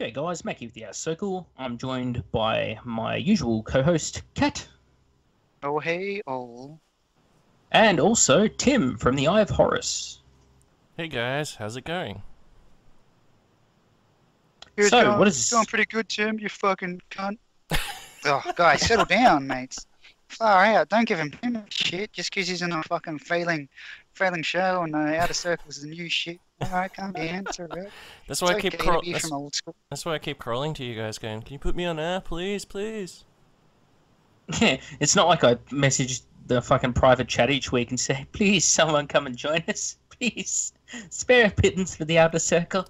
Okay, guys, Mackie with the Outer Circle. I'm joined by my usual co-host, Kat, Oh, hey, oh. and also Tim from the Eye of Horus. Hey guys, how's it going? Here's So, what going is... pretty good, Tim, you fucking cunt. Oh, guys, settle down, mates. Far out. Don't give him too much shit just 'cause he's in a fucking failing show and Outer Circles is the new shit. Alright, calm down. It's alright. That's It's why I okay keep to be from old school. that's why I keep crawling to you guys, going, "Can you put me on air, please, please?" Yeah, it's not like I message the fucking private chat each week and say, please, someone come and join us. Please, spare a pittance for the Outer Circle.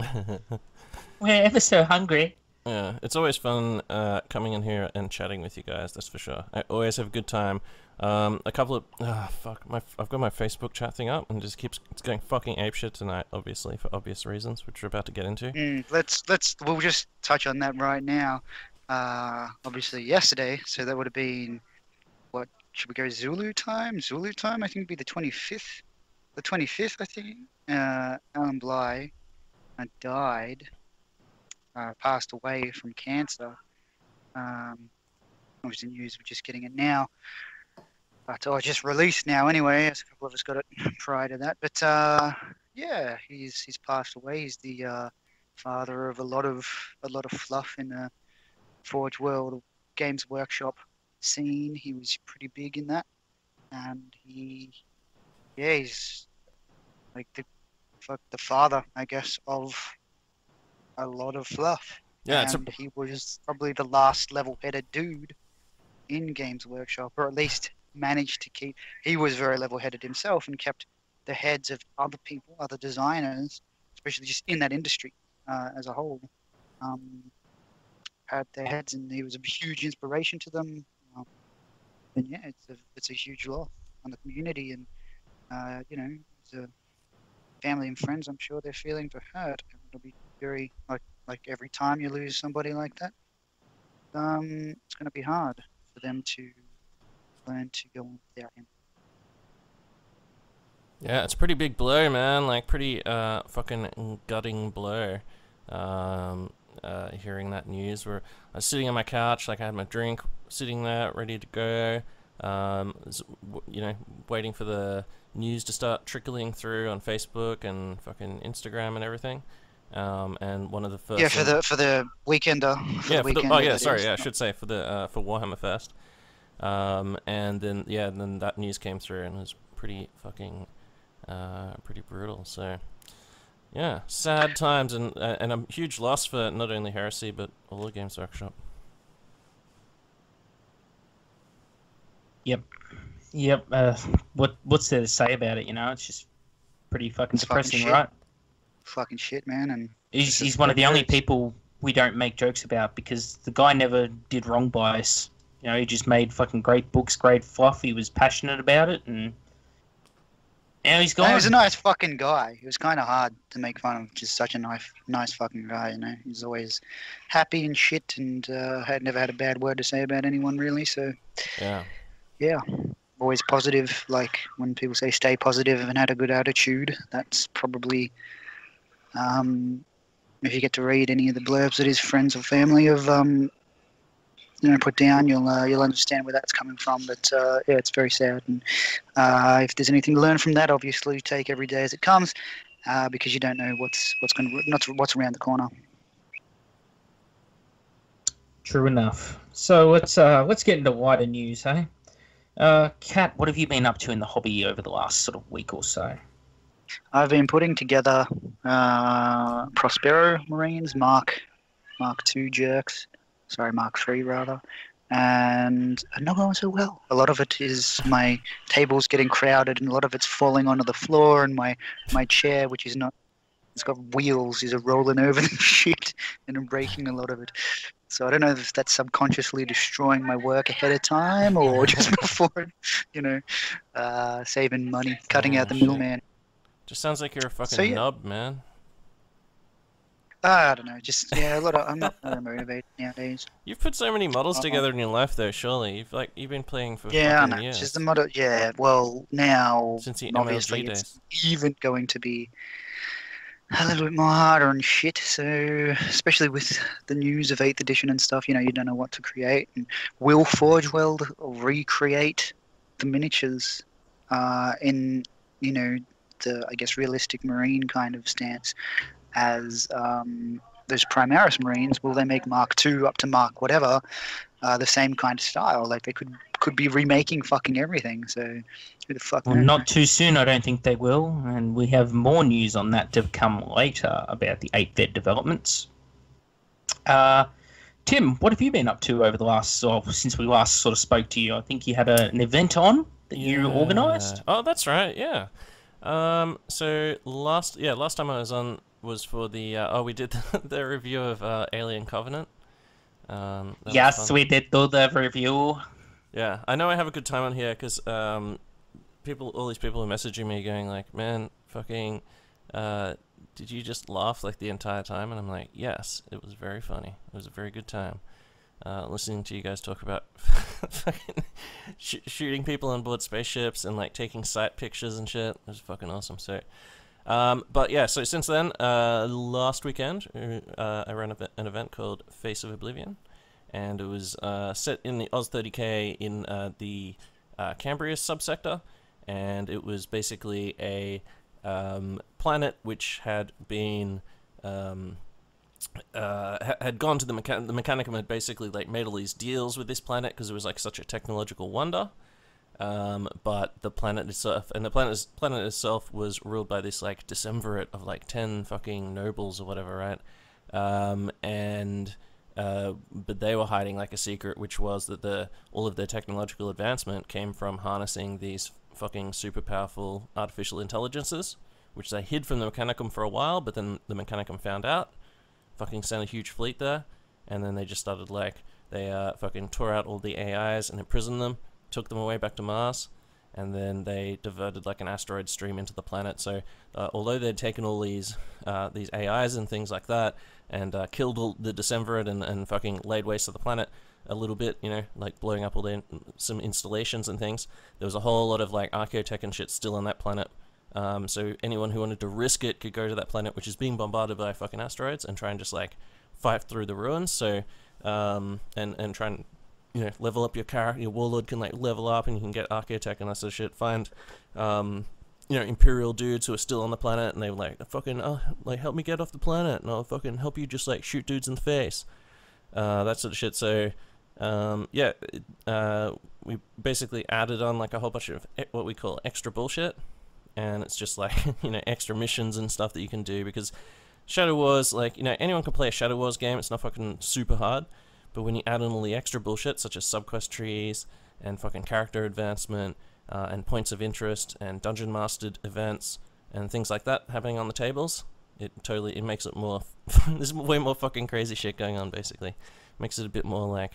We're ever so hungry. Yeah, it's always fun coming in here and chatting with you guys. That's for sure. I always have a good time. A couple of I've got my Facebook chat thing up and it's going fucking apeshit tonight, obviously for obvious reasons, which we're about to get into. We'll just touch on that right now. Obviously yesterday, so that would have been, what, should we go Zulu time? Zulu time, I think, would be the 25th. The 25th, I think. Alan Bly died. Passed away from cancer. Obviously news, we're just getting it now. But just released now anyway, as a couple of us got it prior to that. But yeah, he's passed away. He's the father of a lot of fluff in the Forge World Games Workshop scene. He was pretty big in that, and he's like the father, I guess, of a lot of fluff. Yeah, and he was probably the last level-headed dude in Games Workshop, or at least managed to keep. He was very level-headed himself and kept the heads of other people, other designers, especially just in that industry as a whole, had their heads, and he was a huge inspiration to them. And yeah, it's a huge loss on the community, and it's a family and friends. I'm sure they're feeling the hurt. It'll be very like every time you lose somebody like that, it's going to be hard for them to learn to go on without him. Yeah, it's a pretty big blow, man. Like, pretty fucking gutting blow. Hearing that news, where I was sitting on my couch, like I had my drink, sitting there, ready to go. Waiting for the news to start trickling through on Facebook and fucking Instagram and everything. And one of the first for the weekender. I should say for Warhammerfest. And then that news came through and it was pretty fucking pretty brutal. So yeah, sad times and a huge loss for not only Heresy but all the Games Workshop. Yep. What's there to say about it? You know, it's just pretty fucking depressing, fucking right? Fucking shit, man. And he's one of the only people we don't make jokes about, because the guy never did wrong by us. You know, he just made fucking great books, great fluff. He was passionate about it, and now he's gone. He was a nice fucking guy. It was kind of hard to make fun of. Just such a nice fucking guy, you know. He's always happy and shit, and had never had a bad word to say about anyone, really. So yeah, always positive. Like when people say stay positive and had a good attitude, that's probably, if you get to read any of the blurbs that his friends or family have put down, you'll understand where that's coming from. But yeah, it's very sad. And if there's anything to learn from that, obviously take every day as it comes, because you don't know what's around the corner. True enough. So let's get into wider news, hey? Kat, what have you been up to in the hobby over the last sort of week or so? I've been putting together Prospero Marines, Mark II jerks. Sorry, Mark III rather. And I'm not going so well. A lot of it is my table's getting crowded, and a lot of it's falling onto the floor, and my chair, which is not, it's got wheels, is rolling over the shit, and I'm breaking a lot of it. So I don't know if that's subconsciously destroying my work ahead of time, or just before, saving money, cutting out the middleman. Just sounds like you're a fucking nub, man. I don't know. I'm not very motivated nowadays. You've put so many models together in your life, though. Surely you've been playing for fucking I know. Years. Just the model. Yeah. Well, now since the obviously MLG it's days. even going to be a little bit more harder and shit. So, especially with the news of 8th edition and stuff, you know, you don't know what to create. And will Forge World recreate the miniatures in, you know, the, I guess, realistic marine kind of stance as those Primaris Marines? Will they make Mark II up to Mark whatever the same kind of style? Like, they could be remaking fucking everything. So, who the fuck Well, knows? not too soon, I don't think they will. And we have more news on that to come later about the 8th Ed developments. Tim, what have you been up to over the last, since we last sort of spoke to you? I think you had an event on that you organised. Oh, that's right. Yeah. So last time I was on was for the we did the review of Alien Covenant. That was Yes, fun. we did do the review. Yeah, I know I have a good time on here because all these people are messaging me going like, man, fucking, did you just laugh like the entire time? And I'm like, yes, it was very funny. It was a very good time. Listening to you guys talk about fucking shooting people on board spaceships and like taking sight pictures and shit. It was fucking awesome. So, but yeah, so since then, last weekend, I ran an event called Face of Oblivion, and it was set in the Oz 30K in the Cambrius subsector, and it was basically a planet which had been had gone to the Mechanicum had basically like made all these deals with this planet because it was like such a technological wonder. But the planet itself, and the planet itself was ruled by this like decemvirate of like 10 fucking nobles or whatever, right? But they were hiding like a secret, which was that all of their technological advancement came from harnessing these fucking super powerful artificial intelligences, which they hid from the Mechanicum for a while, but then the Mechanicum found out, fucking sent a huge fleet there, and then they just started like, they fucking tore out all the AIs and imprisoned them, took them away back to Mars, and then they diverted like an asteroid stream into the planet. So although they'd taken all these AIs and things like that, and killed all the Decemvirate and fucking laid waste to the planet a little bit, you know, like blowing up some installations and things, there was a whole lot of like archaeotech and shit still on that planet. So anyone who wanted to risk it could go to that planet, which is being bombarded by fucking asteroids, and try and just like fight through the ruins. So and try and, you know, level up your character. Your warlord can like level up, and you can get archaeotech and that sort of shit. Find you know, imperial dudes who are still on the planet, and they were like, fucking, oh, like, help me get off the planet, and I'll fucking help you just like shoot dudes in the face, that sort of shit. So yeah, we basically added on like a whole bunch of what we call extra bullshit, and it's just like, you know, extra missions and stuff that you can do, because Shadow Wars, like, you know, anyone can play a Shadow Wars game. It's not fucking super hard, but when you add in all the extra bullshit, such as subquest trees and fucking character advancement, and points of interest and dungeon mastered events and things like that happening on the tables, it makes it more there's way more fucking crazy shit going on. Basically makes it a bit more like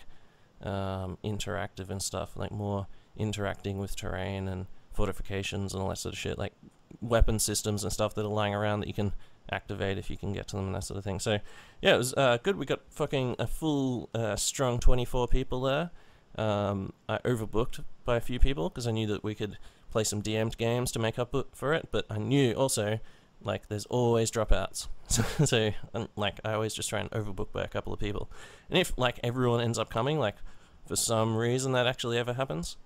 interactive and stuff, like more interacting with terrain and fortifications and all that sort of shit, like weapon systems and stuff that are lying around that you can activate if you can get to them and that sort of thing. So yeah, it was good. We got fucking a full strong 24 people there. I overbooked by a few people because I knew that we could play some DM'd games to make up for it, but I knew also, like, there's always dropouts. So like, I always just try and overbook by a couple of people. And if, like, everyone ends up coming, like, for some reason that actually ever happens,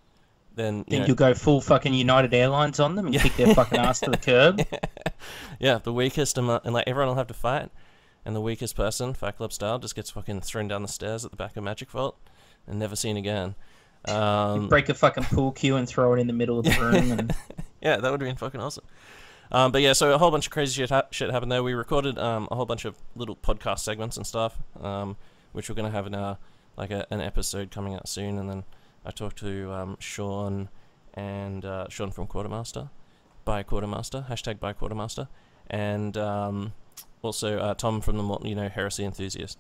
then, you know, you'll go full fucking United Airlines on them and kick their fucking ass to the curb. Yeah, the weakest, and like, everyone will have to fight, and the weakest person, Fight Club style, just gets fucking thrown down the stairs at the back of Magic Vault and never seen again. You break a fucking pool cue and throw it in the middle of the room. And... yeah, that would have been fucking awesome. But yeah, so a whole bunch of crazy shit happened there. We recorded a whole bunch of little podcast segments and stuff, which we're going to have in an episode coming out soon. And then I talked to Sean and Sean from Quartermaster, by Quartermaster, and also Tom from the, you know, Heresy Enthusiast.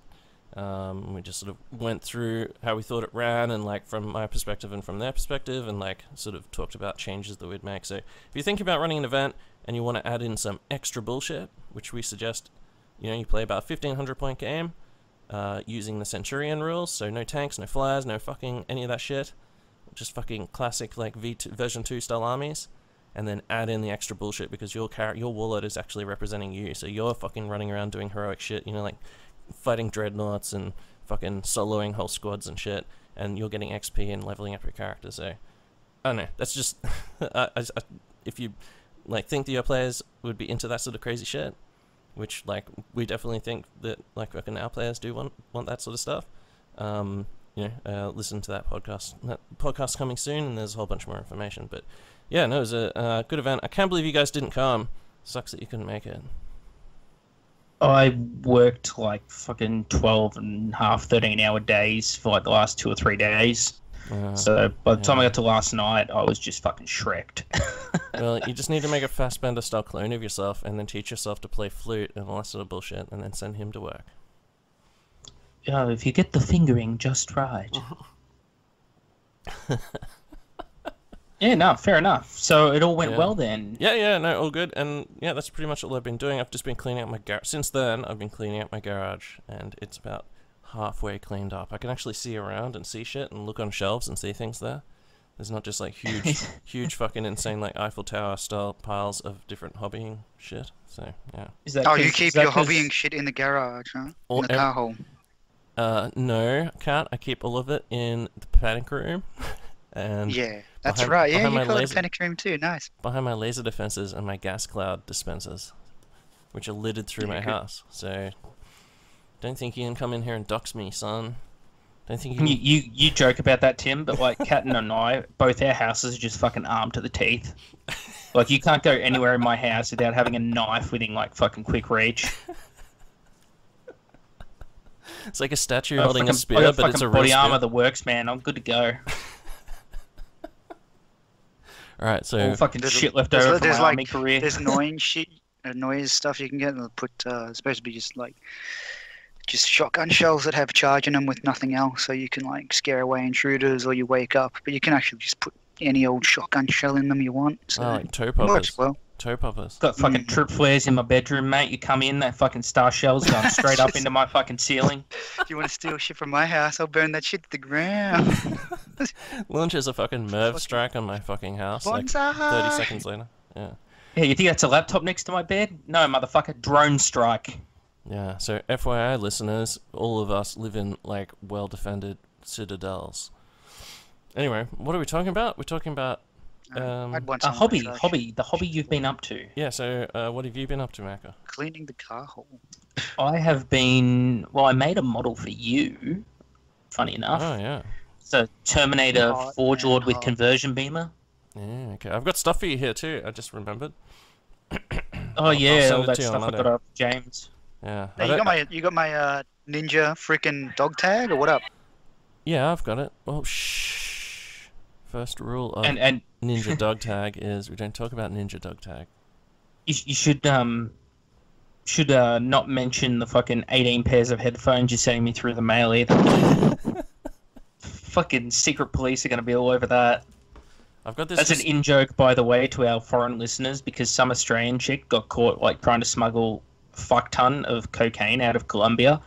We just sort of went through how we thought it ran, and like from my perspective and from their perspective, and like sort of talked about changes that we'd make. So if you're thinking about running an event and you want to add in some extra bullshit, which we suggest, you know, you play about a 1500 point game using the Centurion rules, so no tanks, no flyers, no fucking any of that shit, just fucking classic like version 2 style armies, and then add in the extra bullshit because your wallet is actually representing you. So you're fucking running around doing heroic shit, you know, like fighting dreadnoughts and fucking soloing whole squads and shit, and you're getting XP and leveling up your character. So I don't know. That's just if you like think that your players would be into that sort of crazy shit, which like we definitely think that like fucking our players do want that sort of stuff. Listen to that podcast. That podcast coming soon, and there's a whole bunch more information. But yeah, no, it was a good event. I can't believe you guys didn't come. Sucks that you couldn't make it. I worked like fucking 12 and a half, 13-hour days for like the last 2 or 3 days. So by the time I got to last night, I was just fucking shreked. Well, you just need to make a Fassbender-style clone of yourself and then teach yourself to play flute and all that sort of bullshit and then send him to work. Oh, if you get the fingering just right. Yeah, no, fair enough. So it all went well then. Yeah, no, all good. And yeah, that's pretty much all I've been doing. I've just been cleaning up my garage. Since then, I've been cleaning up my garage, and it's about halfway cleaned up. I can actually see around and see shit and look on shelves and see things there. There's not just like huge fucking insane like Eiffel Tower style piles of different hobbying shit. So yeah. You keep your hobbying shit in the garage, huh? In the car hole. No, can't. I keep all of it in the panic room. And yeah, that's right. Yeah, you call it a panic room too. Nice. Behind my laser defenses and my gas cloud dispensers, which are littered through my house. So don't think you can come in here and dox me, son. Don't think you joke about that, Tim, but like Katten and I, both our houses are just fucking armed to the teeth. Like you can't go anywhere in my house without having a knife within like fucking quick reach. It's like a statue holding a spear, but it's a real body spear. armor that works, man. I'm good to go. Alright, so all fucking shit left over from my army career. There's annoying shit, noise stuff you can get. And put it's supposed to be just shotgun shells that have charge in them with nothing else, so you can like scare away intruders or you wake up. But you can actually just put any old shotgun shell in them you want. So like toe poppers. Works well. Toe poppers. Got fucking trip flares in my bedroom, mate. You come in, that fucking star shell's going straight up into my fucking ceiling. If you want to steal shit from my house, I'll burn that shit to the ground. Launches a fucking Merv strike on my fucking house like 30 seconds later. Yeah. Yeah, you think that's a laptop next to my bed? No, motherfucker, drone strike. Yeah, so FYI listeners, all of us live in like well-defended citadels. Anyway, what are we talking about? We're talking about a hobby, the hobby you've been up to. Yeah, so what have you been up to, Macca? Cleaning the car hole. I have been, I made a model for you, funny enough. Oh, yeah. It's a Terminator Forge Lord with conversion beamer. Yeah, okay. I've got stuff for you here too, I just remembered. Oh yeah, all that stuff I got up, James. Yeah. Hey, you got my ninja freaking dog tag, or what up? Yeah, I've got it. Well, shh. First rule of Ninja Dog Tag is we don't talk about Ninja Dog Tag. You should not mention the fucking 18 pairs of headphones you're sending me through the mail either. Fucking secret police are going to be all over that. I've got this. That's an in-joke, by the way, to our foreign listeners, because some Australian chick got caught like trying to smuggle a fuck ton of cocaine out of Colombia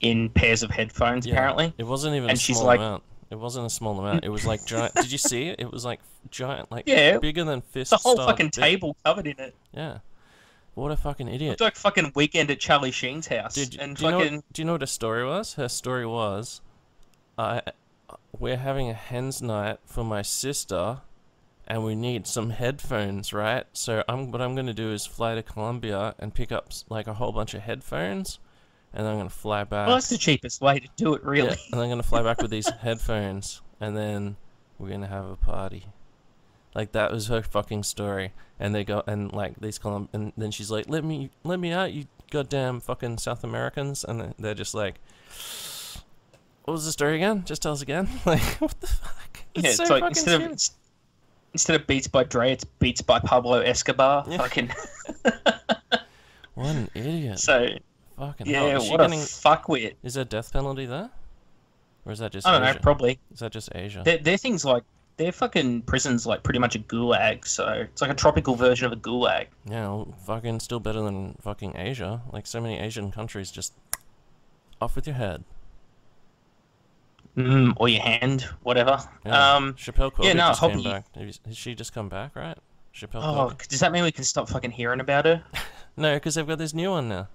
in pairs of headphones, apparently. It wasn't even a small amount. It wasn't a small amount. It was like giant. Did you see it? It was like giant, like bigger than fist. The whole fucking table covered in it. Yeah. What a fucking idiot. It's like fucking Weekend at Charlie Sheen's house. Do you know what her story was? Her story was, we're having a hen's night for my sister, and we need some headphones, right? So what I'm gonna do is fly to Colombia and pick up like a whole bunch of headphones. And I'm going to fly back. Well, that's the cheapest way to do it, really. Yeah, and I'm going to fly back with these headphones, and then we're going to have a party. Like, that was her fucking story. And they go, and like, and then she's like, let me out, you goddamn fucking South Americans. And they're just like, what was the story again? Just tell us again. Like, what the fuck? It's so like, instead of Beats by Dre, it's Beats by Pablo Escobar. Yeah. Fucking. What an idiot. So... Fucking yeah, hell. what a fuckwit. Is there a death penalty there? Or is that just I don't Asia? know, probably. Is that just Asia? They're things like, their fucking prison's like pretty much a gulag, so it's like a tropical version of a gulag. Yeah, well, fucking still better than fucking Asia. Like, so many Asian countries just off with your head. Or your hand, whatever. Yeah. Chappelle Corby just came hobby. back. Has she just come back, right? Chappelle Oh, got... does that mean we can stop fucking hearing about her? No, because they've got this new one now.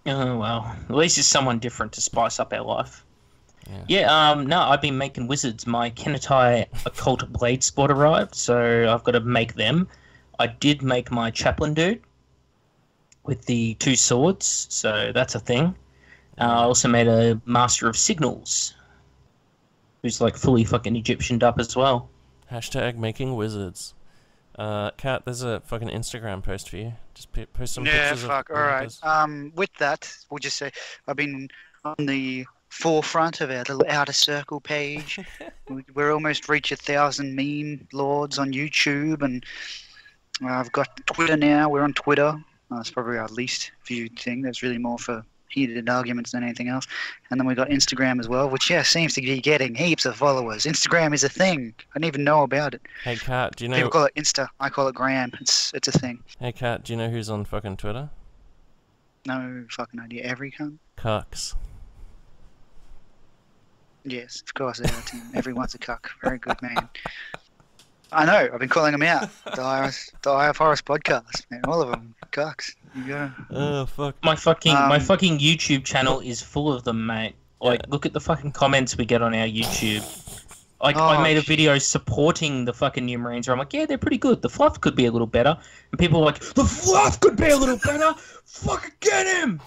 Oh, well. At least it's someone different to spice up our life. Yeah. Yeah, no, I've been making wizards. My Kenetai Occult Blade Squad arrived, so I've got to make them. I did make my Chaplain dude with the 2 swords, so that's a thing. I also made a Master of Signals, who's like fully fucking Egyptianed up as well. Hashtag making wizards. Kat, there's a fucking Instagram post for you. Just post some pictures of... Yeah, fuck, alright. With that, we'll just say I've been on the forefront of our little outer circle page. We're almost reached 1,000 meme lords on YouTube, and I've got Twitter now. We're on Twitter. It's probably our least viewed thing. There's really more for heated arguments than anything else. And then we got Instagram as well, which seems to be getting heaps of followers. Instagram is a thing. I didn't even know about it. Hey Kat, do you know... People call it Insta. I call it Gram. It's a thing. Hey Kat, do you know who's on fucking Twitter? No fucking idea. Every cunt? Cucks. Yes, of course they are, Tim. Everyone's a cuck. Very good, man. I know. I've been calling them out. The Eye of Horus podcast, man. All of them cucks. You go. Oh fuck. My fucking YouTube channel is full of them, mate. Like, look at the fucking comments we get on our YouTube. Like, I made a video supporting the fucking New Marines where I'm like, yeah, they're pretty good. The fluff could be a little better. And people are like, the fluff could be a little better? Fucking get him!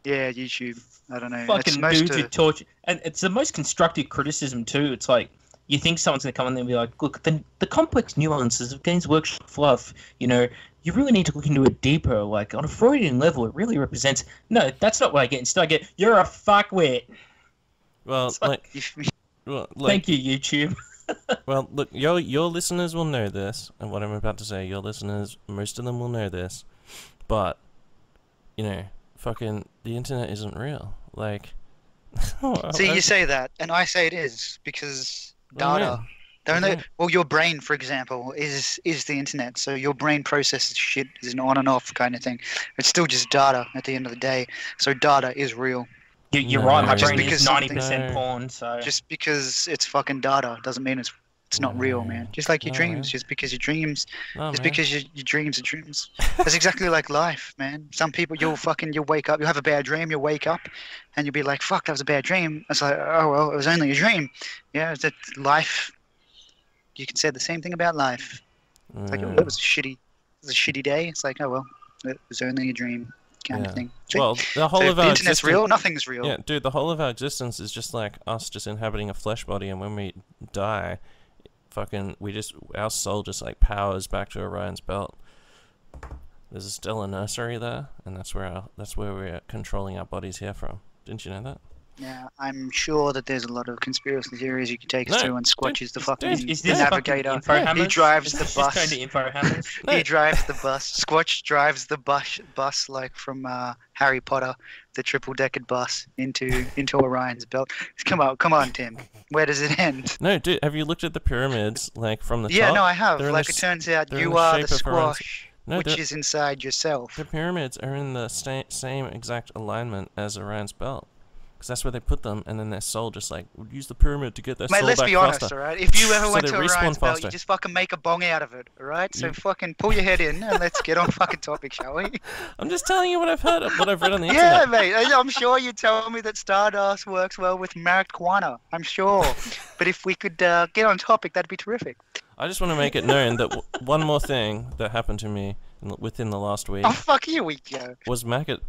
Yeah, YouTube. I don't know. Fucking dudes who torture. And it's the most constructive criticism, too. It's like, you think someone's going to come in there and be like, look, the complex nuances of Games Workshop fluff, you know, you really need to look into it deeper. Like, on a Freudian level, it really represents... No, that's not what I get. Instead, I get, you're a fuckwit. Well, Thank you, YouTube. Well, look, your listeners will know this, and what I'm about to say, your listeners, most of them will know this, but, you know, fucking, the internet isn't real. Like... See, you say that, and I say it is, because... Data. Well, your brain, for example, is the internet. So your brain processes shit is an on and off kind of thing. It's still just data at the end of the day. So data is real. You're right. My brain is 90% porn. So just because it's fucking data doesn't mean it's not real, man. Just like your dreams. Just because your dreams, because your dreams are dreams. It's exactly like life, man. Some people you'll wake up, you'll have a bad dream, you'll wake up, and you'll be like, "Fuck, that was a bad dream." It's like, oh well, it was only a dream. Yeah, it's life. You can say the same thing about life. It's like, oh, it was a shitty day. It's like, oh well, it was only a dream. Kind of thing. Well, the whole of our internet's real, nothing's real. Yeah, dude, the whole of our existence is just like us just inhabiting a flesh body, and when we die, fucking, our soul just like powers back to Orion's belt. There's still a nursery there, and that's where we're controlling our bodies here from. Didn't you know that? Yeah, I'm sure that there's a lot of conspiracy theories you can take us through, and Squatch is the fucking is this navigator. He drives the bus. He drives the bus. Squatch drives the bus like from Harry Potter, the triple-decker bus into Orion's belt. Come on, Tim. Where does it end? No, dude, have you looked at the pyramids, like, from the top? Yeah, no, I have. Like, it turns out you are the squash, which is inside yourself. The pyramids are in the same exact alignment as Orion's belt. Because that's where they put them, and then their soul just like would use the pyramid to get their soul back faster. Mate, let's be honest, alright? If you ever went to Orion's belt, faster. you just fucking make a bong out of it, alright? So fucking pull your head in and let's get on fucking topic, shall we? I'm just telling you what I've heard, what I've read on the internet. Yeah, mate. I'm sure you tell me that Stardust works well with marijuana. I'm sure. But if we could get on topic, that'd be terrific. I just want to make it known that one more thing that happened to me within the last week. Oh, fuck you, week, yo. Was Macca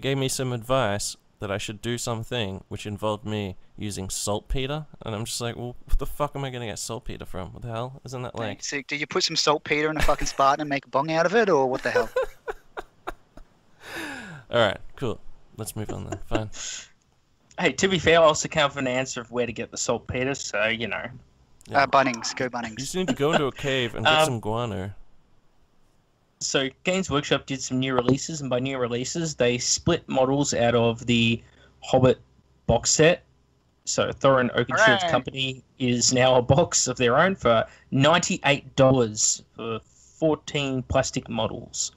gave me some advice that I should do something which involved me using saltpeter, and I'm just like, well, what the fuck am I gonna get saltpeter from? What the hell? Isn't that like... So, do you put some saltpeter in a fucking Spartan and make a bong out of it, or what the hell? Alright, cool. Let's move on then. Fine. Hey, to be fair, I also came up with an answer of where to get the saltpeter, so, you know. Yeah. Bunnings. Go Bunnings. You just need to go into a cave and get some guano. So Games Workshop did some new releases, and by new releases, they split models out of the Hobbit box set. So Thorin Oakenshield's company is now a box of their own for $98 for 14 plastic models.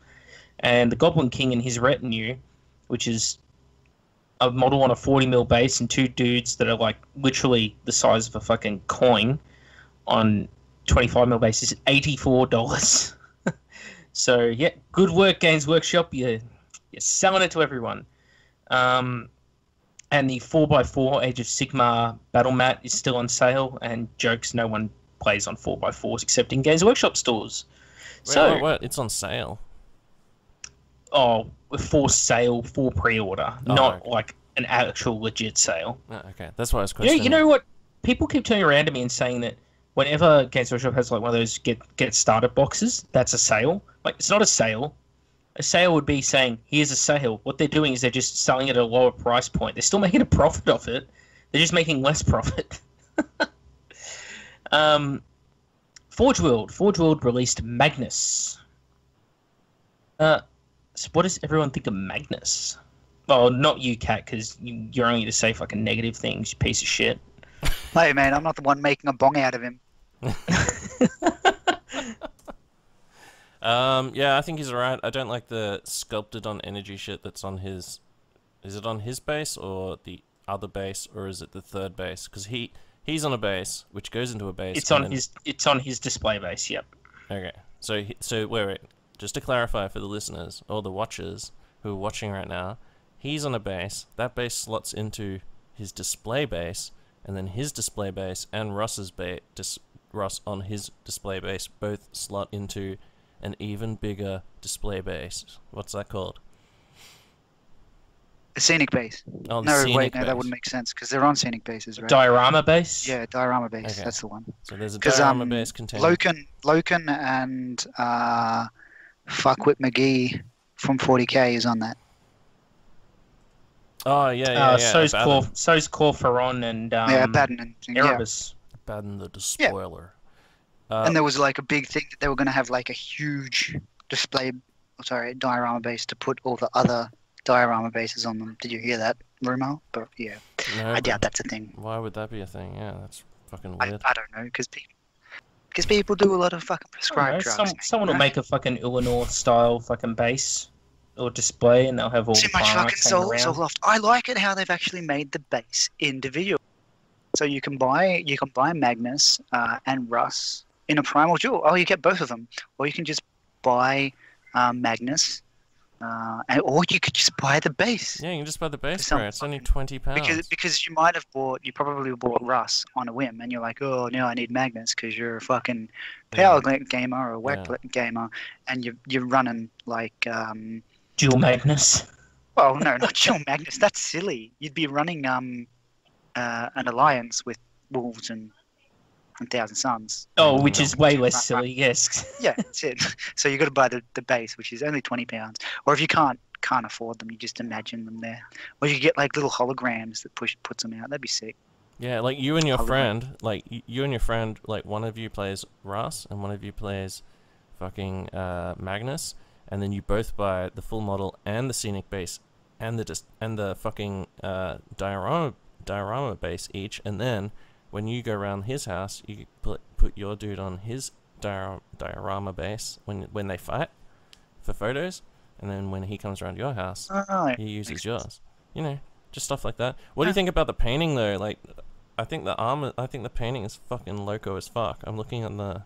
And the Goblin King and his retinue, which is a model on a 40mm base and two dudes that are like literally the size of a fucking coin, on 25mm basis, $84. So yeah, good work, Games Workshop. You're selling it to everyone. And the 4x4 Age of Sigmar battle mat is still on sale. And jokes, no one plays on 4x4s except in Games Workshop stores. Wait, it's on sale. Oh, for sale, for pre-order, not okay. like an actual legit sale. Oh, okay, that's why I was questioning. You know what? People keep turning around to me and saying that whenever Games Workshop has like one of those get started boxes, that's a sale. Like, it's not a sale. A sale would be saying, here's a sale. What they're doing is they're just selling it at a lower price point. They're still making a profit off it. They're just making less profit. Forge World released Magnus. So what does everyone think of Magnus? Well, not you, Kat, because you're only to say fucking negative things, you piece of shit. Hey, man, I'm not the one making a bong out of him. Yeah, I think he's alright. I don't like the sculpted on energy shit that's on his... Is it on his base, or the other base, or is it the third base? Because he's on a base, which goes into a base... It's on his display base, yep. Okay, so wait. Just to clarify for the listeners, or the watchers who are watching right now, he's on a base, that base slots into his display base, and then his display base and Russ's Russ on his display base both slot into an even bigger display base. What's that called? A scenic base. Oh, No, scenic wait, no, base. that wouldn't make sense, because they're on scenic bases, right? Diorama base? Yeah, diorama base, Okay. that's the one. So there's a 'Cause, diorama base containing... Loken and Fuckwit McGee from 40k is on that. Oh, yeah. So's Baden. Corferon and Yeah, Baden and Erebus. Baden the Despoiler. And there was like a big thing that they were going to have like a huge diorama base to put all the other diorama bases on them. Did you hear that rumor? But yeah, No, I doubt that's a thing. Why would that be a thing? Yeah, that's fucking I weird. don't know, because people do a lot of fucking prescribed drugs. mate, Someone will right? make a fucking Illinois style fucking base or display, and they'll have all Too the much fucking parts hanging soul around. loft. I like it how they've actually made the base individual. So you can buy Magnus and Russ in a primal duel. Oh, you get both of them, or you can just buy Magnus, or you could just buy the base. Yeah, you can just buy the base, Some bro. It's only £20. Because you probably bought Russ on a whim, and you're like, oh, now I need Magnus because you're a fucking power gamer or a whack gamer, and you're running like Dual Magnus. well, no, not Dual Magnus. That's silly. You'd be running an alliance with Wolves and Thousand Suns. Oh, which is way less silly, yes. Yeah, that's it. So you got to buy the base, which is only £20. Or if you can't afford them, you just imagine them there. Or you could get like little holograms that puts them out. That'd be sick. Yeah, like you and your friend, like one of you plays Russ and one of you plays fucking Magnus, and then you both buy the full model and the scenic base and the fucking diorama base each, and then when you go around his house, you put your dude on his diorama base when they fight for photos, and then when he comes around your house, he uses yours. You know, just stuff like that. What do you think about the painting though? Like, I think the painting is fucking loco as fuck. I'm looking at the...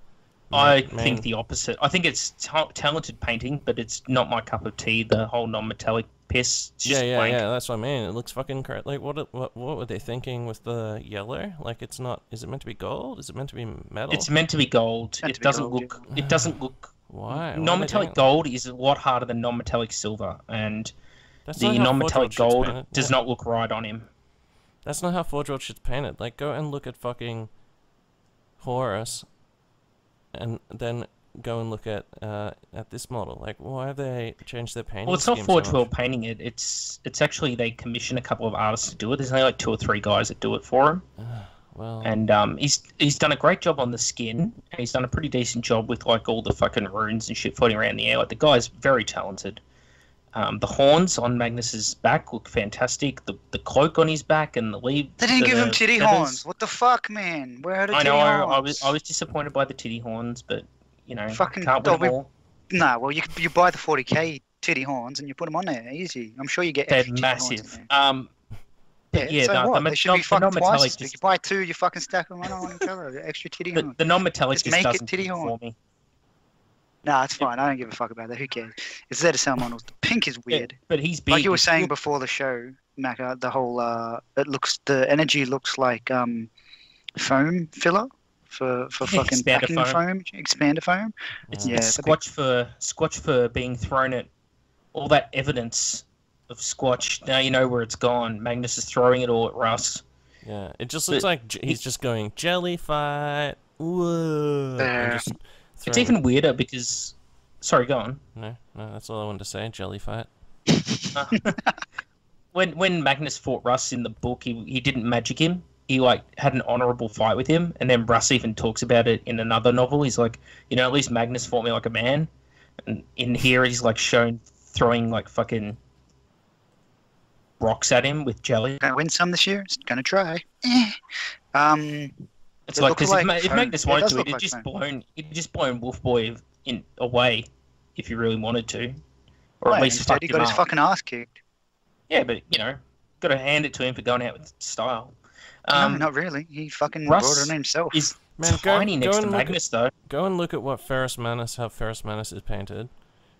I think the opposite. I think it's talented painting, but it's not my cup of tea, the whole non-metallic piss. It's just blank. Yeah, that's what I mean. It looks fucking crazy. Like, what were they thinking with the yellow? Like, it's not... Is it meant to be gold? Is it meant to be metal? It's meant to be gold. It doesn't look... It doesn't look... Why? Non-metallic gold is a lot harder than non-metallic silver, and That's the not how non-metallic Forge World shit's gold painted. does not look right on him. That's not how Forge World shit's painted. Like, go and look at fucking Horus, and then go and look at this model. Like, why have they changed their painting? Well, it's not scheme Forge so World much? painting it. It's actually they commission a couple of artists to do it. There's only like 2 or 3 guys that do it for him. Well, And he's done a great job on the skin. And he's done a pretty decent job with like all the fucking runes and shit floating around the air. Like, the guy's very talented. The horns on Magnus's back look fantastic. The cloak on his back and the leaf. They didn't give him the titty feathers. horns. What the fuck, man? Where are the I titty know. horns? I was disappointed by the titty horns, but you know, Fucking can't win them all. Nah, well, you buy the 40k titty horns and you put them on there. Easy. I'm sure you get They're extra titty horns in massive. there. But yeah, so no, what? They should be fucking twice non-metallic as big. just You buy two, you fucking stack them one on each other. The extra titty horn. the non-metallic Just just make it doesn't titty do it horn. for me. Nah, it's fine. I don't give a fuck about that. Who cares? It's there to sell models. The pink is Yeah, weird. but he's big. Like you were he's saying good. before the show, Macca, the whole the energy looks like foam filler for fucking Expander packing foam. foam, expander foam. It's, Yeah, it's that'd be- Squatch for being thrown at all that evidence of Squatch. Now you know where it's gone. Magnus is throwing it all at Russ. Yeah, it just looks like he's just going jelly fight. Whoa. and just It's throwing- even weirder because. Sorry, go on. No, that's all I wanted to say. Jelly fight. When Magnus fought Russ in the book, he didn't magic him. He like had an honorable fight with him, and then Russ even talks about it in another novel. He's like, at least Magnus fought me like a man. And in here, he's like shown throwing like fucking rocks at him with jelly. Gonna win some this year. It's gonna try. It's It like looks because like if foam. Magnus Yeah, it wanted does to, look he'd like just foam. blown Wolf Boy away if he really wanted to, or at Right, least instead fucked he him got his up. fucking ass kicked. Yeah, but got to hand it to him for going out with style. No, not really. He fucking Russ brought it on himself. Is Man, tiny go next to and look at- Magnus though. Go and look at how Ferrus Manus is painted.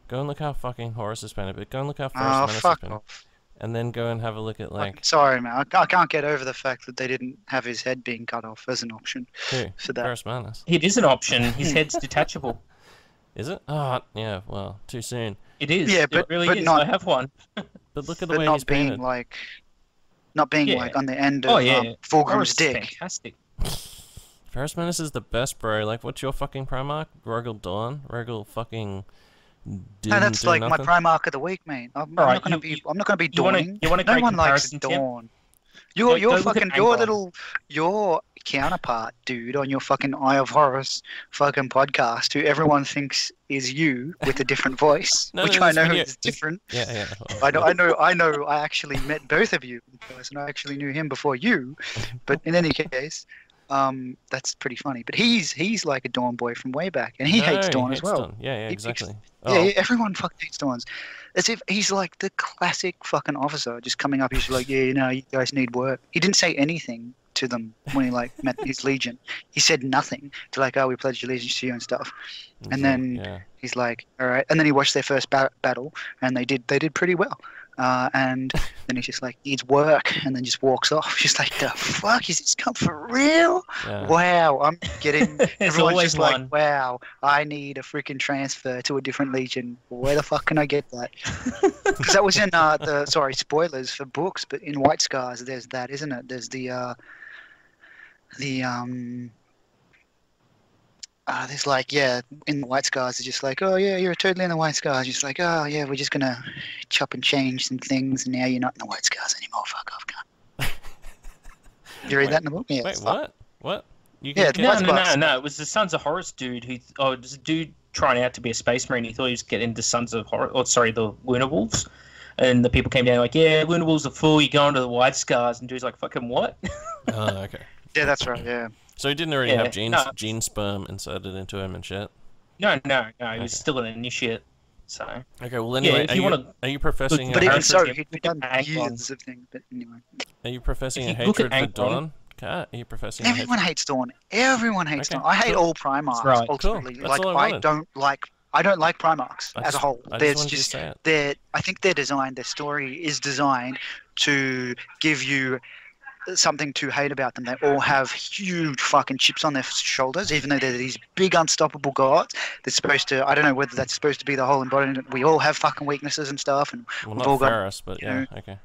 Go and look how fucking Horus is painted. But go and look how Ferrus Oh, Manus is fuck painted. off. And then go and have a look at like I'm sorry, man. I can't get over the fact that they didn't have his head being cut off as an option who? for that. Ferrus Manus. It is an option. His head's detachable. Is it? Oh, yeah. Well, too soon. It is. Yeah, it but- really but is. not- I have one. But look at the But way not he's being painted. like, Yeah. on the end of Oh yeah, Fulgrim's Horus is dick. fantastic. Ferrus Manus is the best, bro. Like, what's your fucking Primarch? Rogel Dawn? Rogel fucking. No, that's like my Primarch of the week, mate. I'm Alright, not gonna be. I'm not gonna be you wanna- dawning. you wanna No great one likes comparison, Tim? dawn. Go Your look at fucking Angon. your counterpart, dude, on your fucking Eye of Horus fucking podcast, who everyone thinks is you with a different voice, No, which no, I this know video- is different. Yeah. I know. I actually met both of you in person. I actually knew him before you, but in any case, that's pretty funny. But he's like a Dawn boy from way back, and he hates Dawn as well. Dawn. Yeah, He- exactly. Yeah, everyone fucking hates Dawns. As if he's like the classic fucking officer just coming up. He's like, yeah, you guys need work. He didn't say anything to them when he like met his legion. He said nothing to like, oh, we pledged allegiance to you and stuff. And then yeah. he's like, all right. And then he watched their first battle, and they did pretty well. And then he's just like, needs work, and then just walks off. Just like, the fuck is this come for real? Yeah. Wow, I'm getting. There's Everyone's always just one. like, wow, I need a freaking transfer to a different legion. Where the fuck can I get that? Because that was in sorry, spoilers for books, but in White Scars, there's that, isn't it? There's there's like, yeah, in the White Scars, it's just like, oh yeah, you're totally in the White Scars. Just like, oh yeah, we're just gonna chop and change some things, and now you're not in the White Scars anymore. Fuck off, cunt. Did you read that in the book? Yeah. Wait, fuck. what? You Yeah, can No, get- White Sparks. no. It was the Sons of Horus dude who. Oh, it was a dude trying out to be a space marine. He thought he was getting into Sons of Horus. Oh, sorry, the Lunar Wolves. And the people came down like, yeah, Lunar Wolves are full. You're going to the White Scars. And dude's like, fucking what? Oh, okay. Yeah, that's right. Yeah. So he didn't already Yeah, have gene no. gene sperm inserted into him and shit. No. He was Okay. still an initiate. So. Okay, well anyway, if are you you wanna are you professing But a even Harrison's so, game. he'd Look done at Angon. years of things. But anyway, are you professing a If you look at hatred for Angon- Dawn? Kat, are you professing a everyone hatred? hates Dawn. Everyone hates Okay, Dawn. I hate cool. all Primarchs. That's right. Ultimately, Cool. That's like all I I wanted. don't like Primarchs I as a just- whole. I There's wanted you to just say it. I think they're designed. Their story is designed to give you something to hate about them. They all have huge fucking chips on their shoulders, even though they're these big unstoppable gods. They're supposed to. I don't know whether that's supposed to be the whole embodiment. We all have fucking weaknesses and stuff, and Well, we've not all got Ferris, but you yeah, know, okay.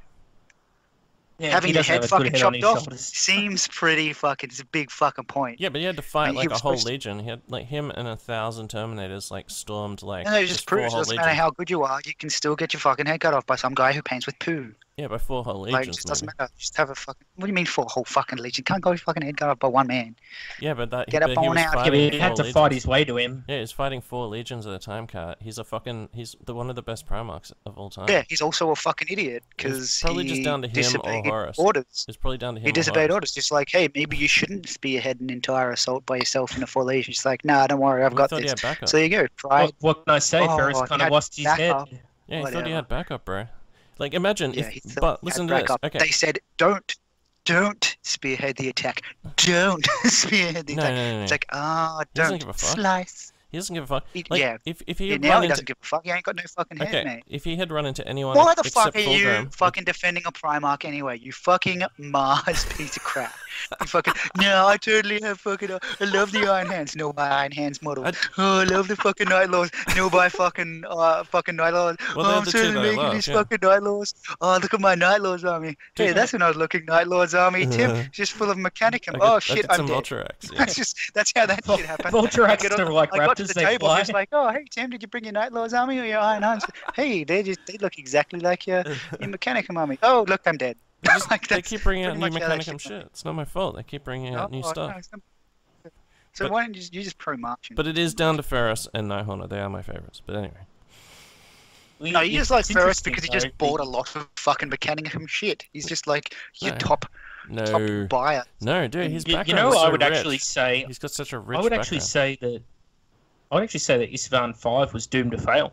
Yeah, having he your doesn't head have a good fucking head on chopped his off shoulders. seems pretty fucking. It's a big fucking point. Yeah, but he had to fight And he like a was whole supposed to- legion. He had like him and 1,000 Terminators like stormed like No, it just four proves whole doesn't matter legions. how good you are, you can still get your fucking head cut off by some guy who paints with poo. Yeah, by 4 whole Like, it legions. just doesn't maybe. matter. Just have a fucking. What do you mean for a whole fucking legion? Can't go your fucking head cut off by one man. Yeah, but that Get but up he on was out. Yeah, Yeah, fighting but he had 4 to fight legions. his way to him. Yeah, he's fighting 4 legions at a time, Cat. He's one of the best Primarchs of all time. Yeah, he's also a fucking idiot because It's probably just down to him or disobeyed Horus. orders. It's probably down to him. He or disobeyed Horus. orders. Just like, hey, maybe you shouldn't spearhead an entire assault by yourself in a 4 legion. She's like, nah, don't worry, I've Well, I got thought he this. had backup. So there you go. Try. What can I say? Oh, Ferris he kind of had lost his backup. head. Yeah, he thought he whatever. had backup, bro. Like, imagine Yeah, if. he thought But he listen had to this. backup. Okay. They said, don't spearhead the attack. Don't spearhead the No, attack. no, no, no. It's like, He doesn't don't give a fuck. slice. He doesn't give a fuck. It- Like, yeah. if he Yeah, had now run he into. doesn't give a fuck. He ain't got no fucking head, Okay, mate. if he had run into anyone Why the fuck except are you Fulgrim, fucking defending a Primarch anyway? You fucking Mars piece of crap. You fucking no, I totally have fucking. I love the Iron Hands. No, my Iron Hands model. Oh, I love the fucking Night Lords. No, buy fucking Night Lords. Well, Oh, they're I'm the two certainly that I making love, these yeah. fucking Night Lords. Oh, look at my Night Lords army. Dude, Hey, that's when I was looking Night Lords army. Tim, Uh-huh. just full of Mechanicum. I Oh got shit, some I'm dead. Vulturax, yeah. That's how that shit happened. Vulturax I are like got to raptors, the they table, fly. just like, oh, hey Tim, did you bring your Night Lords army or your Iron Hands? Hey, they look exactly like your Mechanicum army. Oh, look, I'm dead. Like, They that's keep bringing out pretty new much how that Mechanicum shit shit. It's not my fault. They keep bringing out new Oh, stuff. no, it's not- So But- why don't you just pro-marching? But it is down to Ferris and Nighthorner. They are my favorites. But anyway. No, you just like It's Ferris interesting, because he though, just bought a lot of fucking Mechanicum shit. He's just like your No. top No. buyer. No, dude, his You background know, is so I would rich. actually say, He's got such a rich I would actually background. say that Isfahan 5 was doomed to fail.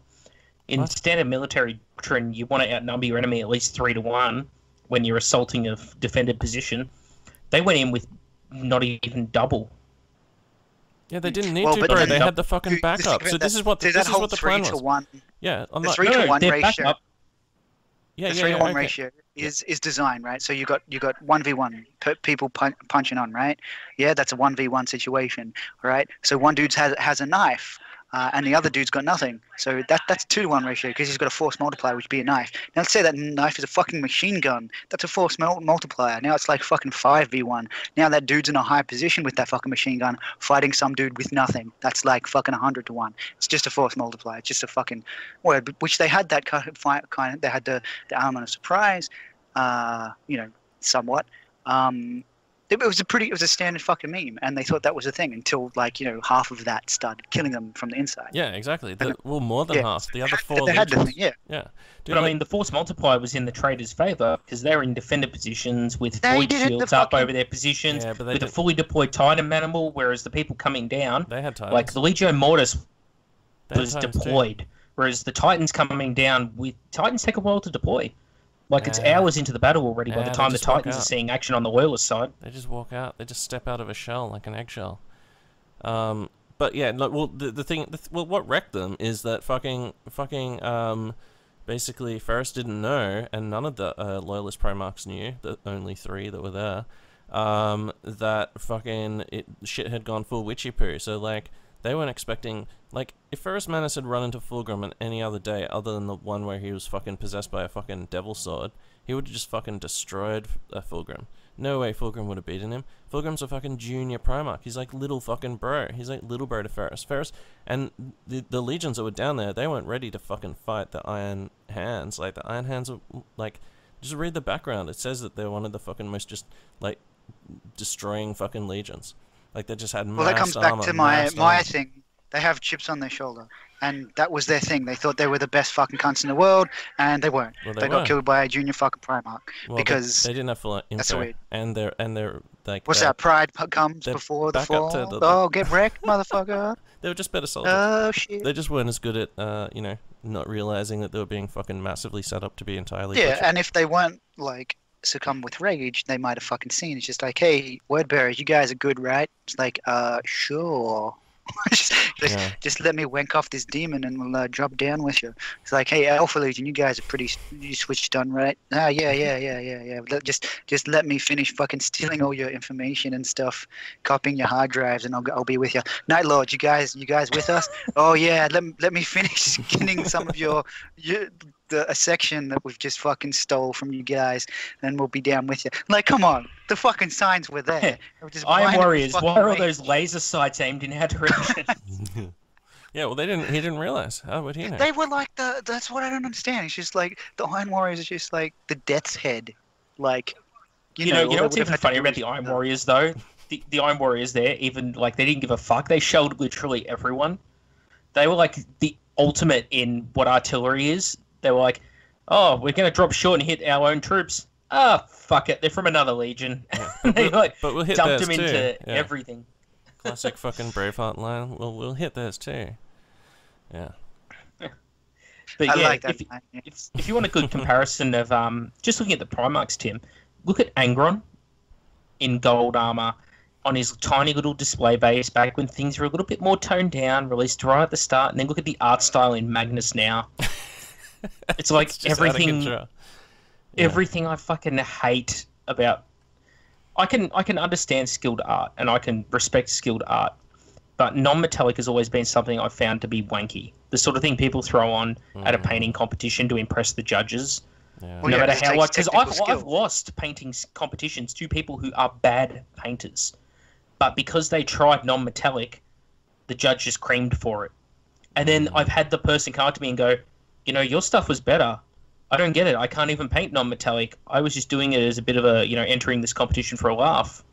In What? standard military doctrine, you want to outnumber your enemy at least 3-1 when you're assaulting a defended position. They went in with not even double. Yeah, they didn't need Well, to, but bro. then- They had the fucking You think backup. about So that- this is what so this that is whole what the plan 3 to was. 1, Yeah, I'm the not. 3 to 1 their ratio. backup, Yeah, The yeah, 3 to yeah, 1 okay. ratio is designed, right? So you got 1v1 people punching on, right? Yeah, that's a 1v1 situation, right? So one dude has a knife, and the other dude's got nothing. So that's 2 to 1 ratio because he's got a force multiplier, which would be a knife. Now let's say that knife is a fucking machine gun. That's a force multiplier. Now it's like fucking 5v1. Now that dude's in a high position with that fucking machine gun, fighting some dude with nothing. That's like fucking 100 to 1. It's just a force multiplier. It's just a fucking word. Which they had that kind of they had the element of surprise, somewhat. It was a standard fucking meme, and they thought that was a thing until half of that started killing them from the inside. Yeah, exactly. Well, more than Yeah. half. The other 4 They had the legions. thing, yeah. Yeah. Dude, but I like, mean, the force multiplier was in the traders' favour because they're in defended positions with They void did it, the shields up fucking- over their positions Yeah, but they with a did- fully deployed Titan manimal, whereas the people coming down, they had Titans. like the Legio Mortis, They had was Titans too. deployed, whereas the Titans coming down with Titans take a while to deploy. Like it's Yeah. hours into the battle already by Yeah, the they time the just walk Titans are out. seeing action on the Loyalist side. They just walk out. They just step out of a shell like an eggshell. But yeah, like, well, the thing, what wrecked them is that basically Ferris didn't know, and none of the Loyalist Primarchs knew, the only 3 that were there, that fucking shit had gone full witchy poo. So like, they weren't expecting, like, if Ferris Manus had run into Fulgrim on any other day other than the one where he was fucking possessed by a fucking devil sword, he would have just fucking destroyed Fulgrim. No way Fulgrim would have beaten him. Fulgrim's a fucking junior Primarch. He's like little fucking bro. He's like little bro to Ferris. And the legions that were down there, they weren't ready to fucking fight the Iron Hands. Like, the Iron Hands were, like, just read the background. It says that they're one of the fucking most just, like, destroying fucking legions. Like, they just had Well, that comes back to my thing. They have chips on their shoulder, and that was their thing. They thought they were the best fucking cunts in the world, and they weren't. Well, they got were. killed by a junior fucking Primarch Well, because they didn't have full info. that's weird. And they're like, what's that? Pride comes they're before the back up to fall. the- Oh, get wrecked, motherfucker! they were just better soldiers. Oh shit! They just weren't as good at, not realizing that they were being fucking massively set up to be entirely Yeah, butchered. and if they weren't like succumb with rage, they might have fucking seen. It's just like, hey, word bearers, you guys are good, right? It's like, sure. just let me wank off this demon and we'll drop down with you. It's like, hey, Alpha Legion, you guys are you switched on, right? Ah, yeah. Just let me finish fucking stealing all your information and stuff, copying your hard drives, and I'll be with you. Night Lord, you guys with us? Oh yeah, let me finish getting some of a section that we've just fucking stole from you guys, then we'll be down with you. Like, come on, the fucking signs were there. They were just Iron blinded with Warriors, fucking why are all rage. those laser sights aimed in our direction? Yeah, well, he didn't realize. How would he know? They were like that's what I don't understand. It's just like the Iron Warriors is just like the Death's Head. Like, You know all they what's would have even had to funny do about is- the Iron Warriors, though? The Iron Warriors there, even, like, they didn't give a fuck. They shelled literally everyone. They were, like, the ultimate in what artillery is. They were like, oh, we're going to drop short and hit our own troops. Ah, fuck it. They're from another legion. Yeah. They, like, But we'll hit dumped theirs them too. into Yeah. everything. Classic fucking Braveheart line. We'll hit theirs too. Yeah. But I yeah, like that. if you want a good comparison of just looking at the Primarchs, Tim, look at Angron in gold armor on his tiny little display base back when things were a little bit more toned down, released right at the start, and then look at the art style in Magnus now. It's like It's just out of control. everything I fucking hate about. I can understand skilled art and I can respect skilled art, but non-metallic has always been something I've found to be wanky. The sort of thing people throw on at a painting competition to impress the judges. Yeah. No matter how, like, because I've lost painting competitions to people who are bad painters, but because they tried non-metallic, the judge just creamed for it. And then I've had the person come up to me and go, you know, your stuff was better. I don't get it. I can't even paint non-metallic. I was just doing it as a bit of a, you know, entering this competition for a laugh.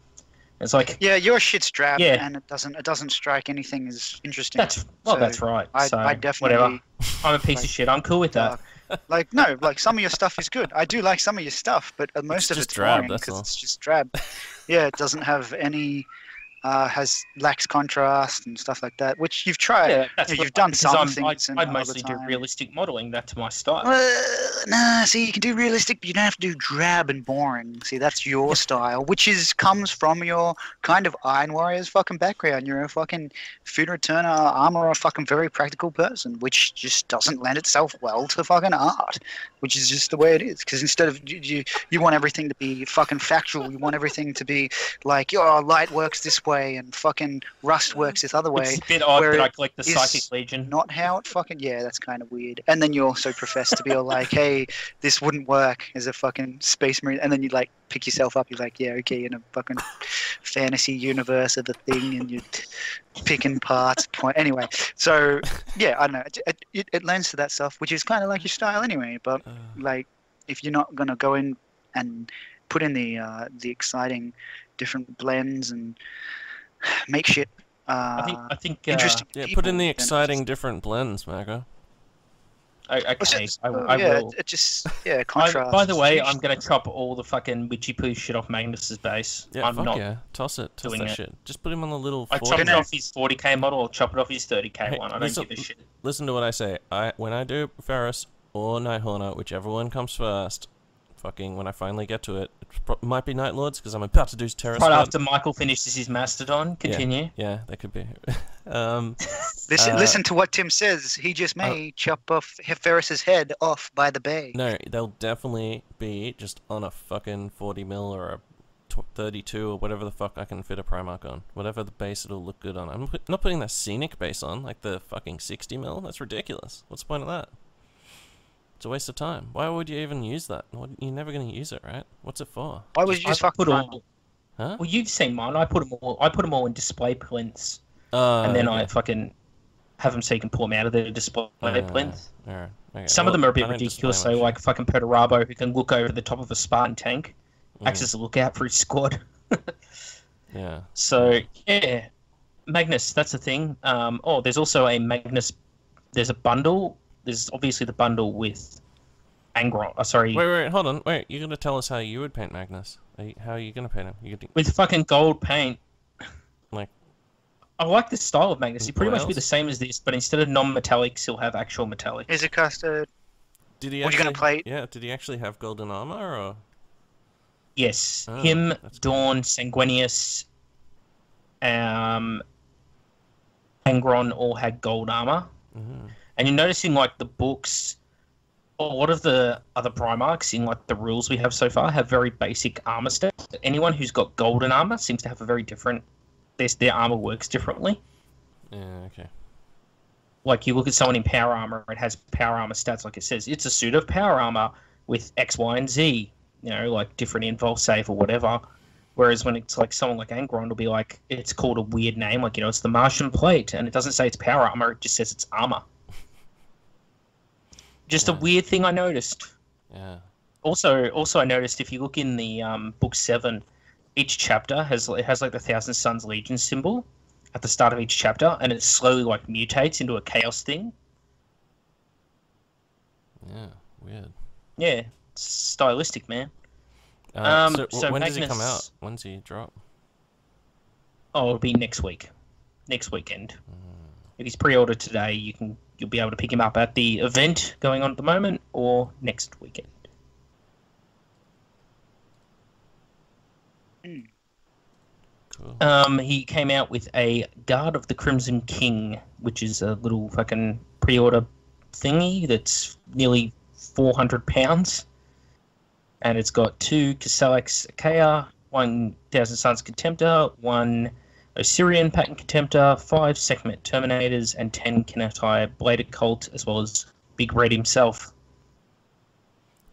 It's like, yeah, your shit's drab, Yeah. and it doesn't strike anything as interesting. that's right. I definitely. whatever. I'm a piece of shit. I'm cool with that. Like no, like some of your stuff is good. I do like some of your stuff, but most of just it's drab, boring that's because all. it's just drab. Yeah, it doesn't have any, lacks contrast and stuff like that, which you've tried. Yeah, that's you've right, done because some things. I mostly do realistic modeling. That's my style. Nah, see, you can do realistic, but you don't have to do drab and boring. See, that's your style, which comes from your kind of Iron Warriors fucking background. You're a fucking food returner, armor, a fucking very practical person, which just doesn't lend itself well to fucking art, which is just the way it is. Because instead of you want everything to be fucking factual, you want everything to be like, oh, light works this way and fucking rust works this other way. It's a bit odd where that I it collect the is Psychic Legion. Not how it fucking, yeah, that's kind of weird. And then you also profess to be all like, hey, this wouldn't work as a fucking space marine, and then you like pick yourself up, you're like, yeah, okay, in a fucking fantasy universe of the thing, and you're picking parts. Anyway, so yeah, I don't know, it lends to that stuff, which is kind of like your style anyway, but like, if you're not gonna go in and put in the exciting different blends and make shit I think interesting. Yeah, people, put in the then exciting different blends, Marco. okay, I yeah, will. it just contrast. By the way, I'm gonna chop all the fucking witchy poo shit off Magnus's base. Yeah, I'm fuck not yeah. Toss that doing it. shit. Just put him on the little I 40. chopped it off his 40k model. I'll chop it off his 30k Hey, one. I don't listen- give a shit. Listen to what I say. When I do Ferris or Nighthorner, whichever one comes first, fucking when I finally get to it, it might be Night Lords because I'm about to do Terror Right Squad. after Michael finishes his Mastodon, continue. Yeah, that could be. Listen to what Tim says. He just may chop off Ferris's head off by the bay. No, they'll definitely be just on a fucking 40 mil or a 32 or whatever the fuck I can fit a Primarch on. Whatever the base it'll look good on. I'm not putting that scenic base on, like the fucking 60 mil. That's ridiculous. What's the point of that? It's a waste of time. Why would you even use that? You're never going to use it, right? What's it for? Why would you just fuck put all? Huh? Well, you've seen mine. I put them all in display plinths, and then I fucking have them so you can pull them out of the display plinth. Alright. Okay. Some of them are a bit I don't ridiculous, display though, much. like fucking Perturabo, who can look over the top of a Spartan tank, acts as a lookout for his squad. Yeah. So, yeah. Magnus, that's the thing. There's also a Magnus... There's a bundle. There's obviously the bundle with Angron. Sorry. Wait, hold on. Wait, you're going to tell us how you would paint Magnus. How are you going to paint him? With fucking gold paint. Like... I like the style of Magnus. He'd pretty much be else? the same as this, but instead of non-metallics, he'll have actual metallics. Is it custard? Did he What are you gonna play? Yeah, did he actually have golden armor or... Yes, Oh, him, that's Dawn, Sanguinius, Angron all had gold armor. Mm-hmm. And you're noticing, like, the books, a lot of the other Primarchs in, like, the rules we have so far have very basic armor stats. Anyone who's got golden armor seems to have a very different... Their armor works differently. Yeah, okay. Like, you look at someone in power armor, it has power armor stats, like it says. It's a suit of power armor with X, Y, and Z. You know, like, different invuln save or whatever. Whereas when it's, like, someone like Angron, it'll be like, it's called a weird name. Like, you know, it's the Martian plate. And it doesn't say it's power armor, it just says it's armor. Just a weird thing I noticed. Yeah. Also, I noticed if you look in the book 7, each chapter has like the Thousand Suns Legion symbol at the start of each chapter, and it slowly like mutates into a chaos thing. Yeah, weird. Yeah, it's stylistic, man. So when does he come Magnus- out? When's he drop? Oh, it'll be next week, next weekend. If he's pre-ordered today, you can you'll be able to pick him up at the event going on at the moment or next weekend. Cool. He came out with a Guard of the Crimson King, which is a little fucking pre-order thingy that's nearly £400. And it's got 2 Kasalex Achaea, 1 Thousand Suns Contemptor, 1 Osirian Pattern Contemptor, 5 Sekhmet Terminators, and 10 Kenetai Bladed Cult, as well as Big Red himself.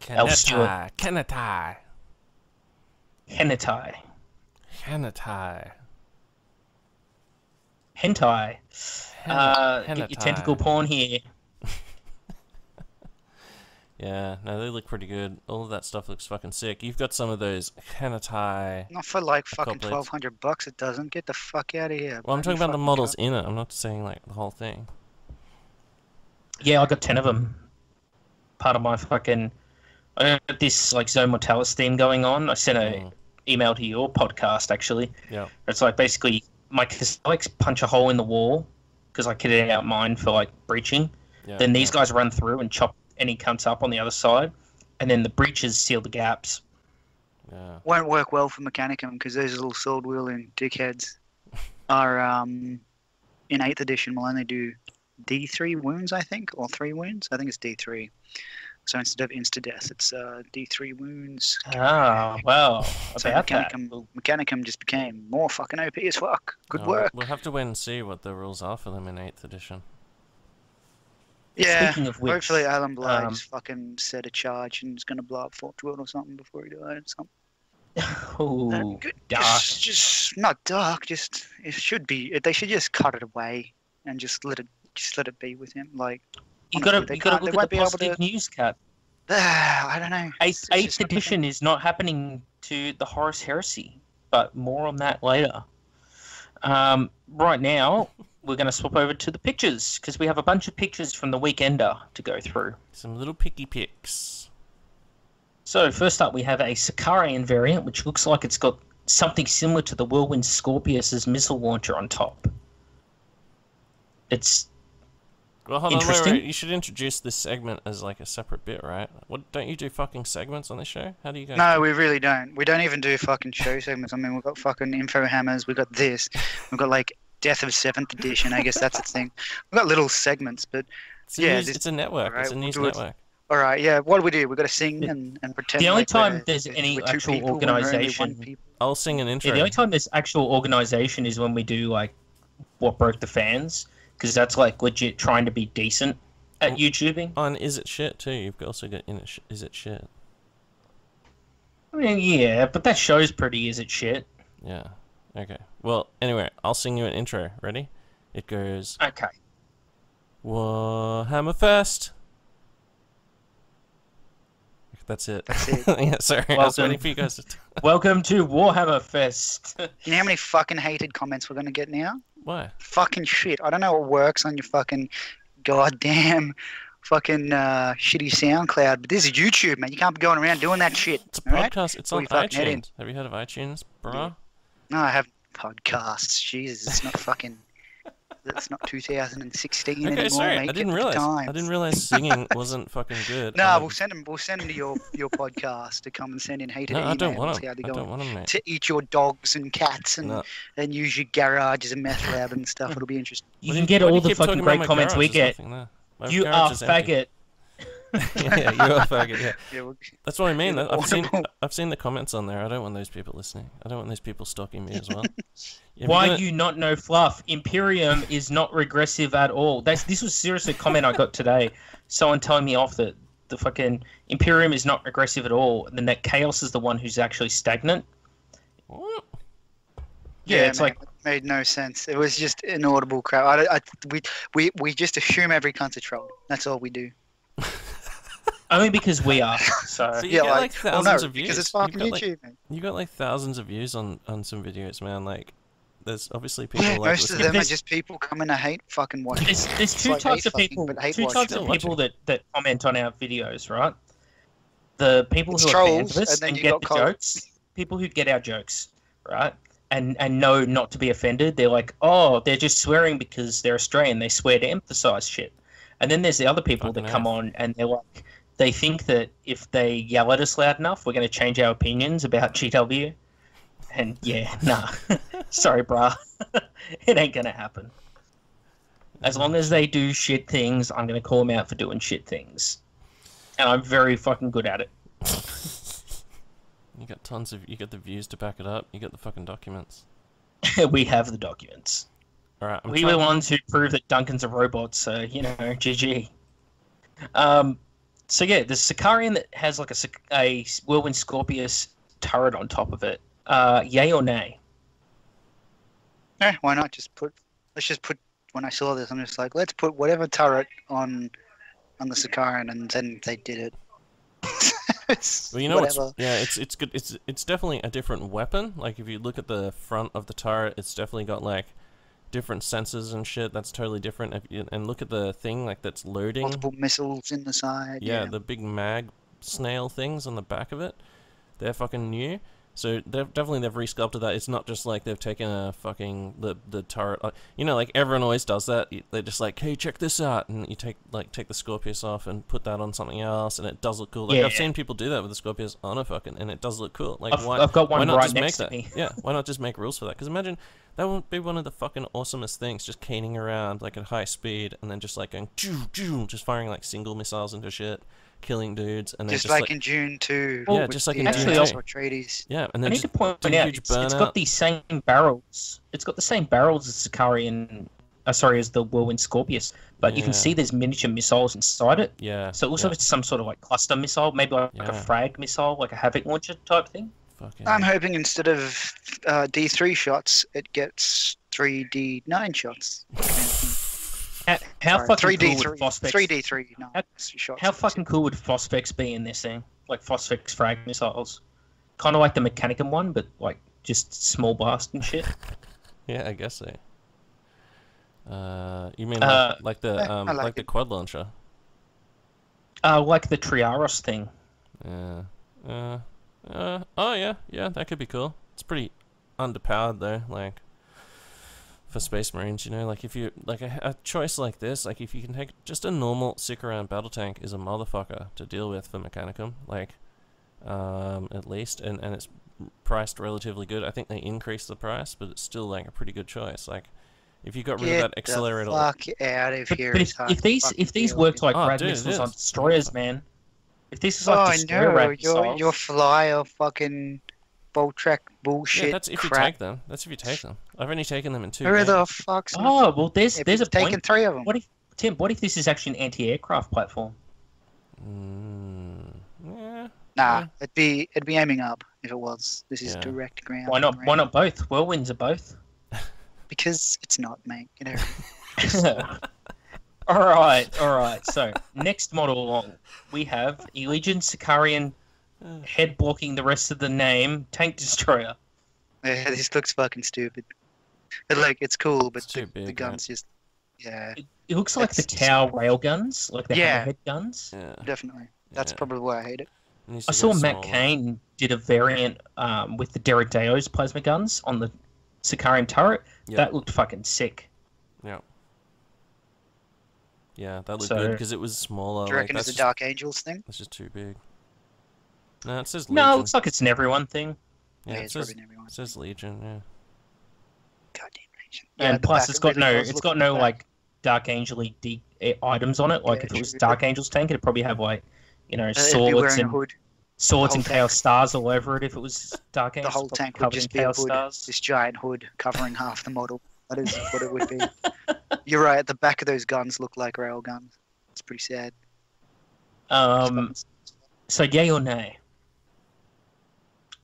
Kenetai. Hentai. Get your tentacle porn here. Yeah, no, they look pretty good. All of that stuff looks fucking sick. You've got some of those Kenetai. Not for like fucking Couplets. $1,200. It doesn't. Get the fuck out of here. Well, I'm talking about the models in it. I'm not saying like the whole thing. Yeah, I got 10 of them. Part of my fucking... I got this like Zone Mortalis theme going on. I sent an email to your podcast, actually. Yeah. It's like basically my Kasalex punch a hole in the wall because I kitted out mine for like breaching. Yeah, Then these guys run through and chop any cunts up on the other side. And then the breaches seal the gaps. Yeah. Won't work well for Mechanicum because those little sword wielding dickheads are in 8th edition will only do D3 wounds, I think, or 3 wounds. I think it's D3. So instead of insta-death, it's D3 wounds. Ah, well, So about that. Mechanicum just became more fucking OP as fuck. Good work. We'll have to wait and see what the rules are for them in 8th edition. Yeah, Speaking of which, hopefully Alan Bly just fucking set a charge and is going to blow up Fort World or something before he dies. Oh, Good. dark. Just not dark. Just it should be. They should just cut it away and just let it be with him. Like You honestly, gotta look at the be able positive to- news, Kat. I don't know. It's Eighth just not edition is not happening to the Horus Heresy, but more on that later. Right now, we're going to swap over to the pictures, because we have a bunch of pictures from the Weekender to go through. Some little picky picks. So, first up, we have a Sicarian variant, which looks like it's got something similar to the Whirlwind Scorpius's missile launcher on top. It's Well, hold on, interesting. wait. You should introduce this segment as like a separate bit, right? What, don't you do fucking segments on this show? How do you guys? No, we really don't. We don't even do fucking show segments. I mean, we've got fucking info hammers. We've got this. We've got like Death of 7th edition. I guess that's the thing. We've got little segments, but It's a yeah, news, this- it's a network. alright, It's a we'll news do it. network. all right, yeah. What do we do? We've got to sing and pretend. The only like time we're- there's any we're two actual people when we're only one organisation- people. I'll sing an intro. Yeah, the only time there's actual organisation is when we do, like, What Broke the Fans, because that's, like, legit trying to be decent at YouTubing. On Is It Shit too. You've also got Is It Shit. I mean, yeah, but that show's pretty, is it shit? Yeah. Okay. Well, anyway, I'll sing you an intro. Ready? It goes Okay. Warhammerfest. That's it. That's it. Yeah, sorry. I was Welcome. waiting for you guys to. Welcome to Warhammerfest. You know how many fucking hated comments we're gonna get now? Why? Fucking shit. I don't know what works on your fucking goddamn fucking shitty SoundCloud, but this is YouTube, man. You can't be going around doing that shit. It's a alright? podcast. It's Before on you fucking head in. iTunes. Have you heard of iTunes, bro? No, I have podcasts. Jesus, it's not fucking. It's not 2016 Okay, anymore, sorry. mate. I Get didn't with the realize. I times. didn't realize singing wasn't fucking good. No, we'll send them. We'll send them to your podcast to come and send in hated No, emails. I don't want how them. they I go don't want them, mate. to eat your dogs and cats and No. and use your garage as a meth lab and stuff. It'll be interesting. You can get all the fucking great comments we get. You are faggot. Yeah, you are faggot. Yeah, Yeah, we'll, that's what I mean. Yeah, I've seen the comments on there. I don't want those people listening. I don't want those people stalking me as well. Yeah, Why we're gonna- you not know fluff? Imperium is not regressive at all. This was seriously a comment I got today. Someone telling me off that the fucking Imperium is not regressive at all, and then that Chaos is the one who's actually stagnant. What? Yeah, it's man, like it made no sense. It was just an audible crowd. We just assume every cunt's a troll. That's all we do. only because we are. So So you Yeah, get like well, thousands no, of views. because it's You've fucking got, like, YouTube, man. you got like thousands of views on some videos, man. Like, there's obviously people like Most of listening. them are There's- just people coming to hate fucking watch. there's two like types hate of people. fucking, but hate Two watch. types Still of people that comment on our videos, right? The people It's who are fans trolls, Oh, of us and then and you get got the cult. jokes. People who get our jokes, right? And know not to be offended. They're like, oh, they're just swearing because they're Australian. They swear to emphasize shit. And then there's the other people Fucking that come F. on and they're like, they think that if they yell at us loud enough, we're going to change our opinions about GW. And yeah, nah. Sorry, brah. It ain't going to happen. As long as they do shit things, I'm going to call them out for doing shit things. And I'm very fucking good at it. You got the views to back it up. You got the fucking documents. We have the documents. All right, We were the ones who proved that Duncan's a robot, so, you know, GG. So yeah, the Sicarian that has like a Whirlwind Scorpius turret on top of it. Yay or nay? Why not let's just put, when I saw this, I'm just like, let's put whatever turret on the Sicarian, and then they did it. Well, you know what's, whatever. yeah, it's good. It's definitely a different weapon. Like if you look at the front of the turret, it's definitely got like different sensors and shit. That's totally different. And look at the thing like that's loading. Multiple missiles in the side. Yeah, the big mag snail things on the back of it. They're fucking new. So they've resculpted that. It's not just like they've taken a fucking the turret. You know, like everyone always does that. They're just like, hey, check this out, and you take the Scorpius off and put that on something else, and it does look cool. Like I've seen people do that with the Scorpius on a fucking, and it does look cool. Like I've got one why not right just next make to me. Yeah, why not just make rules for that? Because imagine that would be one of the fucking awesomest things, just caning around like at high speed, and then just like going just firing like single missiles into shit. Killing dudes, and just like in June 2. Yeah, just like in June 2. Treaties. Yeah, and then I need to point out, it's got the same barrels. It's got the same barrels as Sicarian. As the Whirlwind Scorpius, but you can see there's miniature missiles inside it. Yeah. So it looks like it's some sort of like cluster missile, maybe like a frag missile, like a Havoc launcher type thing. I'm hoping instead of D3 shots, it gets 3D9 shots. How fucking cool would Phosphex... 3D3 shots. How fucking cool would Phosphex be in this thing? Like Phosphex frag missiles. Kind of like the Mechanicum one, but like just small blast and shit. Yeah, I guess so. You mean like the quad launcher? Like the Triaros thing. Yeah. Oh yeah, that could be cool. It's pretty underpowered though, like for Space Marines, you know, like if you like a choice like this, like if you can take just a normal Sicarian battle tank is a motherfucker to deal with for Mechanicum, like at least, and it's priced relatively good. I think they increased the price, but it's still like a pretty good choice. Like if you got rid of that accelerator, fuck out of here. But if these worked like frag missiles on destroyers, man. If this is like destroyer missiles, your flyer fucking bolt track bullshit. Yeah, that's if crap. you take them. That's if you take them. I've only taken them in 2 Who games. the fuck's Oh well, there's a taken point. 3 of them. What if this is actually an anti-aircraft platform? Yeah. Nah, it'd be aiming up if it was. This is direct ground. Why not? Why not both? Whirlwinds are both. Because it's not, mate. You know. All right. So next model along, we have Legion Sicarian head blocking the rest of the name tank destroyer. Yeah, this looks fucking stupid. But like, it's cool, but the guns just It looks like the Tau railguns, like the hammerhead guns. Yeah. Definitely. That's probably why I hate it. I saw Matt Kane did a variant with the Derrideo's plasma guns on the Sicarian turret. Yep. That looked fucking sick. Yeah. Yeah, that looked good because it was smaller. Do you reckon it's a Dark Angels thing? It's just too big. No, it says Legion. No, it looks like it's an everyone thing. Yeah, it says Legion, yeah. Goddamn Legion. And plus, it's got no like Dark Angel-y items on it. Like if it was Dark Angel's tank, it'd probably have like, you know, swords and Chaos Stars all over it. If it was Dark Angel, the whole tank would just be a hood, this giant hood covering half the model. That is what it would be. You're right. The back of those guns look like rail guns. It's pretty sad. So yay or nay?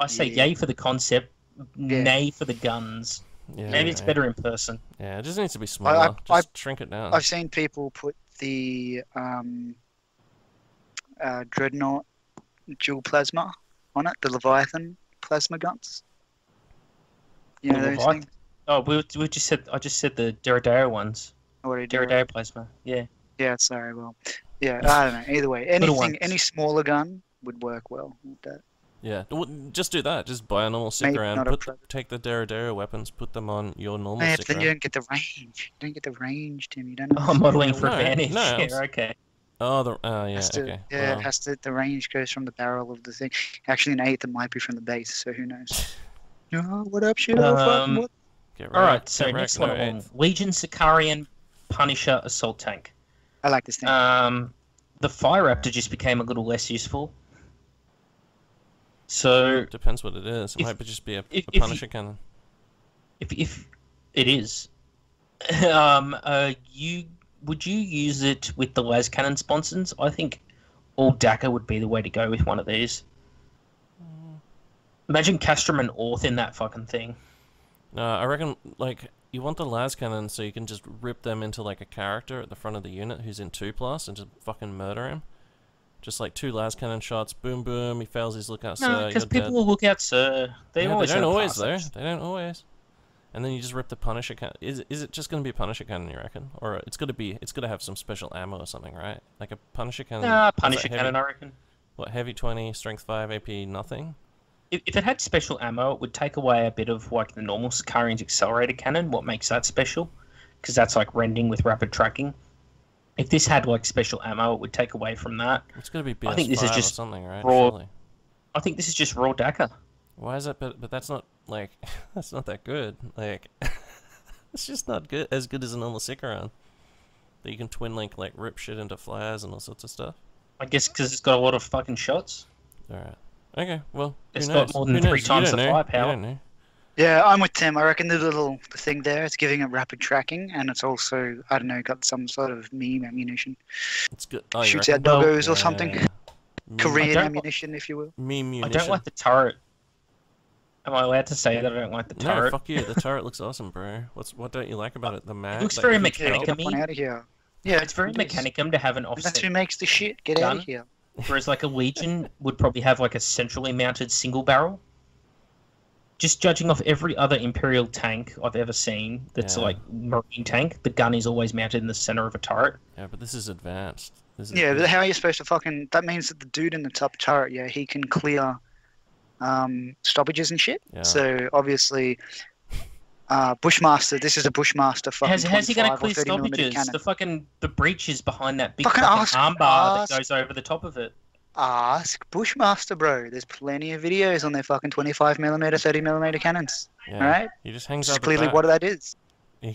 I say yay for the concept, nay for the guns. Yeah, maybe it's better in person. Yeah, it just needs to be smaller. Just shrink it down. I've seen people put the Dreadnought dual plasma on it, the Leviathan plasma guns. You know those things? Oh, we just said. I just said the Derrideo ones. Derrideo plasma. Yeah. Yeah. Sorry. Well. Yeah. I don't know. Either way, any smaller gun would work well with that. Yeah, just do that. Just buy a normal stick Maybe round. not a Take the Daredare weapons, put them on your normal Yeah, stick but then round. you don't get the range. You don't get the range, Tim. You don't know. Oh, modeling for No, advantage. no, Yeah, okay. Oh, yeah, Has to, okay. yeah, Well, it has to. The range goes from the barrel of the thing. Actually, in 8th, it might be from the base. So who knows? Oh, what up, shit? What? get All right, wrecked, so get next wrecked, one no along. eighth. Legion Sicarian Punisher Assault Tank. I like this thing. The Fire Raptor just became a little less useful. So Depends what it is. It if- might just be a if Punisher cannon. if it is, would you use it with the las cannon sponsons? I think all Dakar would be the way to go with one of these. Imagine Castrum and Orth in that fucking thing. No, I reckon like you want the las cannon so you can just rip them into like a character at the front of the unit who's in 2+ and just fucking murder him. Just like 2 las cannon shots, boom boom, he fails his lookout, No, sir, because you're people dead. will look out, sir. They Yeah, always they don't have always though. pass-ups. They don't always. And then you just rip the Punisher cannon. Is it just gonna be a Punisher cannon, you reckon? Or it's gotta have some special ammo or something, right? Like a Punisher cannon. Nah, what's that, Punisher heavy- cannon, I reckon. What, heavy 20, strength 5, AP nothing? If it had special ammo, it would take away a bit of like the normal Sicarian's accelerator cannon. What makes that special? Because that's like rending with rapid tracking. If this had like special ammo, it would take away from that. It's gotta be BS5 I think this is or just something, right? raw- Surely. I think this is just raw Dakar. Why is that? But that's not like that's not that good. Like it's just not good as a normal stick around. That you can twin link like rip shit into flares and all sorts of stuff. I guess because it's got a lot of fucking shots. All right. Okay. Well, It's who got knows? more than Who 3 knows? times You the don't know. firepower. You don't know. Yeah, I'm with Tim. I reckon the thing there, it's giving it rapid tracking, and it's also, I don't know, got some sort of meme ammunition. It's good. Oh, you Shoots reckon? out doggos Yeah, or something. yeah. Korean don't- ammunition, if you will. Meme I munition. don't like the turret. Am I allowed to say that I don't like the No, turret? fuck you. The turret looks awesome, bro. What don't you like about it? The mag. looks that very huge mechanical. belt? Get the one out of here. Yeah, It's very it is. mechanicum to have an That's offset who makes the shit. Get out gun. of here. Whereas like a Legion would probably have like a centrally mounted single barrel. Just judging off every other Imperial tank I've ever seen that's Yeah. like Marine tank, the gun is always mounted in the center of a turret. Yeah, but this is advanced. This is Yeah, but how are you supposed to fucking... That means that the dude in the top turret, yeah, he can clear stoppages and shit. Yeah. So, obviously, Bushmaster, this is a Bushmaster fucking How's he going to 25 or clear 30 millimeter stoppages? cannon. The breach is behind that big Fucking fucking ask- armbar that ask- goes over the top of it. Ask Bushmaster, bro. There's plenty of videos on their fucking 25 millimeter, 30 millimeter cannons. Yeah. Alright? He just hangs This is out the clearly back. what that is. He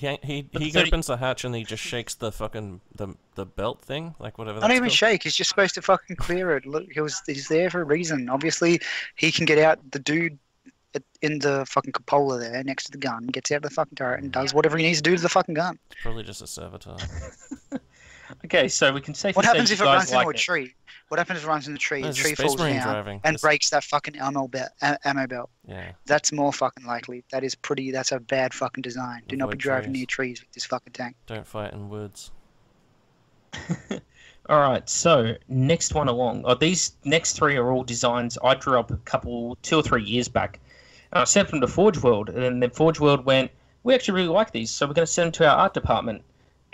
But the 30 opens the hatch and he just shakes the fucking the belt thing, like whatever. Not that's even called. shake. He's just supposed to fucking clear it. Look, he's there for a reason. Obviously, he can get out. The dude in the fucking cupola there next to the gun gets out of the fucking turret and does whatever he needs to do to the fucking gun. It's probably just a servitor. Okay, so we can safely What say happens you if it guys runs into like a it. tree? What happens if it runs into a tree? No, The it's a tree Space falls Marine down driving. and It's- breaks that fucking ammo belt. Yeah. That's more fucking likely. That's a bad fucking design. Do not be Avoid driving trees. near trees with this fucking tank. Don't fight in woods. All right, so next one along. These next 3 are all designs I drew up 2 or 3 years back. And I sent them to Forge World, and then Forge World went, "We actually really like these, so we're going to send them to our art department."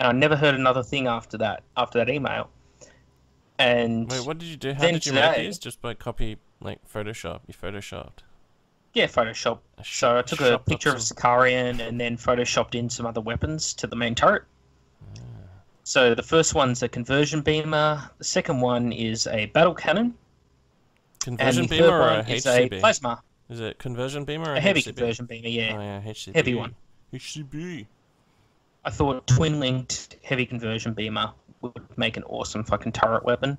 And I never heard another thing after that email. And Wait, what did you do? How then did you make today- these? Just by copy, like Photoshop? You photoshopped. yeah, Photoshop. So I took a Chopped up picture of some- Sicarian and then photoshopped in some other weapons to the main turret. So the first one's a conversion beamer. The second one is a battle cannon. Conversion And the beamer third or a one is a HCB? plasma. Is it conversion beamer or A heavy HCB? conversion beamer, yeah. Oh yeah, HCB. Heavy one. HCB. I thought twin-linked heavy conversion beamer would make an awesome fucking turret weapon.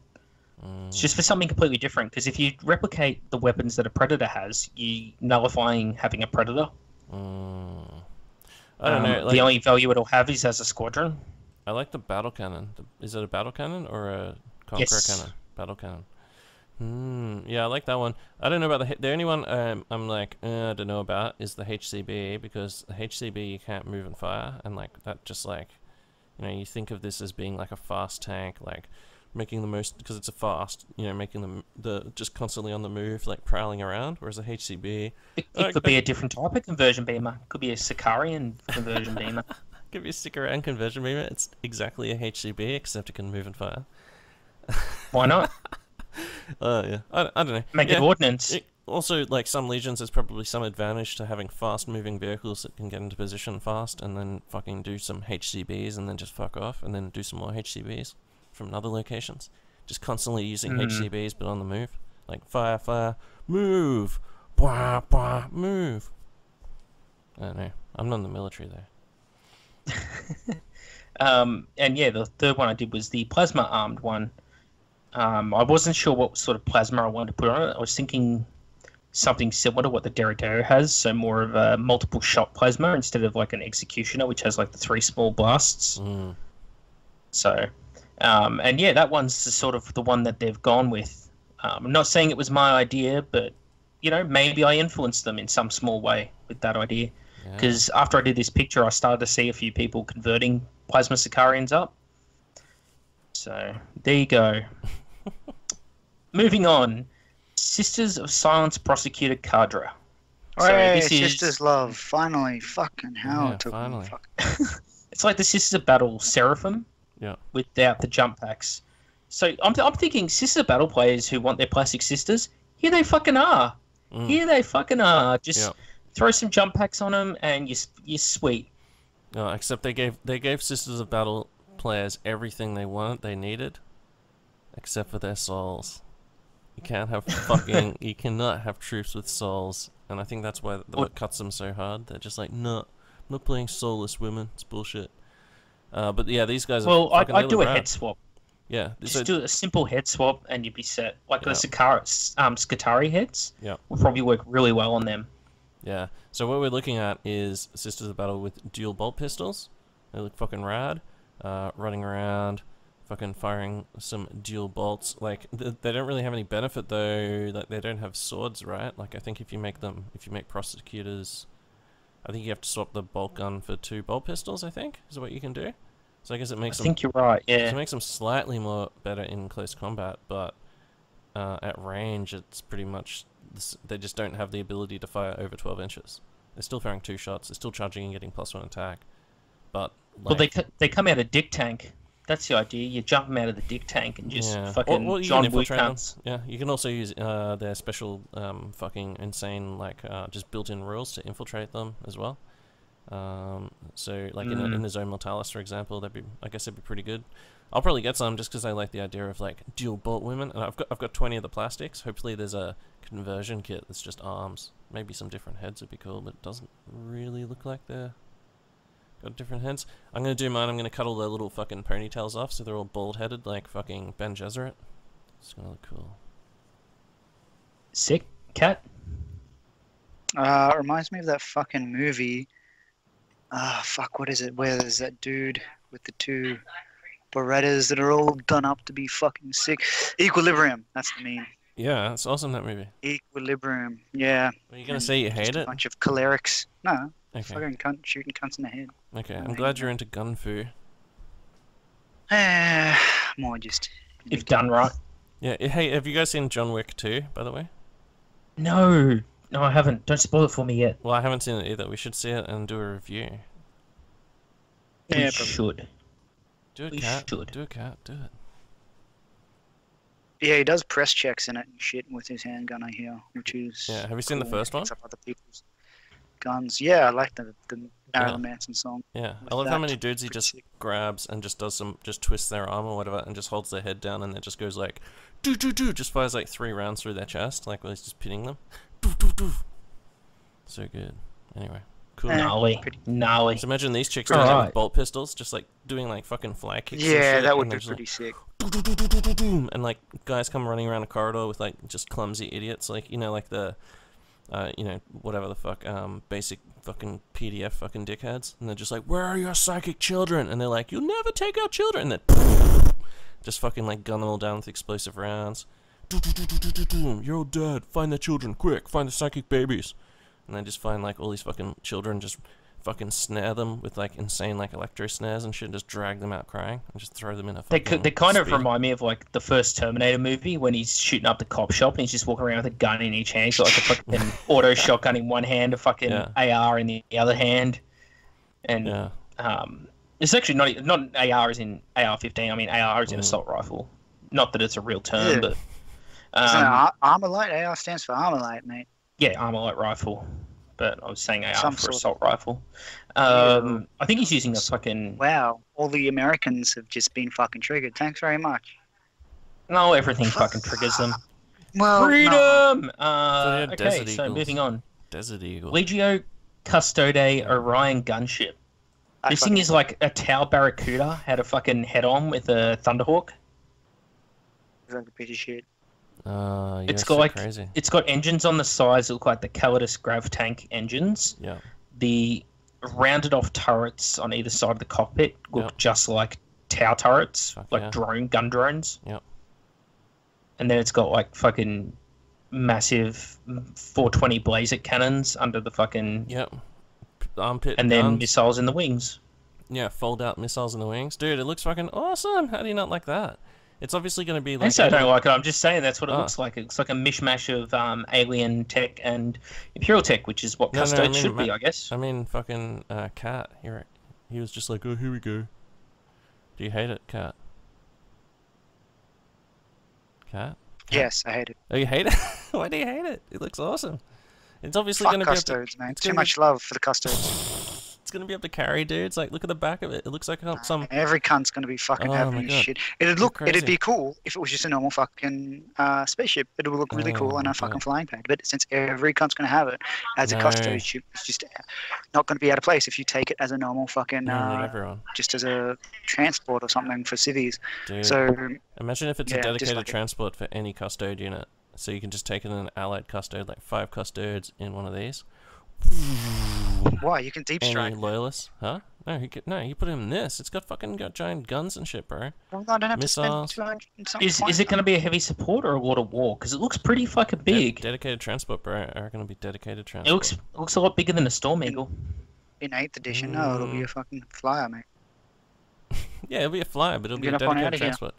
It's just for something completely different, because if you replicate the weapons that a Predator has, you nullifying having a Predator. I don't know. Like, The only value it'll have is as a squadron. I like the battle cannon. Is it a battle cannon or a Conqueror Yes. cannon? Battle cannon. Yeah, I like that one. I don't know about the only one I'm like I don't know about is the HCB, because the HCB you can't move and fire, and like that just like, you know, you think of this as being like a fast tank, like making the most, because it's a fast, you know, making them the just constantly on the move, like prowling around, whereas a HCB It could be a different type of conversion beamer. It could be a Sicarian conversion beamer. could be a stick around conversion beamer. It's exactly a HCB except it can move and fire. Why not? Yeah, I don't know. Make yeah. it ordnance. also, like, some legions, there's probably some advantage to having fast-moving vehicles that can get into position fast, and then fucking do some HCBs, and then just fuck off, and then do some more HCBs from other locations. Just constantly using HCBs, but on the move. Like, fire, fire, move! Bwah, bwah, move! I don't know. I'm not in the military, though. And yeah, the third one I did was the plasma-armed one. I wasn't sure what sort of plasma I wanted to put on it. I was thinking something similar to what the Derridero has, so more of a multiple shot plasma instead of like an executioner, which has like the 3 small blasts. So, and yeah, that one's sort of the one that they've gone with. I'm not saying it was my idea, but you know, maybe I influenced them in some small way with that idea. Because after I did this picture, I started to see a few people converting plasma Sicarians up. So there you go. Moving on, Sisters of Silence Prosecutor Cadra. So this Sisters Love, finally, fucking hell. Yeah, finally. It's like the Sisters of Battle Seraphim, without the jump packs. So I'm thinking Sisters of Battle players who want their plastic sisters, here they fucking are. Here they fucking are. Just throw some jump packs on them and you're sweet. No, except they gave Sisters of Battle players everything they needed, except for their souls. You can't have fucking... you cannot have troops with souls. And I think that's why what cuts them so hard. They're just like, no, I'm not playing soulless women. It's bullshit. But yeah, these guys are... Well, I'd do a head swap. Yeah. Just do a simple head swap and you'd be set. Like the Skitari heads will probably work really well on them. Yeah. So what we're looking at is Sisters of Battle with dual bolt pistols. They look fucking rad. Running around, fucking firing some dual bolts. Like, they don't really have any benefit though. Like, they don't have swords, right? Like, I think if you make prosecutors, I think you have to swap the bolt gun for 2 bolt pistols, I think, is what you can do. So I guess it makes them... I think you're right, yeah. It makes them slightly more better in close combat, but at range, it's pretty much... they just don't have the ability to fire over 12 inches. They're still firing 2 shots, they're still charging and getting +1 attack. But... like, well, they come out of dick tank. That's the idea. You jump them out of the dick tank and just fucking John Wick hunts. Yeah, you can also use their special fucking insane, like, just built-in rules to infiltrate them as well. So, like, in the Zone Mortalis, for example, I guess that'd be pretty good. I'll probably get some just because I like the idea of, like, dual bolt women. And I've got 20 of the plastics. Hopefully there's a conversion kit that's just arms. Maybe some different heads would be cool, but it doesn't really look like they're... got different heads. I'm gonna do mine. I'm gonna cut all their little fucking ponytails off so they're all bald-headed like fucking Ben Gesserit. It's gonna look cool. Sick. Cat? It reminds me of that fucking movie. Fuck, what is it? Where there's that dude with the 2 Berettas that are all done up to be fucking sick. Equilibrium. That's the meme. Yeah, it's awesome, that movie. Equilibrium. Yeah. Are you gonna say you hate it? A bunch of cholerics. No. Okay. Fucking cunt shooting cunts in the head. Okay, I'm glad you're into gun fu. More just... if done right. Yeah, hey, have you guys seen John Wick 2, by the way? No, I haven't. Don't spoil it for me yet. Well, I haven't seen it either. We should see it and do a review. We should. Do it, Cat. Do it, Cat. Do it. Yeah, he does press checks in it and shit with his handgun, I hear, which is... yeah, have you seen the first one? Up other people's guns. Yeah, I like the Marilyn Manson song. Yeah, I love how many dudes he just grabs and just just twists their arm or whatever and just holds their head down and it just goes like, do, just fires like 3 rounds through their chest, like while he's just pinning them. Do. So good. Anyway, cool. Gnarly. So imagine these chicks with bolt pistols, just like doing like fucking fly kicks. Yeah, that would be pretty sick. And like guys come running around a corridor with like just clumsy idiots, like, you know, like the whatever the fuck, basic fucking PDF fucking dickheads, and they're just like, where are your psychic children? And they're like, you'll never take our children, and then just fucking like gun them all down with explosive rounds. You're all dead, find the children, quick, find the psychic babies. And then just find like all these fucking children, just fucking snare them with like insane like electro snares and shit, and just drag them out crying and just throw them in a fucking They kind of remind me of like the first Terminator movie when he's shooting up the cop shop and he's just walking around with a gun in each hand. He's got like a fucking auto shotgun in one hand, a fucking AR in the other hand, and it's actually not AR as in AR-15. I mean AR as in assault rifle. Not that it's a real term, but Isn't it Armalite? AR stands for Armalite, mate. Yeah, Armalite rifle. But I was saying AR Some for sort assault rifle. Yeah. I think he's using a fucking... Wow, all the Americans have just been fucking triggered. Thanks very much. No, everything fucking triggers them. Well, no. Freedom! yeah, Okay, Desert so Eagles. moving on. Desert Eagle. Legio Custode Orion gunship. I This thing fucking- is like a Tau Barracuda had a fucking head-on with a Thunderhawk. It's like a piece of shit. Yeah, It's shit got like crazy. it's got engines on the sides that look like the Calidus Grav tank engines. Yeah. The rounded off turrets on either side of the cockpit look Yep. just like Tau turrets, Fuck like yeah. gun drones. Yep. And then it's got like fucking massive 420 blazer cannons under the fucking Yep. Armpit and then guns. missiles in the wings. Yeah, fold out missiles in the wings. Dude, it looks fucking awesome. How do you not like that? It's obviously going to be I like... say I don't like it. I'm just saying that's what it Oh. looks like. It looks like a mishmash of alien tech and imperial tech, which is what No, no, Custode I mean, should be, I guess. I mean, fucking Cat. He was just like, oh, here we go. Do you hate it, Cat? Cat? Yes, I hate it. Oh, you hate it? Why do you hate it? It looks awesome. It's obviously Fuck going to be... custodes, man. it's Too gonna be- much love for the custodes. It's going to be able to carry dudes. Like, look at the back of it. It looks like some... Every cunt's gonna be fucking Oh my having this God. shit. You're It'd crazy. be cool if it was just a normal fucking spaceship. It would look really Oh cool on my a fucking God. flying pad. But since every cunt's gonna have it as a No. custode ship, it's just not gonna be out of place if you take it as a normal fucking No, need everyone. just as a transport or something for civvies. Dude, So imagine if it's yeah, a just dedicated like it. transport for any custode unit. So you can just take it in an allied custode, like 5 custodes in one of these. why you can deep strike? Any loyalists? Huh? No, you put him in this. It's got giant guns and shit, bro. Well, I don't have to spend Missiles. 200 and something. Is it going to be a heavy support or a lot of war? Because it looks pretty fucking big. Dedicated transport, bro. Are going to be dedicated It transport. looks a lot bigger than a Storm Eagle. in 8th edition? No, it'll be Mm. a fucking flyer, mate. Yeah, it'll be a flyer, but it'll be a Get up on dedicated outta here. transport.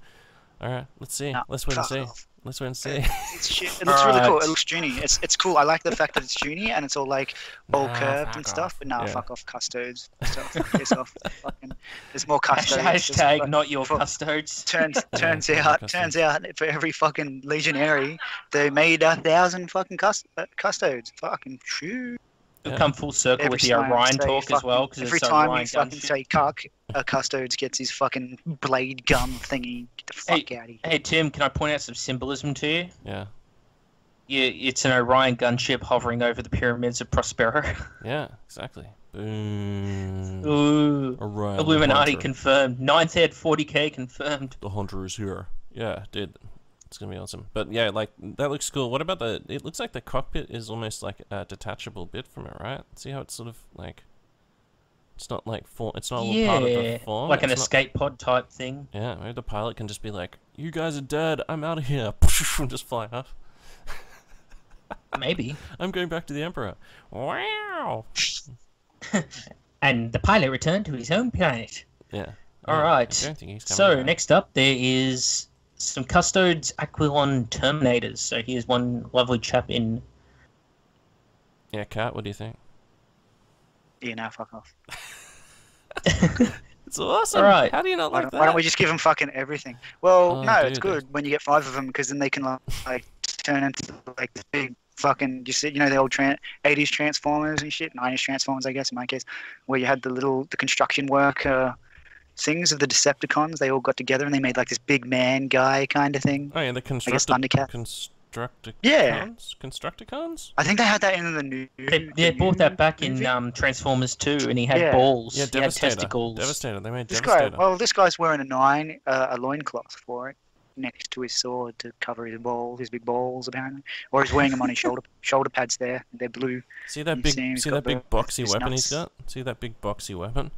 Alright, let's see. No, Let's wait and fuck see. off. Let's wait and see. It's shit. It looks really cool. Alright. It looks Junie. It's cool. I like the fact that it's Junie and it's all like all Nah, curved fuck and stuff. off. But nah, Yeah. fuck off custodes. Piss off. Fucking, there's more custodes. Hashtag There's not your for- custodes. Turns custodes. out for every fucking legionary they made 1,000 fucking custodes. Fucking shoot. It'll come full circle Every with the time Orion you say talk as fucking- well, because every it's time Orion you fucking gunship. say cuck, a custodes gets his fucking blade gun thingy. Get the fuck out of here. Hey Tim, can I point out some symbolism to you? Yeah. Yeah, it's an Orion gunship hovering over the pyramids of Prospero. Yeah, exactly. Boom. Ooh, Orion, the Illuminati Hunter. confirmed. 9th Ed 40k confirmed. The hunter is here. Yeah, dude. It's gonna be awesome. But yeah, like, that looks cool. What about it looks like the cockpit is almost like a detachable bit from it, right? See how it's sort of like, it's not like, it's not all part of the Yeah, form. like an it's not- escape pod type thing. Yeah, maybe the pilot can just be like, you guys are dead, I'm out of here. And just fly off. Maybe. I'm going back to the Emperor. Wow. And the pilot returned to his home planet. Yeah. All Yeah, right. I don't think he's coming So back. next up, there is some Custodes Aquilon Terminators. So here's one lovely chap in. Yeah, Kat, what do you think? Yeah, now fuck off. It's awesome. All right. How do you not Why like don't, that? why don't we just give them fucking everything? Well, Oh, no, it's dude, good when you get 5 of them because then they can like turn into like this big fucking. You know the old 80s Transformers and shit, 90s Transformers, I guess in my case, where you had the construction work things of the Decepticons. They all got together and they made like this big man guy kind of thing. Oh yeah, the Thundercat. Constructicons? Yeah. Constructicons? I think they had that in the new. They brought that back in movie. Transformers 2, and he had Yeah. balls. Yeah, he had Devastator. testicles. Devastator. They made This guy, Devastator. well, this guy's wearing a loincloth for it, next to his sword to cover his balls, his big balls apparently, or he's wearing them on his shoulder pads. There, they're blue. See that you big, see him, he's see got that big the- boxy his weapon nuts. he's got? See that big boxy weapon?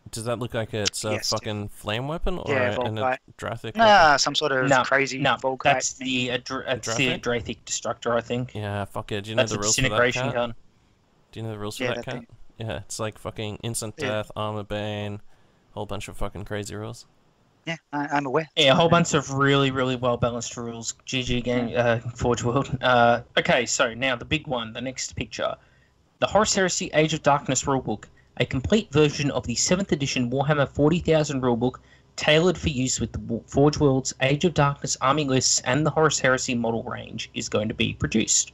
Does that look like it's a Yes, dude. fucking flame weapon or Yeah, an Volkite. Adrathic weapon? Nah, some sort of No, crazy No, Volkite. that's the Adrathic Destructor, I think. Yeah, fuck it. Do you know That's the a rules for that, disintegration Kat? gun. Do you know the rules for Yeah, that, that Kat? thing. Yeah, it's like fucking instant Yeah. death, armor bane, whole bunch of fucking crazy rules. Yeah, I'm aware. Yeah, a whole bunch of really, really well balanced rules. GG game, Forge World. Okay, so now the big one, the next picture. The Horus Heresy Age of Darkness rulebook. A complete version of the 7th edition Warhammer 40,000 rulebook tailored for use with the Forge World's Age of Darkness army lists and the Horus Heresy model range, is going to be produced.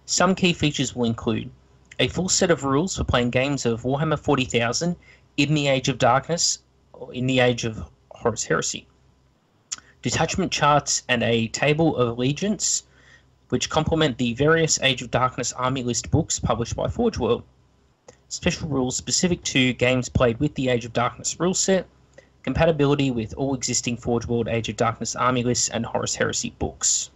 Some key features will include a full set of rules for playing games of Warhammer 40,000 in the Age of Darkness or in the Age of Horus Heresy, detachment charts and a table of allegiance which complement the various Age of Darkness army list books published by Forge World, special rules specific to games played with the Age of Darkness rule set, compatibility with all existing Forge World Age of Darkness army lists and Horus Heresy books.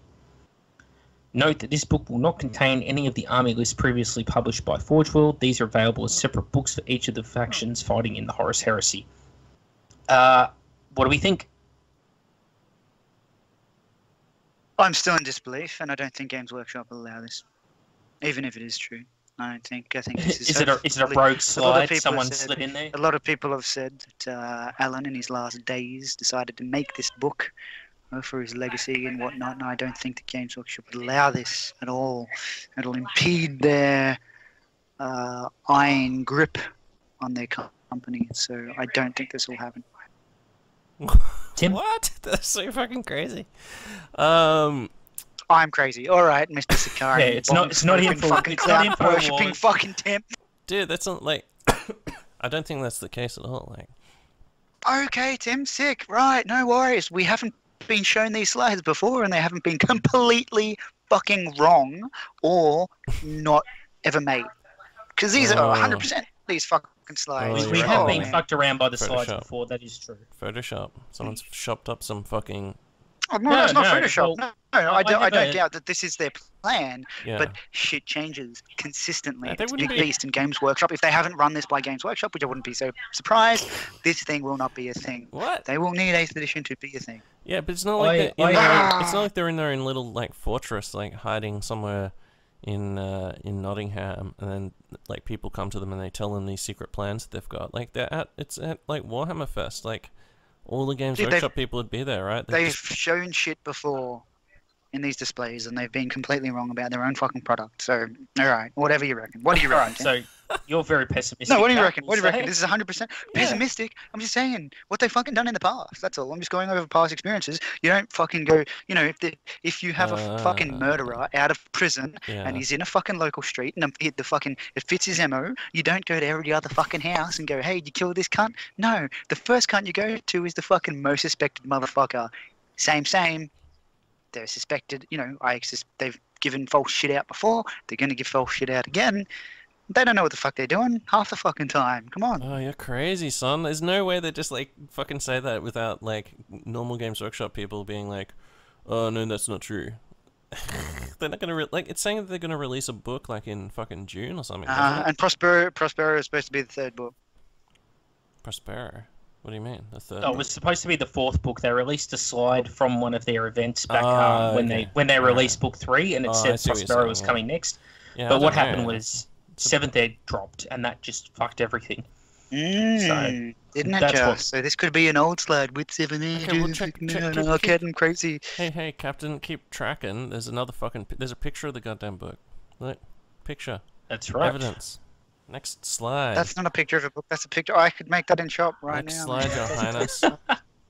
Note that this book will not contain any of the army lists previously published by Forge World. These are available as separate books for each of the factions fighting in the Horus Heresy. What do we think? I'm still in disbelief, and I don't think Games Workshop will allow this, even if it is true. I think this is. Is it a rogue slide? Someone slid in there. A lot of people have said that Alan, in his last days, decided to make this book for his legacy and whatnot, and I don't think the Games Workshop would allow this at all. It'll impede their iron grip on their company, so I don't think this will happen. Tim? What? That's so fucking crazy. I'm crazy. All right, Mr. Sakari. Yeah, it's not even for fucking it's not clown in for a worshipping war. fucking temp. Dude, that's not like. I don't think that's the case at all. Like. Okay, Tim, sick. Right, no worries. We haven't been shown these slides before, and they haven't been completely fucking wrong or not ever made. Because these are 100% these fucking slides. We you're have right. been fucked around by the slides Photoshop. before. That is true. Photoshop. Someone's shopped up some fucking. Oh, no, that's not no, Photoshop. well, I don't never- doubt that this is their plan, Yeah. but shit changes consistently. Yeah, they It's wouldn't Big be- Beast and Games Workshop. If they haven't run this by Games Workshop, which I wouldn't be so surprised, this thing will not be a thing. What? They will need 8th edition to be a thing. Yeah, but it's not like I- it's not like they're in their own little like fortress, like hiding somewhere in Nottingham, and then like people come to them and they tell them these secret plans that they've got. Like it's at like Warhammerfest, like all the Games Dude, Workshop people would be there, right? They've shown shit before in these displays, and they've been completely wrong about their own fucking product. So, all right, whatever you reckon. What do you reckon? Alright, so you're very pessimistic. No, what do you Pat, reckon? What do you we'll reckon? say. This is 100% pessimistic. I'm just saying what they fucking done in the past. That's all. I'm just going over past experiences. You don't fucking go. You know, if you have a fucking murderer out of prison Yeah. and he's in a fucking local street and it fits his MO, you don't go to every other fucking house and go, hey, did you kill this cunt? No, the first cunt you go to is the fucking most suspected motherfucker. Same. They're suspected. You know, they've given false shit out before. They're gonna give false shit out again. They don't know what the fuck they're doing half the fucking time. Come on. Oh, you're crazy, son. There's no way they just like fucking say that without like normal Games Workshop people being like, "Oh no, that's not true." They're not gonna like. It's saying that they're gonna release a book like in fucking June or something. doesn't it? And Prospero is supposed to be the third book. Prospero. What do you mean? The third. Oh, it book? was supposed to be the fourth book. They released a slide from one of their events back okay. when they released book 3, and it I said see what you're Prospero saying, was yeah. coming next. Yeah, I But what don't know. happened was Seventh Ed dropped, and that just fucked everything. Didn't it that's just? what- So this could be an old slide with 7 ages. well, check- I'm getting crazy. Hey, Captain, keep tracking. There's another fucking. There's a picture of the goddamn book. Look, picture, That's right. evidence. Next slide. That's not a picture of a book. That's a picture. I could make that in shop right Next now. slide, Your Highness.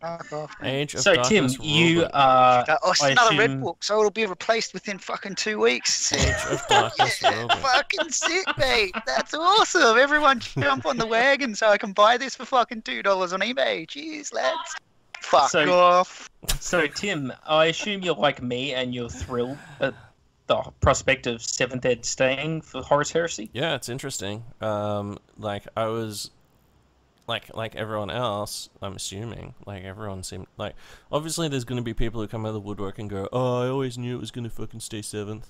Fuck off, man. Age of So Tim, Darkness you rulebook. It's I another red assume- book, so it'll be replaced within fucking 2 weeks. Age of Darkness Yeah, rulebook. fucking sick, mate. That's awesome. Everyone jump on the wagon so I can buy this for fucking $2 on eBay. Jeez, lads. Fuck So- off. So Tim, I assume you're like me and you're thrilled at the prospect of Seventh Ed staying for Horus Heresy. Yeah, it's interesting. Like I was, like everyone else, I'm assuming, like everyone seemed like. Obviously, there's going to be people who come out of the woodwork and go, "Oh, I always knew it was going to fucking stay 7th."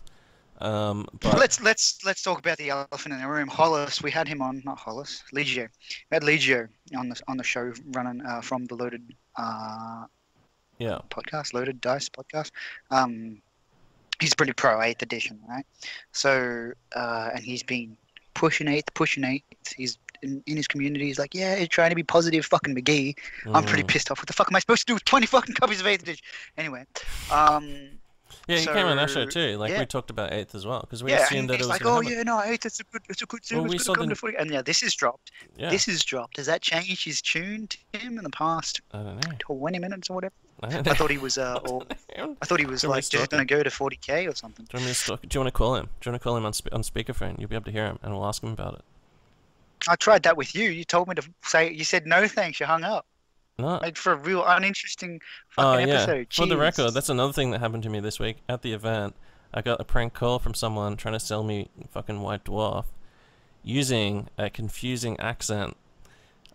But Let's talk about the elephant in the room. Hollis, we had him on, not Hollis, Legio. We had Legio on the show running from the Loaded yeah, podcast, Loaded Dice podcast. He's pretty pro 8th edition, right? So and he's been pushing 8th. He's in his community. He's like, yeah, he's trying to be positive, fucking McGee. I'm pretty pissed off. What the fuck am I supposed to do with 20 fucking copies of 8th edition? Anyway, Yeah, he So, came on our show too. Like yeah. we talked about 8th as well because we Yeah, assumed and that it he's was like, gonna oh happen. yeah, no, it's a good thing. Well, we It's saw gonna come the- to 40. And yeah, this is dropped. Yeah. This is dropped. Has that changed his tune to him in the past I don't know. 20 minutes or whatever? I don't know. I thought he was I thought he was Do you want me like to just stalk gonna him? go to 40k or something. Do you want me to stalk? Do you want to call him? Do you want to call him on speakerphone? You'll be able to hear him, and we'll ask him about it. I tried that with you. You told me to say. You said no thanks. You hung up. No. Like for a real uninteresting Oh fucking yeah. episode. For the Jeez. record, that's another thing that happened to me this week at the event. I got a prank call from someone trying to sell me fucking White Dwarf using a confusing accent.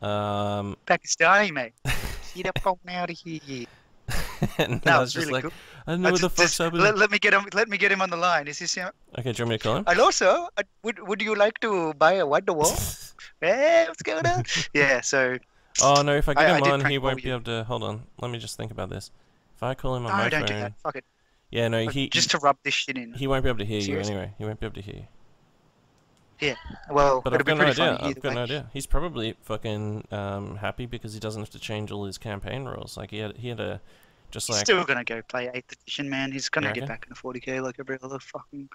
Pakistani, mate. Get up on out of here. And That I was was just really like, good. I don't know what the fuck's happening. Let me get him. Let me get him on the line. Is this him? Okay, do you want me to call him? Hello, sir. Would you like to buy a white dwarf? Hey, what's going on? Yeah. So. Oh no, if I get I him did on, prank he call won't be you. able to. Hold on, let me just think about this. If I call him on No, my don't do phone, that. Fuck it. yeah, no, Just to rub this shit in. he won't be able to hear you Seriously? anyway. He won't be able to hear you. Yeah. Well, But it'll I've be got no pretty idea. funny I've either got no way. idea. He's probably fucking happy because he doesn't have to change all his campaign rules. Like he had a just He's like still gonna go play 8th edition, man. He's gonna You get reckon? back into 40k like every other fucking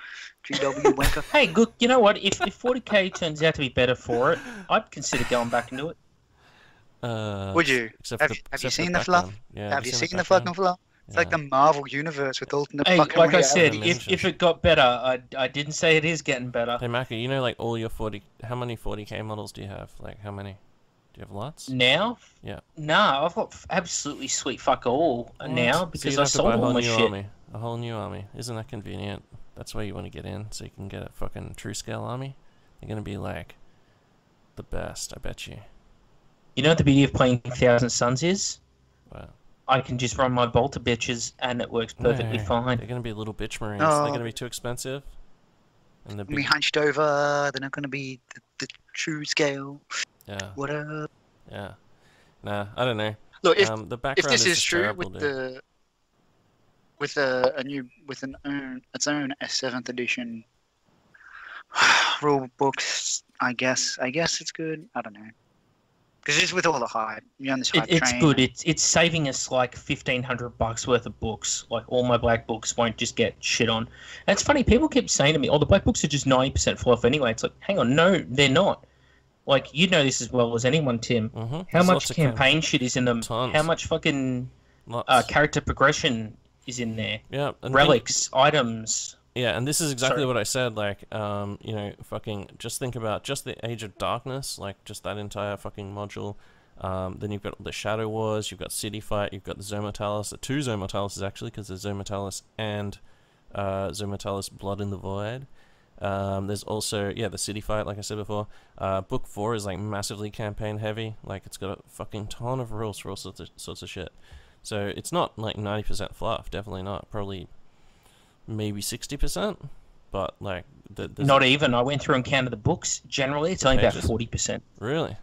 GW wanker. Hey, look, you know what? If 40k turns out to be better for it, I'd consider going back into it. Would you? Except for Have you except for seen the background. fluff? Yeah, Have you seen the background? fucking fluff? It's like Yeah. the Marvel universe with alternate Hey, fucking like I reality. said, reality. if it got better, I didn't say it is getting better. Hey Maka, you know like all your 40. How many 40k models do you have? Like how many? Do you have lots? Now? Yeah. Nah, I've got absolutely sweet fuck all now So because you'd I have to buy sold a all whole my new shit. army. A whole new army. Isn't that convenient? That's where you want to get in, so you can get a fucking true scale army. They're gonna be like the best, I bet you. You know what the beauty of playing Thousand Suns is? Wow. I can just run my bolter bitches and it works perfectly No, fine. They're gonna be little bitch marines. Oh. They're gonna be too expensive. And the Be big, hunched over. They're not gonna be the true scale. yeah, What up? yeah. Nah, I don't know. Look, if The background this is just true terrible, with dude. its own S7th edition rule books, I guess it's good. I don't know. Because just with all the hype, you're on this hype It's train. good. It's saving us like $1,500 worth of books. Like all my black books won't just get shit on. And it's funny. People keep saying to me, "Oh, the black books are just 90% fluff anyway." It's like, hang on, no, they're not. Like you know this as well as anyone, Tim. Mm-hmm. How much campaign shit is in them? Tons. How much fucking Lots. character progression is in there? Yeah. And Relics, items. Yeah, and this is exactly Sorry. what I said. Like, you know, fucking just think about just the Age of Darkness, like just that entire fucking module. Then you've got the Shadow Wars, you've got City Fight, you've got the Zomatalis, the two Zomatalises actually, because there's Zomatalis and Zomatalis Blood in the Void. There's also the City Fight, like I said before. Book 4 is like massively campaign heavy. Like it's got a fucking ton of rules for all sorts of shit. So it's not like 90% fluff, definitely not. Probably maybe 60%, but like there's Not even. I went through and counted the books. Generally, it's only about Pages? 40%. really,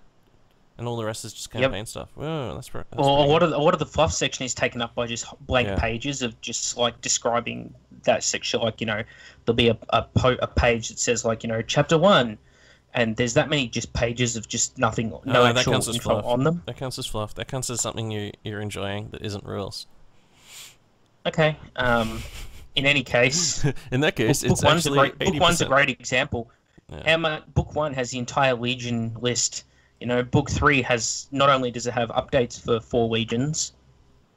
and all the rest is just Yep. campaign stuff. Whoa, that's Or pretty what of the fluff section is taken up by just blank Yeah. pages of just like describing that section. Like there'll be a page that says like chapter 1, and there's that many just pages of just nothing, no that actual counts as info fluff. on them. That counts as fluff. That counts as something you're enjoying that isn't rules. Okay. In any case, In that case, book it's one's actually book one's a 80%. great example. Yeah. Book 1 has the entire Legion list. Book 3 has not only does it have updates for 4 legions,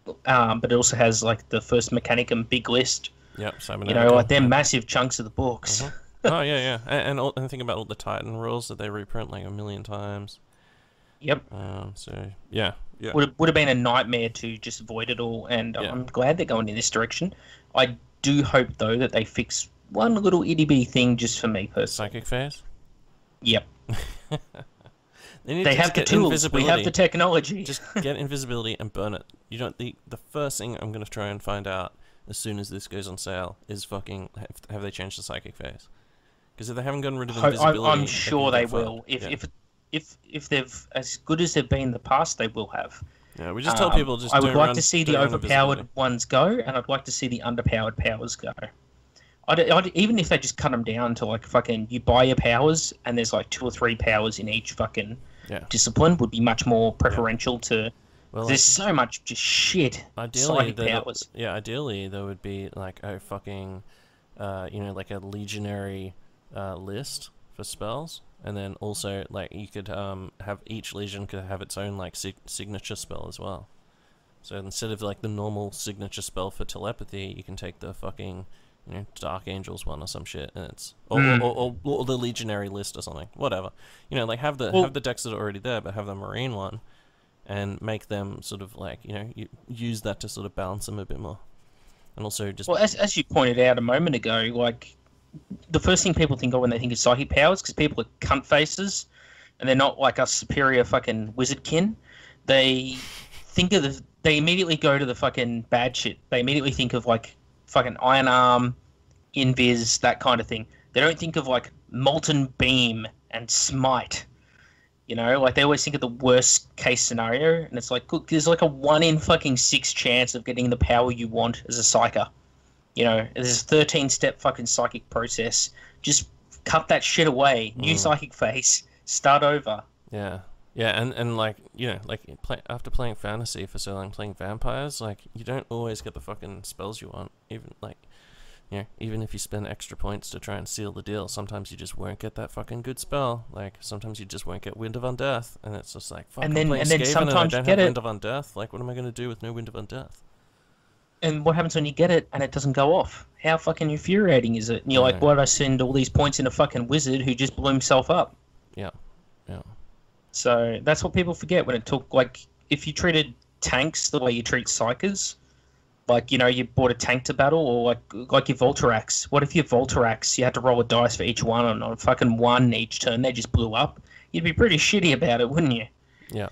but it also has like the first Mechanicum big list. Yep, Like they're massive chunks of the books. Mhm. Oh yeah, and think about all the Titan rules that they reprint like a million times. Yep. So yeah. Would have been a nightmare to just avoid it all, and Yeah. I'm glad they're going in this direction. I do hope though that they fix one little itty bitty thing just for me personally. Psychic phase. Yep. They They have the tools. We have the technology. Just get invisibility and burn it. You don't. The first thing I'm gonna try and find out as soon as this goes on sale is fucking have they changed the psychic phase? Because if they haven't gotten rid of invisibility, I'm sure they can get will. fucked. If they've as good as they've been in the past, they will have. Yeah, we just tell people just. I would don't like run- to see the don't run overpowered invisibility. ones go, and I'd like to see the underpowered powers go. Even if they just cut them down to like fucking, you buy your powers, and there's like 2 or 3 powers in each fucking Yeah. discipline, would be much more preferential to Well, There's so much just shit. ideally, Psychic powers. ideally there would be like a fucking, like a legionary list for spells, and then also like you could have each legion could have its own like signature spell as well. So instead of like the normal signature spell for telepathy, you can take the fucking, Dark Angels one or some shit, and it's or the legionary list or something, whatever. Like have the decks that are already there, but have the marine one, and make them sort of like you use that to sort of balance them a bit more, and also just as you pointed out a moment ago, like the first thing people think of when they think of psychic powers, because people are cunt faces, and they're not like us superior fucking wizard kin. They immediately go to the fucking bad shit. They immediately think of like fucking Iron Arm, Invis, that kind of thing. They don't think of like Molten Beam and Smite. Like they always think of the worst case scenario, and it's like, look, there's like a 1 in fucking 6 chance of getting the power you want as a psyker. There's a 13-step fucking psychic process. Just cut that shit away. New psychic phase. Start over. Yeah. Yeah, and like, after playing fantasy for so long, playing vampires, like, you don't always get the fucking spells you want. Even, like, even if you spend extra points to try and seal the deal, sometimes you just won't get that fucking good spell. Like, sometimes you just won't get Wind of Undeath, and it's just like, fuck, and then and sometimes I don't you get have it. Wind of Undeath. Like, what am I going to do with no Wind of Undeath? And what happens when you get it and it doesn't go off? How fucking infuriating is it? And you're like, why did I send all these points in a fucking wizard who just blew himself up? Yeah, yeah. So that's what people forget when it took, like, if you treated tanks the way you treat psychers, like, you brought a tank to battle, or like your Voltarax. What if your Voltarax, you had to roll a dice for each one, and on fucking one each turn they just blew up? You'd be pretty shitty about it, wouldn't you? Yeah.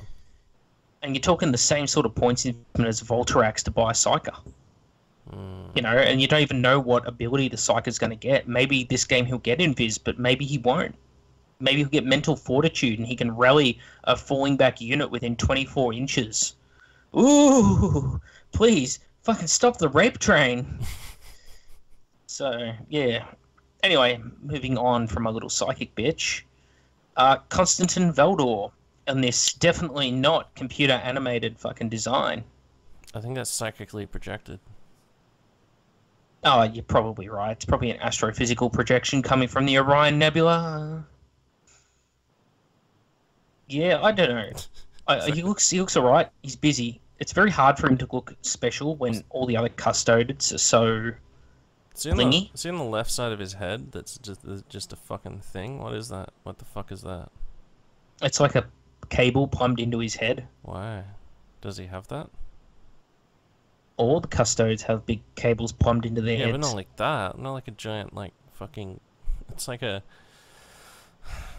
And you're talking the same sort of points as Voltarax to buy a Psyker. And you don't even know what ability the Psyker's going to get. Maybe this game he'll get Invis, but maybe he won't. Maybe he'll get Mental Fortitude and he can rally a falling back unit within 24 inches. Ooh, please, fucking stop the rape train. So, yeah. Anyway, moving on from a little psychic bitch. Constantin Veldor. And this definitely not computer animated fucking design. I think that's psychically projected. Oh, you're probably right. It's probably an astrophysical projection coming from the Orion Nebula. Yeah, I don't know. He looks alright. He's busy. It's very hard for him to look special when all the other custodes are so blingy. See on the left side of his head, that's just a fucking thing? What is that? What the fuck is that? It's like a cable plumbed into his head. Why? Does he have that? All the custodes have big cables plumbed into their heads. Yeah, but not like that. Not like a giant, like, fucking... It's like a...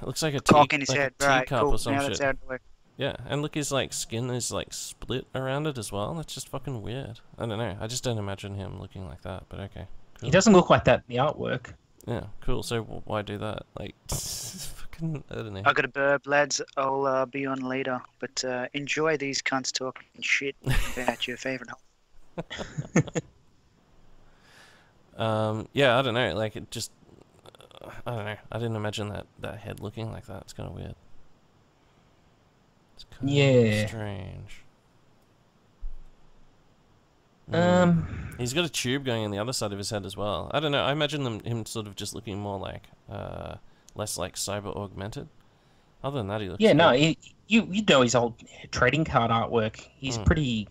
It looks like a cock in his like head. a Right, teacup cool. or some Now shit. that's out of the way. Yeah, and look, his like skin is like split around it as well. That's just fucking weird. I don't know. I just don't imagine him looking like that. But okay, cool. He doesn't look like that in the artwork. Yeah, cool. So why do that? Like, fucking, I don't know. I got a burp, lads. I'll be on later. But enjoy these cunts talking shit about your favourite. Yeah, I don't know. Like, it just, I don't know. I didn't imagine that head looking like that. It's kind of weird. It's kind of strange. He's got a tube going in the other side of his head as well. I don't know. I imagine him sort of just looking more like, less like cyber augmented. Other than that, he looks. Yeah, good. no, you know his old trading card artwork. He's pretty.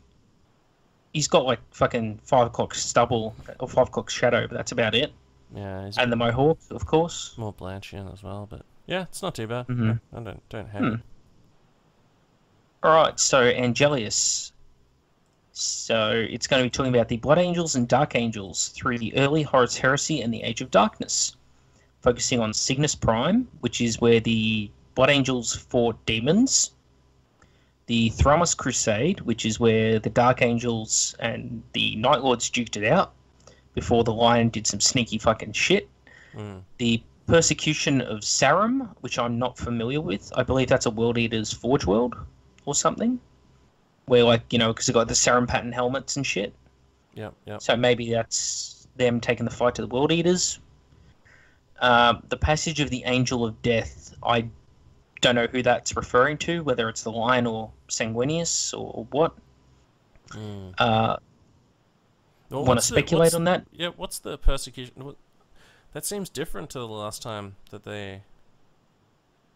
He's got like fucking 5 o'clock stubble or 5 o'clock shadow, but that's about it. Yeah, he's and the mohawk, of course. more Blanchian as well, but yeah, it's not too bad. Mhm. I don't hate it. Alright, so Angelius. So it's going to be talking about the Blood Angels and Dark Angels through the early Horus Heresy and the Age of Darkness, focusing on Cygnus Prime, which is where the Blood Angels fought demons, the Thramas Crusade, which is where the Dark Angels and the Night Lords duked it out before the Lion did some sneaky fucking shit. The Persecution of Sarum, which I'm not familiar with. I believe that's a World Eater's Forge World or something. Where, like, you know, because they've got the Sarum pattern helmets and shit. Yep. So maybe that's them taking the fight to the World Eaters. The Passage of the Angel of Death, I don't know who that's referring to, whether it's the Lion or sanguineous or what? Mm. Want to speculate on that? Yeah, what's the persecution? That seems different to the last time that they...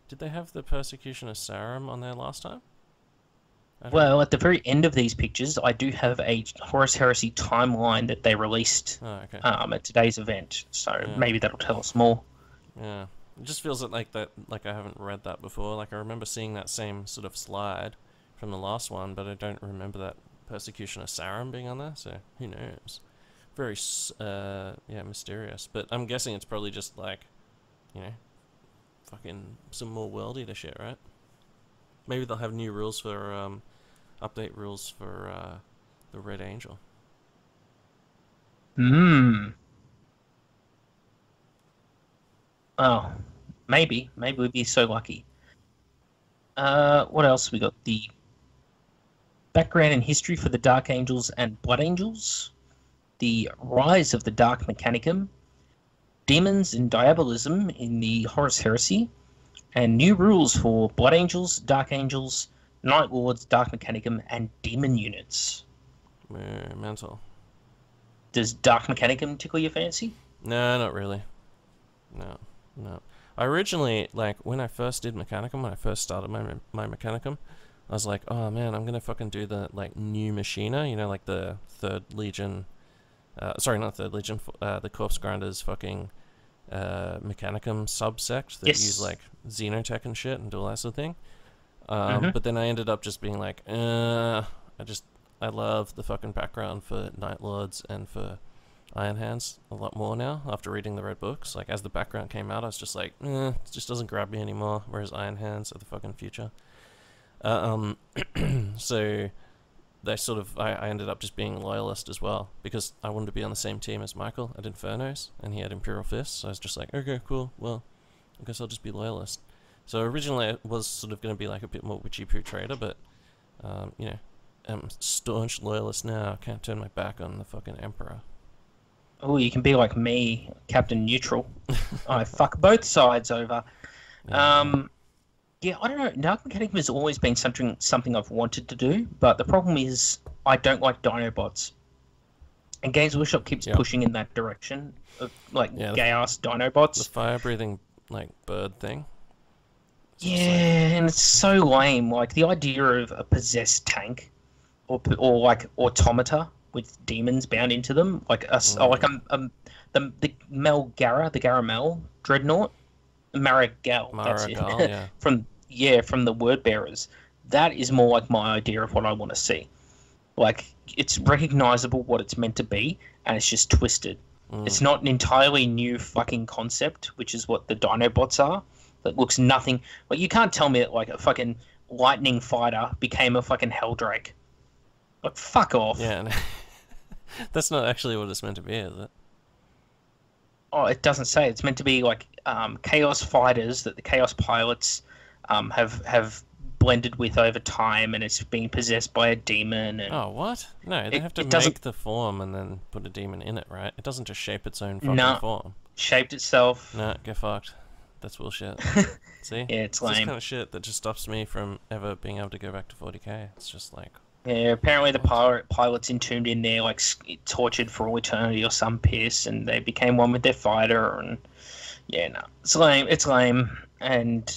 Did they have the persecution of Sarum on there last time? Well, at the very end of these pictures, I do have a Horus Heresy timeline that they released at today's event, so maybe that'll tell us more. Yeah, it just feels like that. Like I haven't read that before. Like I remember seeing that same sort of slide from the last one, but I don't remember that persecution of Sarum being on there. So who knows? Very mysterious. But I'm guessing it's probably just like, you know, fucking some more World Eater shit, right? Maybe they'll have new rules for update rules for the Red Angel. Oh, maybe we'd be so lucky. What else we got? The background and history for the Dark Angels and Blood Angels, the rise of the Dark Mechanicum, demons and diabolism in the Horus Heresy, and new rules for Blood Angels, Dark Angels, Night Lords, Dark Mechanicum, and demon units. Mental. Does Dark Mechanicum tickle your fancy? No, not really. No. I originally, like, when I first did Mechanicum, when I first started my Mechanicum, I was like, oh man, I'm gonna fucking do the, like, new Machina, you know, like the 3rd Legion, sorry, not 3rd Legion, the Corpse Grinders fucking Mechanicum subsect that use, like, Xenotech and shit and do all that sort of thing. But then I ended up just being like, I love the fucking background for Night Lords and for Iron Hands a lot more now after reading the Red Books. Like, as the background came out, I was just like, it just doesn't grab me anymore, whereas Iron Hands are the fucking future. So they sort of, I ended up just being loyalist as well, because I wanted to be on the same team as Michael at Infernos, and he had Imperial Fists, so I was just like, okay, cool, well, I guess I'll just be loyalist. So originally I was sort of going to be like a bit more witchy poo trader, but, you know, I'm staunch loyalist now. I can't turn my back on the fucking Emperor. Oh, you can be like me, Captain Neutral. I fuck both sides over. Yeah, I don't know. Dark Mechanicum has always been something I've wanted to do, but the problem is I don't like Dinobots. And Games Workshop keeps pushing in that direction of, like, gay-ass Dinobots. The fire-breathing, like, bird thing. And it's so lame. Like, the idea of a possessed tank or like, automata with demons bound into them, like the Melgara, the Garamel Dreadnought, Marigal, that's it. From the Word Bearers. That is more like my idea of what I want to see. Like, it's recognizable what it's meant to be, and it's just twisted. It's not an entirely new fucking concept, which is what the Dinobots are. That looks nothing. Like, you can't tell me that, like, a fucking lightning fighter became a fucking Helldrake. Like, fuck off. Yeah, no. That's not actually what it's meant to be, is it? Oh, it doesn't say. It's meant to be like chaos fighters that the chaos pilots have blended with over time, and it's being possessed by a demon. And oh, what? No, they have to make the form and then put a demon in it, right? It doesn't just shape its own fucking form. Shaped itself. No, get fucked. That's bullshit. See? Yeah, it's lame. This kind of shit that just stops me from ever being able to go back to 40k. It's just like... Yeah, apparently the pilot's entombed in there, like, tortured for all eternity or some piss, and they became one with their fighter, and... Yeah, no. It's lame. It's lame, and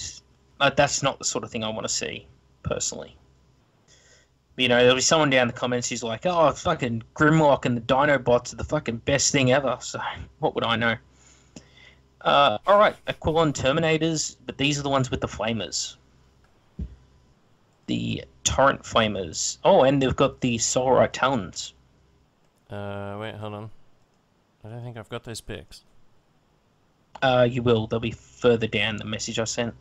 that's not the sort of thing I want to see, personally. But, you know, there'll be someone down in the comments who's like, oh, fucking Grimlock and the Dinobots are the fucking best thing ever, so what would I know? Alright, Aquilon Terminators, but these are the ones with the flamers. The Torrent Flamers. Oh, and they've got the Solarite Talons. Wait, hold on. I don't think I've got those pics. You will. They'll be further down the message I sent.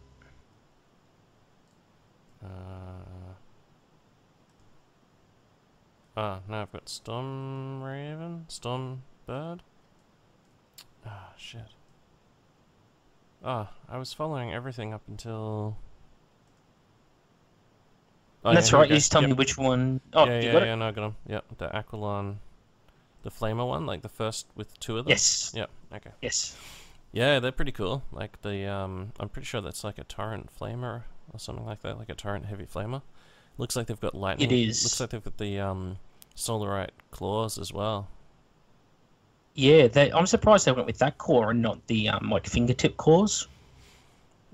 No, I've got Storm Raven, Storm Bird. Ah, shit. I was following everything up until... Oh, that's right, you just tell me which one... Oh, no, I got them. Yep, the Aquilon, the Flamer one, like the first with two of them? Yes. Yep, okay. Yes. Yeah, they're pretty cool. Like the, I'm pretty sure that's like a Torrent Flamer or something like that, like a Torrent Heavy Flamer. Looks like they've got lightning. It is. Looks like they've got the Solarite claws as well. Yeah, I'm surprised they went with that claw and not the like fingertip claws.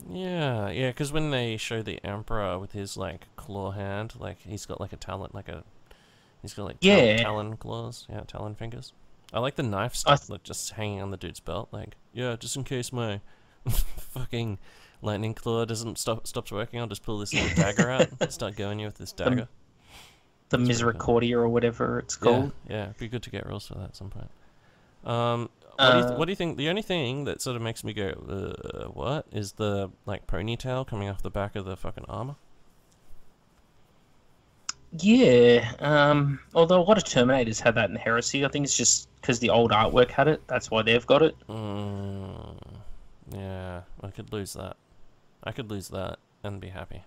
Yeah, yeah, because when they show the Emperor with his like claw hand, like he's got like a talon, he's got like talon claws, yeah, talon fingers. I like the knife stuff, like just hanging on the dude's belt, like yeah, just in case my fucking lightning claw stops working, I'll just pull this little dagger out and start going you with this dagger. The Misericordia or whatever it's called. Yeah, it'd be good to get rules for that at some point. What do you think? The only thing that sort of makes me go, what is the like ponytail coming off the back of the fucking armor? Yeah, although a lot of Terminators had that in Heresy. I think it's just because the old artwork had it. That's why they've got it. Yeah, I could lose that. I could lose that and be happy.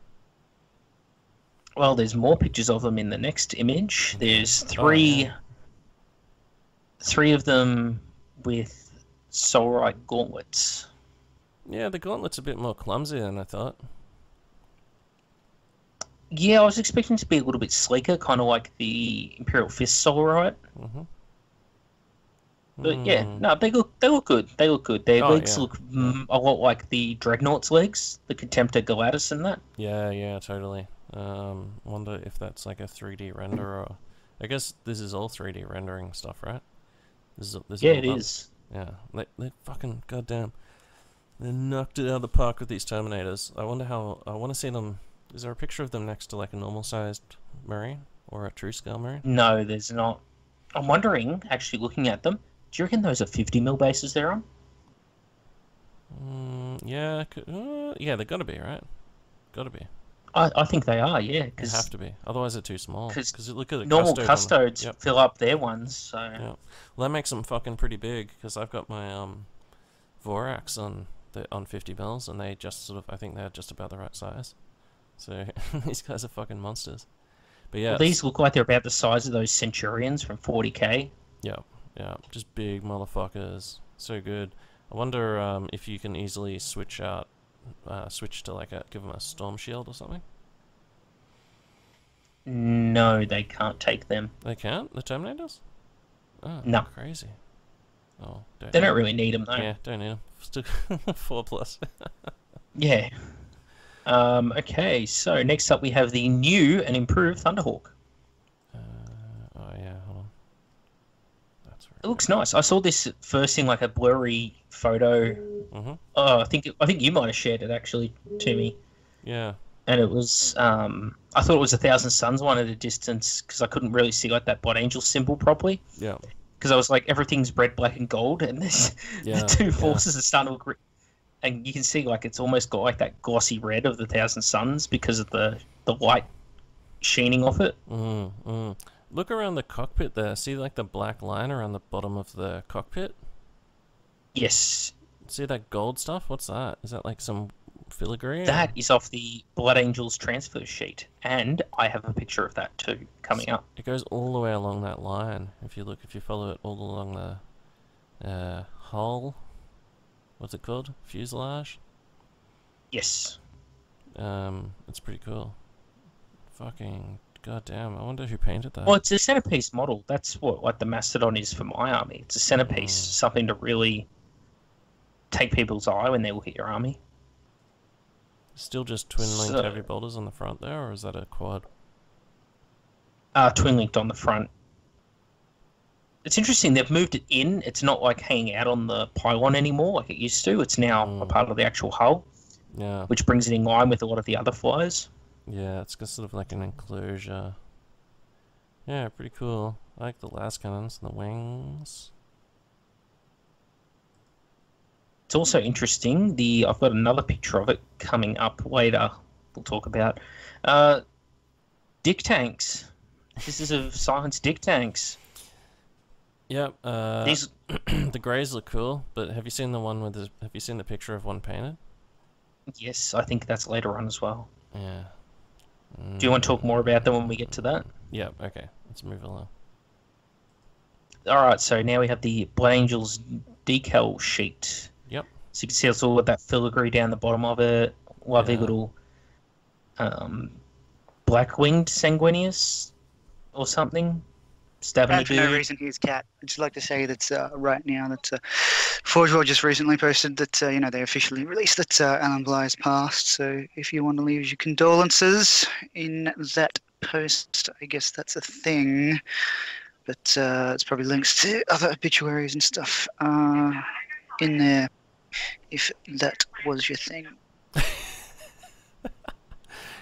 Well, there's more pictures of them in the next image. There's three of them with Solarite gauntlets. Yeah, the gauntlet's a bit more clumsy than I thought. Yeah, I was expecting to be a little bit sleeker, kind of like the Imperial Fist Solarite. But yeah, no, they look good. They look good. Their legs look a lot like the Dreadnought's legs, the Contemptor Galatus and that. Yeah, totally. Wonder if that's like a 3D render or... I guess this is all 3D rendering stuff, right? This yeah, it is. Yeah, they fucking goddamn... They knocked it out of the park with these Terminators. I wonder how... I want to see them... Is there a picture of them next to like a normal-sized Marine? Or a true-scale Marine? No, there's not. I'm wondering, actually looking at them, do you reckon those are 50mm bases they're on? Yeah, yeah, they gotta be, right? Gotta be. I think they are, yeah. They have to be. Otherwise they're too small. Because look at the normal custodes fill up their ones, so... Yeah. Well, that makes them fucking pretty big, because I've got my Vorax on 50mm, and they just sort of... I think they're just about the right size. So, these guys are fucking monsters. But yeah... Well, these look like they're about the size of those Centurions from 40k. Yeah, just big motherfuckers. So good. I wonder if you can easily switch to like give them a storm shield or something. No, they can't take them. They can't? The Terminators? Oh, no. Crazy. Oh, they don't really need them though. Yeah, don't need them. Still 4+. Yeah. Okay, so next up we have the new and improved Thunderhawk. Oh yeah, hold on. That's right. It looks nice. I saw this first in like a blurry photo. Oh, I think you might have shared it actually to me. Yeah. And it was I thought it was a Thousand Suns one at a distance because I couldn't really see like that Blood Angel symbol properly. Yeah. Because I was like, everything's red, black, and gold, and this, the two forces are starting to look, and you can see like it's almost got like that glossy red of the Thousand Suns because of the light sheening off it. Look around the cockpit there. See like the black line around the bottom of the cockpit? Yes. See that gold stuff? What's that? Is that like some filigree? That is off the Blood Angels transfer sheet, and I have a picture of that too coming up. It goes all the way along that line. If you follow it all along the hull, what's it called? Fuselage? Yes. It's pretty cool. Fucking goddamn! I wonder who painted that. Well, it's a centerpiece model. That's what like the Mastodon is for my army. It's a centerpiece, something to really take people's eye when they look at your army. Still just twin-linked heavy bolters on the front there, or is that a quad? Twin-linked on the front. It's interesting, they've moved it in. It's not like hanging out on the pylon anymore like it used to. It's now a part of the actual hull. Yeah. Which brings it in line with a lot of the other flyers. Yeah, it's got sort of like an enclosure. Yeah, pretty cool. I like the last cannons and the wings. It's also interesting, I've got another picture of it coming up later, we'll talk about. Dick tanks. This is of Silence Dick tanks. Yep, the greys look cool, but have you seen have you seen the picture of one painted? Yes, I think that's later on as well. Yeah. Do you want to talk more about them when we get to that? Yeah, okay, let's move along. Alright, so now we have the Blood Angels decal sheet. Yep. So you can see it's all got that filigree down the bottom of it. Lovely little black-winged sanguinius or something. Stabbing a And for no dude. reason, here's Cat. I'd just like to say that right now that Forge World just recently posted that they officially released that Alan Bly's passed. So if you want to leave your condolences in that post, I guess that's a thing. But it's probably links to other obituaries and stuff in there, if that was your thing.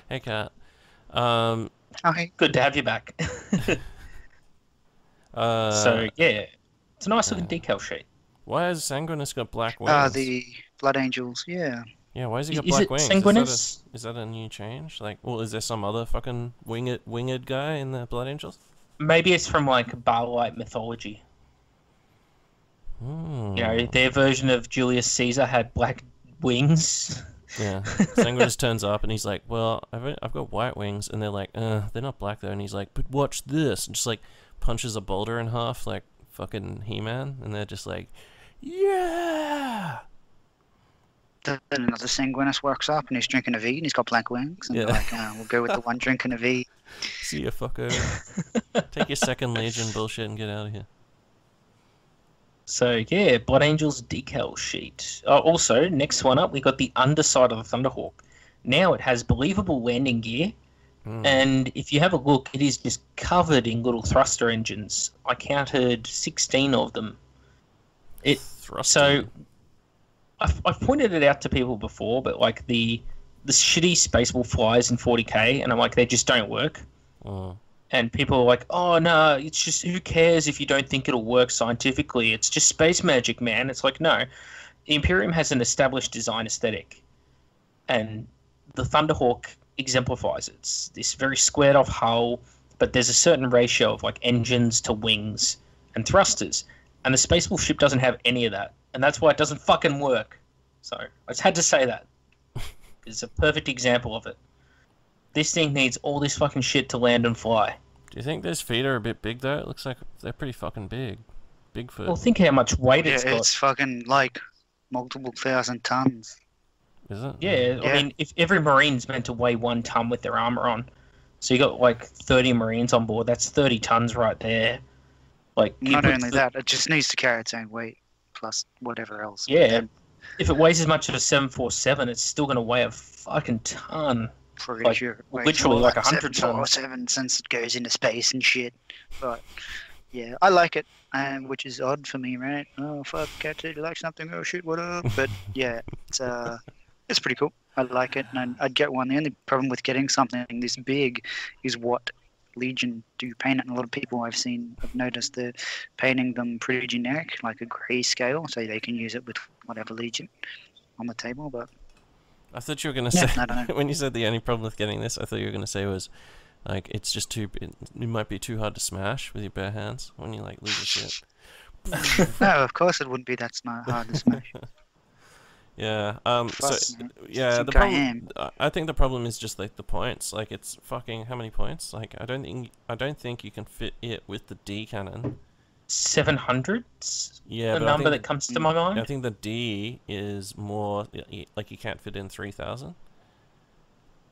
Hey, Kat. Okay. Good to have you back. So yeah, it's a nice looking decal sheet. Why has Sanguinus got black wings? The Blood Angels, yeah. Yeah, why has he got Is black it wings? Sanguinus? Is that a new change? Like, well, is there some other fucking winged guy in the Blood Angels? Maybe it's from like Barlite mythology. Hmm. You know, their version of Julius Caesar had black wings. Yeah. Sanguinus turns up and he's like, well, I've got white wings. And they're like, they're not black though. And he's like, but watch this. And just like punches a boulder in half like fucking He-Man. And they're just like, yeah! Then another Sanguinus works up and he's drinking a V and he's got black wings. And Yeah. they're like, we'll go with the one drinking a V. See ya, fucker. Take your second Legion bullshit and get out of here. So yeah, Blood Angels decal sheet. Also, next one up, we got the underside of the Thunderhawk. Now it has believable landing gear, and if you have a look, it is just covered in little thruster engines. I counted 16 of them. So I've pointed it out to people before, but like the shitty Spaceball flies in 40k, and I'm like, they just don't work. And people are like, oh no, it's just, who cares if you don't think it'll work scientifically? It's just space magic, man. It's like, no. Imperium has an established design aesthetic. And the Thunderhawk exemplifies it. It's this very squared off hull, but there's a certain ratio of like engines to wings and thrusters. And the Spaceball ship doesn't have any of that. And that's why it doesn't fucking work. So I just had to say that. It's a perfect example of it. This thing needs all this fucking shit to land and fly. Do you think those feet are a bit big though? It looks like they're pretty fucking big. Bigfoot. Well, think how much weight it's got. It's fucking like multiple thousand tons. Is it? Yeah, I mean, if every Marine's meant to weigh 1 ton with their armor on, so you got like 30 Marines on board, that's 30 tons right there. Like, Not only that, it just needs to carry its own weight, plus whatever else. Yeah, if it weighs as much as a 747, it's still going to weigh a fucking ton. Pretty Like, sure. literally like 100 tons. 7 since it goes into space and shit. But yeah, I like it, which is odd for me, right? Oh fuck, Cat said you like something. Oh shit, what up? But yeah, it's pretty cool. I like it, and I'd get one. The only problem with getting something this big is what Legion do paint it. And a lot of people I've noticed they're painting them pretty generic, like a grey scale, so they can use it with whatever Legion on the table. But I thought you were gonna say I don't know. when you said the only problem with getting this, I thought you were gonna say was like it's just it might be too hard to smash with your bare hands when you like lose your shit. No, of course it wouldn't be that hard to smash. Yeah. Fuck, man. Yeah. Think The I problem. am. I think the problem is just like the points. Like it's fucking how many points? Like I don't think you can fit it with the D cannon. 700? Yeah, the but I number think that comes to my mind. I think the D is more like you can't fit in 3,000.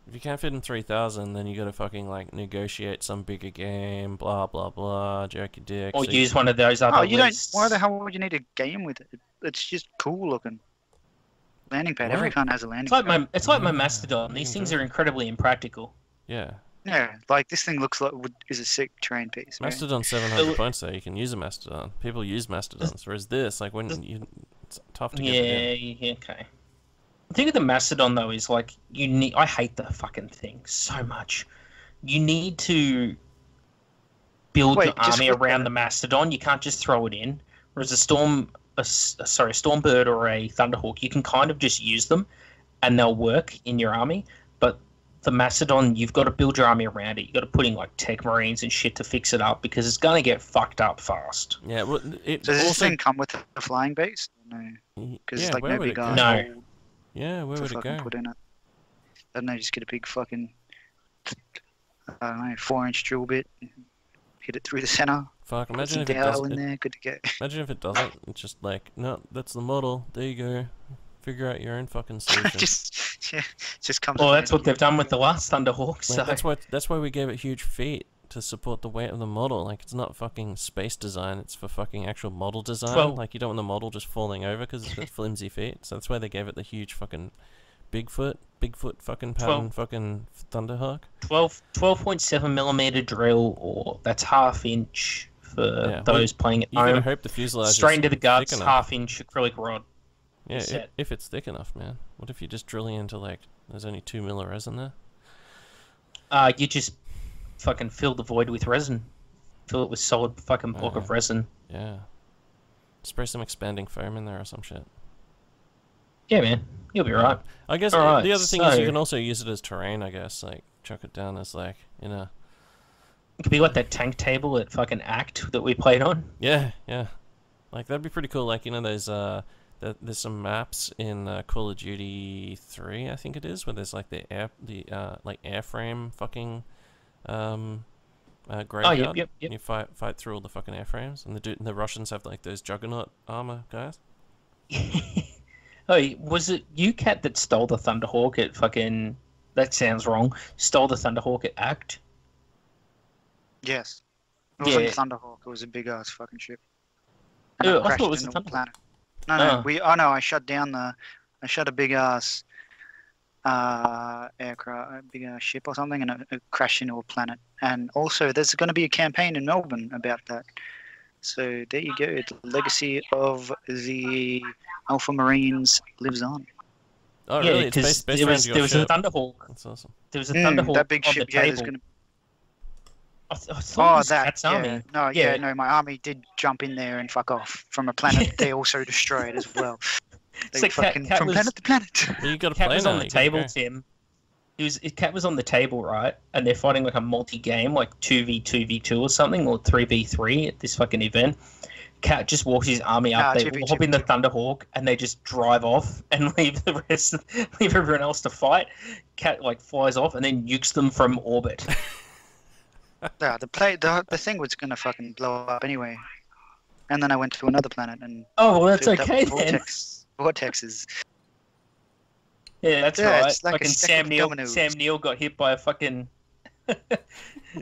If you can't fit in 3,000, then you gotta fucking like negotiate some bigger game, blah blah blah, jerk your dick. Or so use one of those other Oh, you don't. lists. Why the hell would you need a game with it? It's just cool looking. Landing pad. Every What? con has a landing pad. It's like my Mastodon. These things are incredibly impractical. Yeah. Yeah, like this thing looks like is a sick terrain piece. Right? Mastodon's 700 points though. You can use a Mastodon. People use Mastodons, whereas this, like when it's tough to get it in. Yeah, okay. The thing with the Mastodon though is like I hate the fucking thing so much. You need to build your just army with around the- the Mastodon. You can't just throw it in. Whereas a Stormbird or a Thunderhawk, you can kind of just use them, and they'll work in your army. But the Mastodon, you've got to build your army around it. You've got to put in like tech marines and shit to fix it up because it's gonna get fucked up fast. Yeah, well, it Does this also thing come with a flying base? No, because yeah, it's like where no would big it go? ass No. hole Yeah, where to would it fucking go? put in it. I don't know, just get a big fucking, I don't know, 4-inch drill bit, hit it through the center. Fuck, Put imagine some if it dowel does. in there, good to go. Imagine if it doesn't. It's just like, no, that's the model. There you go. Figure out your own fucking solution. just Yeah, it just comes. Well, that's what they've done with the last Thunderhawk. So That's why we gave it huge feet to support the weight of the model. Like, it's not fucking space design, it's for fucking actual model design. Well, like, you don't want the model just falling over because it's got flimsy feet. So that's why they gave it the huge fucking Bigfoot fucking pattern fucking Thunderhawk. 12.7 millimeter drill, or that's half-inch for those playing at home. You gotta hope the fuselage straight is into the guts, thick enough. half-inch acrylic rod. Yeah, if it's thick enough, man. What if you're just drilling into, like, there's only 2 mil of resin there? You just fucking fill the void with resin. Fill it with solid fucking block of resin. Yeah. Spray some expanding foam in there or some shit. Yeah, man. You'll be right. I guess the other thing is you can also use it as terrain, I guess. Like, chuck it down as, like, you know... It could be like that tank table at fucking Act that we played on. Yeah, yeah. Like, that'd be pretty cool. Like, you know, there's some maps in Call of Duty 3, I think it is, where there's, like, the airframe fucking... graveyard. Yep. You fight through all the fucking airframes, and the Russians have like those juggernaut armor guys. Oh, was it you, Cat, that stole the Thunderhawk at fucking... That sounds wrong. Stole the Thunderhawk at Act? Yes. It wasn't Thunderhawk, it was a big ass fucking ship. And I crashed thought it was into a the Thunderhawk. planet. I shut down I shut a big ass aircraft, a big ass ship or something, and it crashed into a planet. And also, there's going to be a campaign in Melbourne about that. So there you go. The legacy of the Alpha Marines lives on. Oh, Yeah, really? It's because based there around was your a ship. Thunderhawk. That's awesome. There was a Thunderhawk that big on ship. the Yeah, table. there's gonna. I thought it was Cat's army. Yeah. No, my army did jump in there and fuck off from a planet they also destroyed as well. They So fucking Cat from was- planet to planet. Well, you got to Cat play was now. on the you gotta table, go. Tim. Cat was on the table, right? And they're fighting like a multi-game, like 2v2v2 or something, or 3v3 at this fucking event. Cat just walks his army up. They 2v2. all hop in the Thunderhawk and they just drive off and leave leave everyone else to fight. Cat like flies off and then nukes them from orbit. Yeah, the thing was gonna fucking blow up anyway. And then I went to another planet and Oh, well, that's filled up okay with then. vortexes. Yeah, that's Yeah, right. it's like a Fucking stack Sam of Neill. dominoes. Sam Neill got hit by a fucking.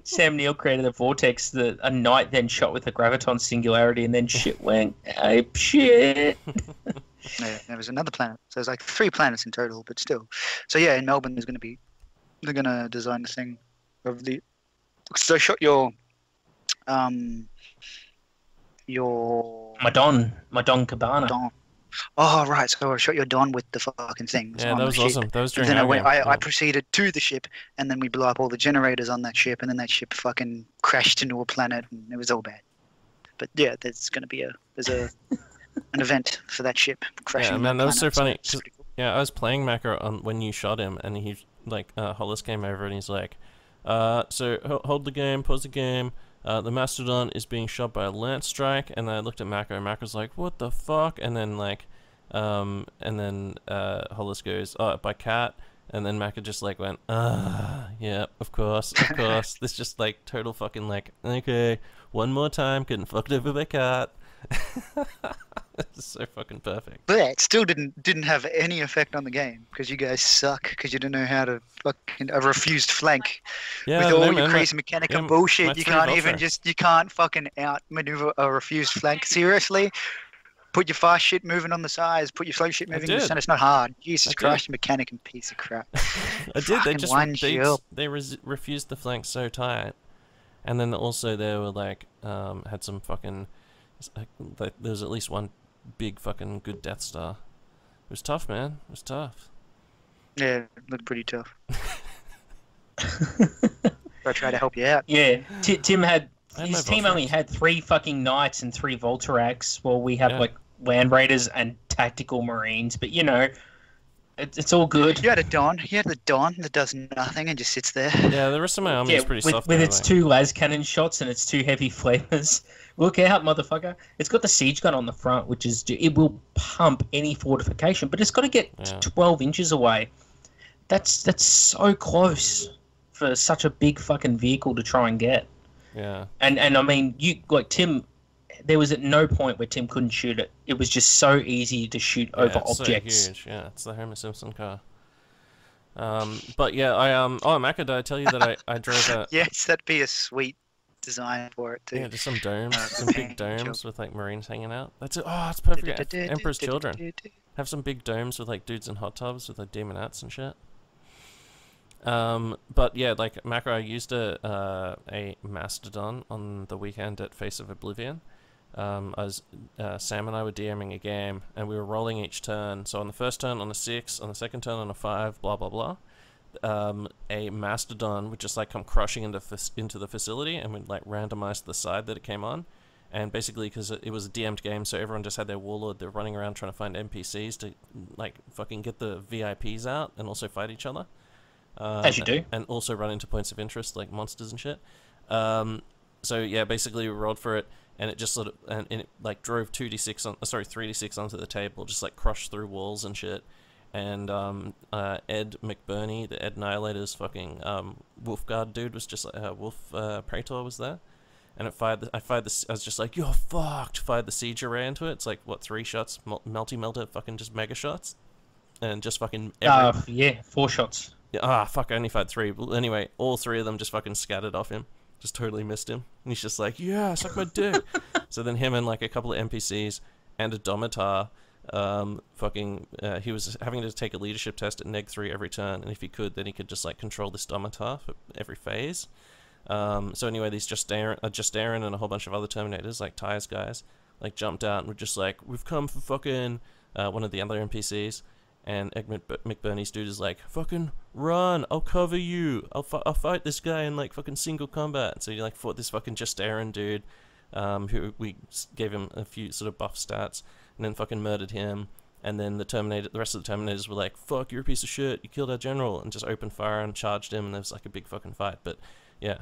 Sam Neill created a vortex that a knight then shot with a graviton singularity, and then shit went ape shit. Yeah, there was another planet. So there's like 3 planets in total, but still. So yeah, in Melbourne they're gonna design the thing of the. So I shot your Madon Cabana. Don. Oh right, so I shot your Don with the fucking thing. Yeah, on that the was ship. awesome. That was during Then our game. I proceeded to the ship, and then we blew up all the generators on that ship, and then that ship fucking crashed into a planet, and it was all bad. But yeah, there's an event for that ship crashing. Yeah, into man, a that was so planet, funny. it's 'cause- pretty cool. Yeah, I was playing Macro on when you shot him, and he Hollis came over and he's like, so hold the game, pause the game. The Mastodon is being shot by a Lance Strike, and then I looked at Macro, and Macro's like, what the fuck? And then Hollis goes, oh, by Cat, and then Macro just like went, yeah, of course. This just like total fucking like, okay, one more time, getting fucked over by Cat. It's so fucking perfect. But it still didn't have any effect on the game because you guys suck because you didn't know how to fucking a refused flank. Yeah, With all no, your man, crazy mechanical my bullshit, you three can't Vulture. you can't fucking outmaneuver a refused flank. Seriously, put your fast shit moving on the sides, put your slow shit moving in the did. center. It's not hard. Jesus I Christ, you mechanic and piece of crap. I did. They Fucking just wind you up. they refused the flank so tight, and then also they were like had some fucking there was at least one big fucking good Death Star. It was tough, man. It was tough. Yeah, it looked pretty tough. I tried to help you out. Yeah, Tim had I had his my team only Voltrax. had 3 fucking knights and 3 Voltaracs, while we have Yeah. like land raiders and tactical marines. But you know, it's all good. You had a Don. You had the Don that does nothing and just sits there. Yeah, the rest of my army Yeah, is pretty with, soft. with by the its way. 2 las cannon shots and its 2 heavy flamers. Look out, motherfucker! It's got the siege gun on the front, which is it will pump any fortification, but it's got to get Yeah. 12 inches away. That's so close for such a big fucking vehicle to try and get. Yeah. And I mean, you like Tim. There was at no point where Tim couldn't shoot it. It was just so easy to shoot over it's objects. so huge. Yeah, it's the Homer Simpson car. But yeah, oh, Maka, did I tell you that I drove a... Yes, that'd be a sweet design for it too. Yeah, just some domes, some big domes with like Marines hanging out. That's it. Oh, it's perfect. Emperor's Children. Have some big domes with like dudes in hot tubs with like demonettes and shit. But yeah, like Macro, I used a Mastodon on the weekend at Face of Oblivion. Sam and I were DMing a game, and we were rolling each turn. So on the first turn on a 6, on the second turn on a 5, blah blah blah. A Mastodon would just like come crushing into the facility, and would like randomize the side that it came on. And basically, because it was a DM'd game, so everyone just had their warlord. They're running around trying to find NPCs to like fucking get the VIPs out, and also fight each other. As you do. And also run into points of interest like monsters and shit. So yeah, basically we rolled for it, and it just sort of and it like drove 3d6 onto the table, just like crushed through walls and shit. And Ed McBurney, the Ed Annihilator's fucking Wolfguard dude was just like Wolf Praetor was there, and I was just like, you're fucked. Fired the siege array into it. It's like what, 3 shots, melty melter, fucking just mega shots, and just fucking yeah, 4 shots. Yeah, fuck, I only fired 3. But anyway, all 3 of them just fucking scattered off him. Just totally missed him. And he's just like, yeah, suck my dick. So then him and like a couple of NPCs and a Domitar, he was having to take a leadership test at Neg 3 every turn. And if he could, then he could just like control this Domitar for every phase. So anyway, these Just Aaron and a whole bunch of other Terminators, like Tyres guys, like jumped out and were just like, we've come for fucking one of the other NPCs. And Ed McBurney's dude is like, fucking run, I'll cover you, I'll fight this guy in like fucking single combat. So he like fought this fucking Just Aaron dude, who we gave him a few sort of buff stats, and then fucking murdered him. And then the rest of the Terminators were like, fuck, you're a piece of shit, you killed our general, and just opened fire and charged him, and there was like a big fucking fight. But yeah,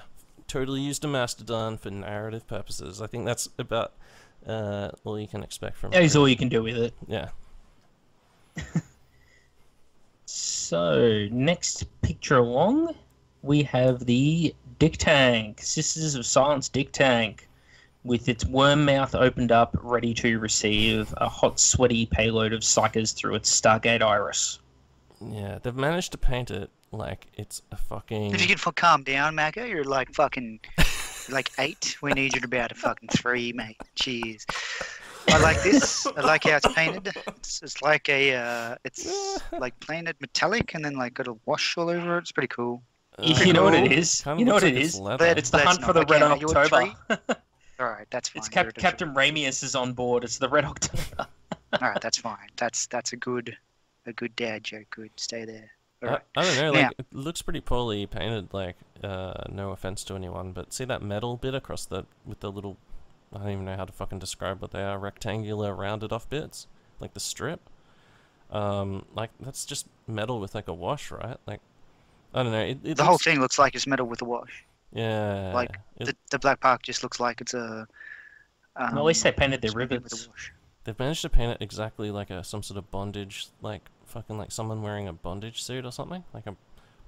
totally used a Mastodon for narrative purposes. I think that's about all you can expect from it. That is all you can do with it. Yeah. So, next picture along, we have the Dick Tank, Sisters of Silence Dick Tank, with its worm mouth opened up, ready to receive a hot, sweaty payload of psychers through its Stargate iris. Yeah, they've managed to paint it like it's a fucking... If you could calm down, Mago, you're like fucking... like 8. We need you to be at a fucking 3, mate. Jeez. I like this. I like how it's painted. It's like it's like painted metallic and then like got a wash all over it. It's pretty cool. You know what it is? You know what it is? It's the hunt for the Red October. Alright, that's fine. It's Captain Ramius is on board. It's the Red October. Alright, that's fine. That's a good dad joke. Good, stay there. Right. I don't know, like, it looks pretty poorly painted, like, no offense to anyone, but see that metal bit across with the little, I don't even know how to fucking describe what they are, rectangular rounded off bits, like the strip? Like, that's just metal with, like, a wash, right? Like, I don't know. The whole thing looks like it's metal with a wash. Yeah. Like, the black part just looks like it's a... at least they painted their rivets. They've managed to paint it exactly like some sort of bondage, like, fucking like someone wearing a bondage suit or something, like a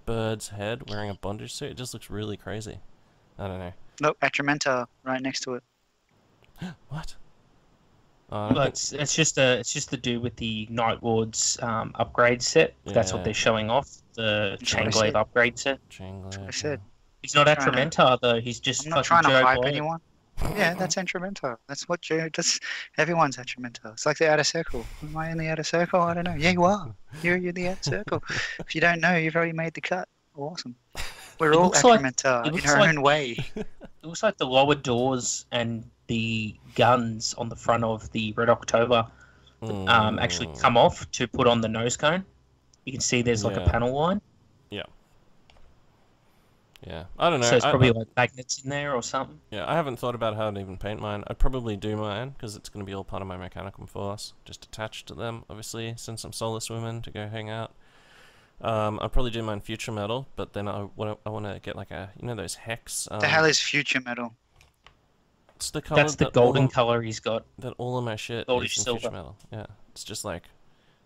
bird's head wearing a bondage suit. It just looks really crazy. I don't know. Nope, Atramenta right next to it. What? Well, it's just the dude with the Night Lord's upgrade set. That's what they're showing off. The Chainglaive upgrade set. Chainglaive. I said. He's not Atramenta though. He's just. I'm not trying to hype anyone. Yeah, that's Atramenta. That's what everyone's Atramenta. It's like the outer circle. Am I in the outer circle? I don't know. Yeah, you are. You're in the outer circle. If you don't know, you've already made the cut. Awesome. We're all Atramenta in our own way. It looks like the lower doors and the guns on the front of the Red October actually come off to put on the nose cone. You can see there's like a panel line. Yeah. Yeah, I don't know. So it's probably like magnets in there or something. Yeah, I haven't thought about how to even paint mine. I'd probably do mine, because it's going to be all part of my mechanical force, just attached to them, obviously, send some solar swimming to go hang out. I'll probably do mine future metal, but then I want to get like a, you know, those hex... the hell is future metal? It's the color That's the golden color he's got. That all of my shit is in future metal. Yeah, it's just like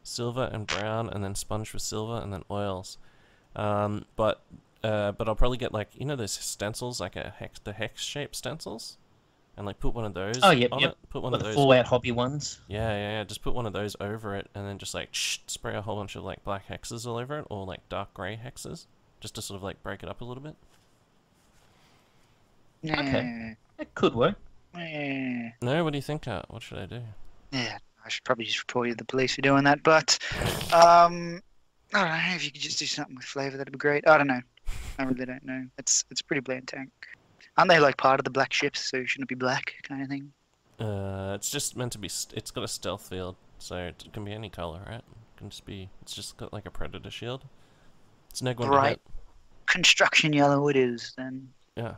silver and brown, and then sponge with silver, and then oils. But I'll probably get, like, you know those stencils, like the hex-shaped stencils? and like put one of those Oh, yep, on yep. it. Put one Like of the those. Fallout hobby ones. Yeah. Just put one of those over it, and then just like spray a whole bunch of like black hexes all over it, or like dark grey hexes, just to sort of like break it up a little bit. Okay. It could work. No, what do you think, Kat? What should I do? Yeah, I should probably just report you to the police for doing that, but I don't know, if you could just do something with flavour, that'd be great. I don't know. I really don't know. It's a pretty bland tank. Aren't they like part of the black ships, so shouldn't it be black kind of thing? It's just meant to be. It's got a stealth field, so it can be any color, right? It can just be. It's just got like a predator shield. It's no one to hit. Construction yellow it is then. Yeah.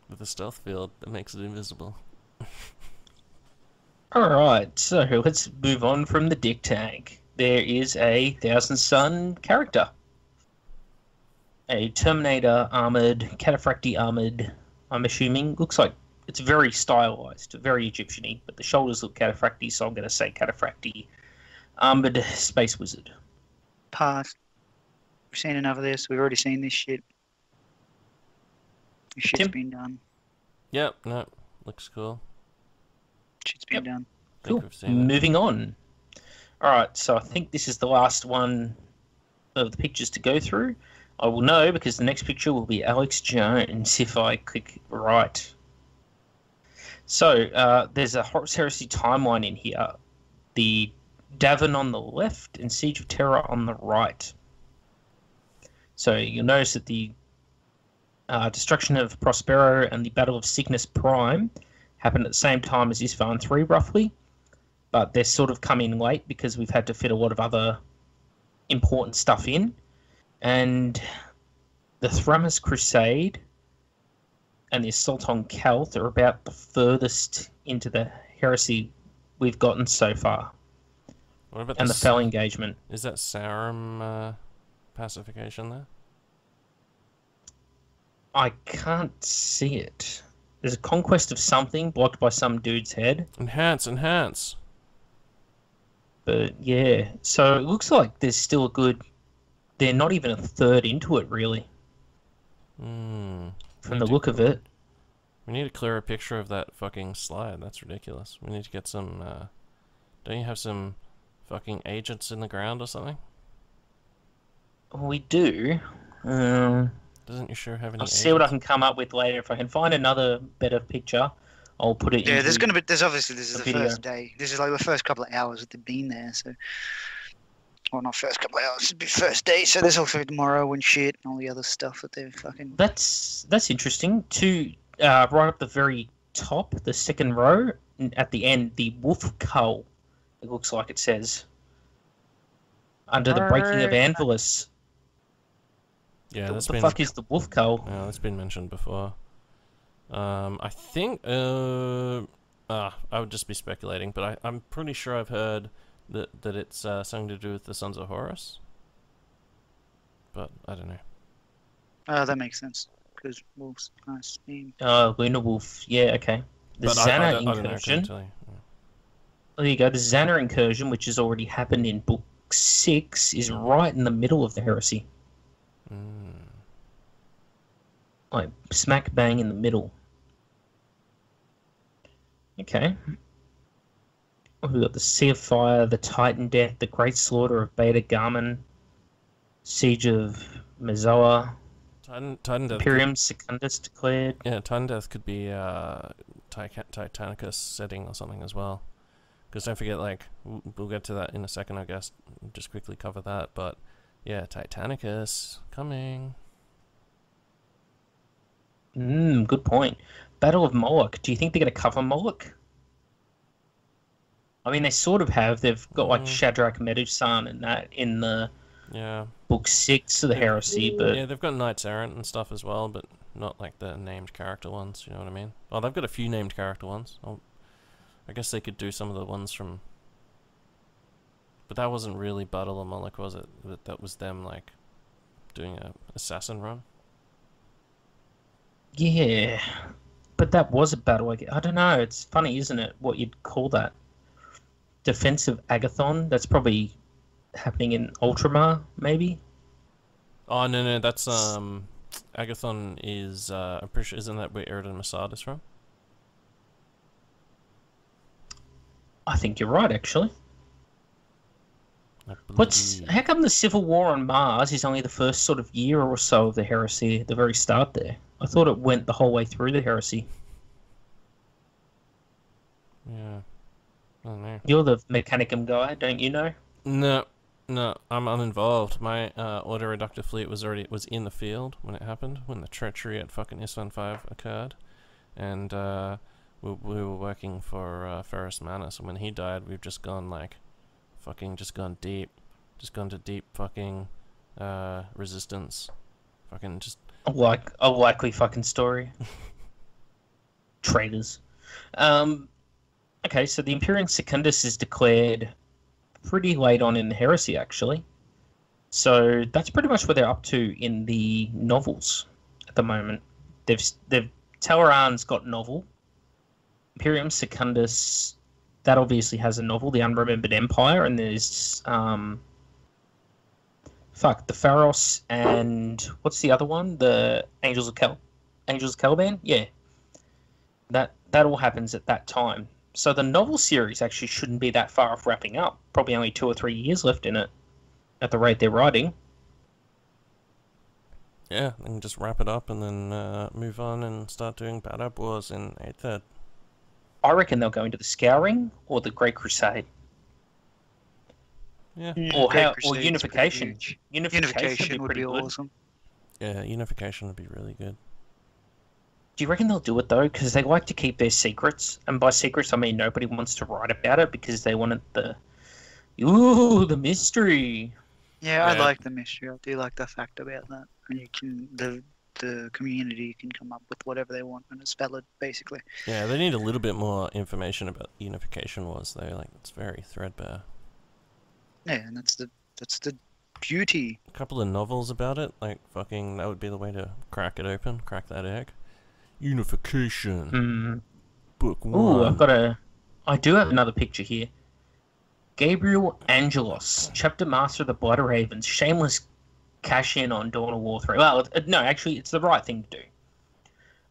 With a stealth field that makes it invisible. Alright, so let's move on from the dick tank. There is a Thousand Sun character. A Terminator armoured, Cataphracti armoured, I'm assuming. Looks like it's very stylized, very Egyptian-y, but the shoulders look Cataphracti, so I'm going to say Cataphracti. Armoured Space Wizard. Pass. We've seen enough of this. We've already seen this shit. This shit's Tim? been done. Yep, no, looks cool. Shit's been done. Cool. We've seen it. Moving on. Alright, so I think this is the last one of the pictures to go through. I will know because the next picture will be Alex Jones if I click right. So, there's a Horus Heresy timeline in here. The Davin on the left and Siege of Terror on the right. So you'll notice that the destruction of Prospero and the Battle of Cygnus Prime happened at the same time as Isfahan 3, roughly. But they're sort of come in late because we've had to fit a lot of other important stuff in. And the Thramas Crusade and the Assault on Calth are about the furthest into the heresy we've gotten so far. What about And the Fell engagement. Is that Sauron pacification there? I can't see it. There's a conquest of something blocked by some dude's head. Enhance. But yeah, so it looks like there's still a good... They're not even a third into it, really. From the look of it. We need a clearer picture of that fucking slide. That's ridiculous. We need to get some... don't you have some fucking agents in the ground or something? We do. Doesn't your show have any I'll see what I can come up with later. If I can find another better picture, I'll put it in. Yeah, there's obviously, this is the video. first day. This is like the first couple of hours that they've been there, so... Well, not first couple of hours, it'd be first day, so there's also tomorrow and shit and all the other stuff that they've fucking... That's interesting. Right up the very top, the second row, at the end, the Wolf Cull, it looks like it says. Under the Breaking of Anvilus. Yeah, What the fuck is the Wolf Cull? Yeah, that's been mentioned before. I think... I would just be speculating, but I'm pretty sure I've heard that it's something to do with the Sons of Horus. But I don't know. Oh, that makes sense. Because wolves, nice name. Lunar Wolf. Yeah, okay. The But Xana I don't know, I couldn't incursion. tell you. Yeah. There you go. The Xana incursion, which has already happened in Book 6, is right in the middle of the heresy. Like, smack bang in the middle. Okay. We've got the Sea of Fire, the Titan Death, the Great Slaughter of Beta Garmin, Siege of Mazoa, Titan Death. Imperium Secundus declared. Yeah, Titan Death could be Titanicus setting or something as well. Because don't forget, like, we'll get to that in a second, I guess. Just quickly cover that, but yeah, Titanicus coming. Good point. Battle of Moloch. Do you think they're going to cover Moloch? I mean, they sort of have. They've got like Shadrach, Medusan, and that in the Book 6 of the Heresy, but yeah, they've got Knights Errant and stuff as well, but not like the named character ones. You know what I mean? Oh, they've got a few named character ones. I guess they could do some of the ones from. But that wasn't really Battle of Moloch, was it? That was them like doing a assassin run. yeah, but that was a battle. I don't know. It's funny, isn't it? What you'd call that? Defensive Agathon. That's probably happening in Ultramar, maybe. Oh no, that's Agathon is I'm pretty sure, isn't that where Eridan Masad is from? I think you're right, actually. I How come the Civil War on Mars is only the first sort of year or so of the heresy at the very start there? I thought it went the whole way through the heresy. Yeah. I don't know. You're the Mechanicum guy, don't you know? No, no, I'm uninvolved. My auto-reductor fleet was in the field when it happened, when the treachery at fucking S15 occurred, and we were working for Ferrus Manus, and when he died, we've just gone like, just gone to deep fucking resistance, just Like a likely fucking story. Traitors. Okay, so the Imperium Secundus is declared pretty late on in the heresy, actually. So that's pretty much where they're up to in the novels at the moment. Teleran's got novel. Imperium Secundus, that obviously has a novel, The Unremembered Empire, and there's the Pharos and what's the other one? The Angels of Caliban? Yeah. That all happens at that time. So the novel series actually shouldn't be that far off wrapping up. Probably only 2 or 3 years left in it, at the rate they're writing. yeah, they can just wrap it up and then move on and start doing Bad Up Wars in 8th Ed. I reckon they'll go into the Scouring or the Great Crusade. Yeah. Or Great or Crusade's Unification. pretty huge. Unification would be good. awesome. Yeah, Unification would be really good. Do you reckon they'll do it though? Because they like to keep their secrets, and by secrets I mean nobody wants to write about it because they want it the mystery. Yeah, I Yeah. like the mystery. I do like the fact about that. And you can the community can come up with whatever they want and it's valid, basically. Yeah, they need a little bit more information about Unification Wars though. Like, it's very threadbare. Yeah, and that's the beauty. A couple of novels about it, like that would be the way to crack it open, crack that egg. Unification. Book 1. Ooh, I do have another picture here. Gabriel Angelos, Chapter Master of the Blood Ravens, shameless cash in on Dawn of War 3. Well, no, actually, it's the right thing to do.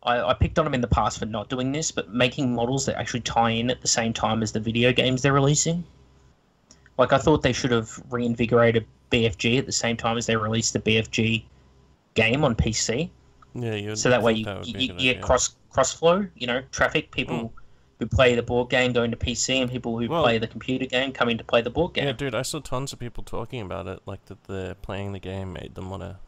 I picked on them in the past for not doing this, but making models that actually tie in at the same time as the video games they're releasing. Like, I thought they should have reinvigorated BFG at the same time as they released the BFG game on PC. Yeah, so that way you get cross flow, traffic, people who play the board game going to PC and people who play the computer game coming to play the board game. Yeah, dude, I saw tons of people talking about it, like that the playing the game made them want to,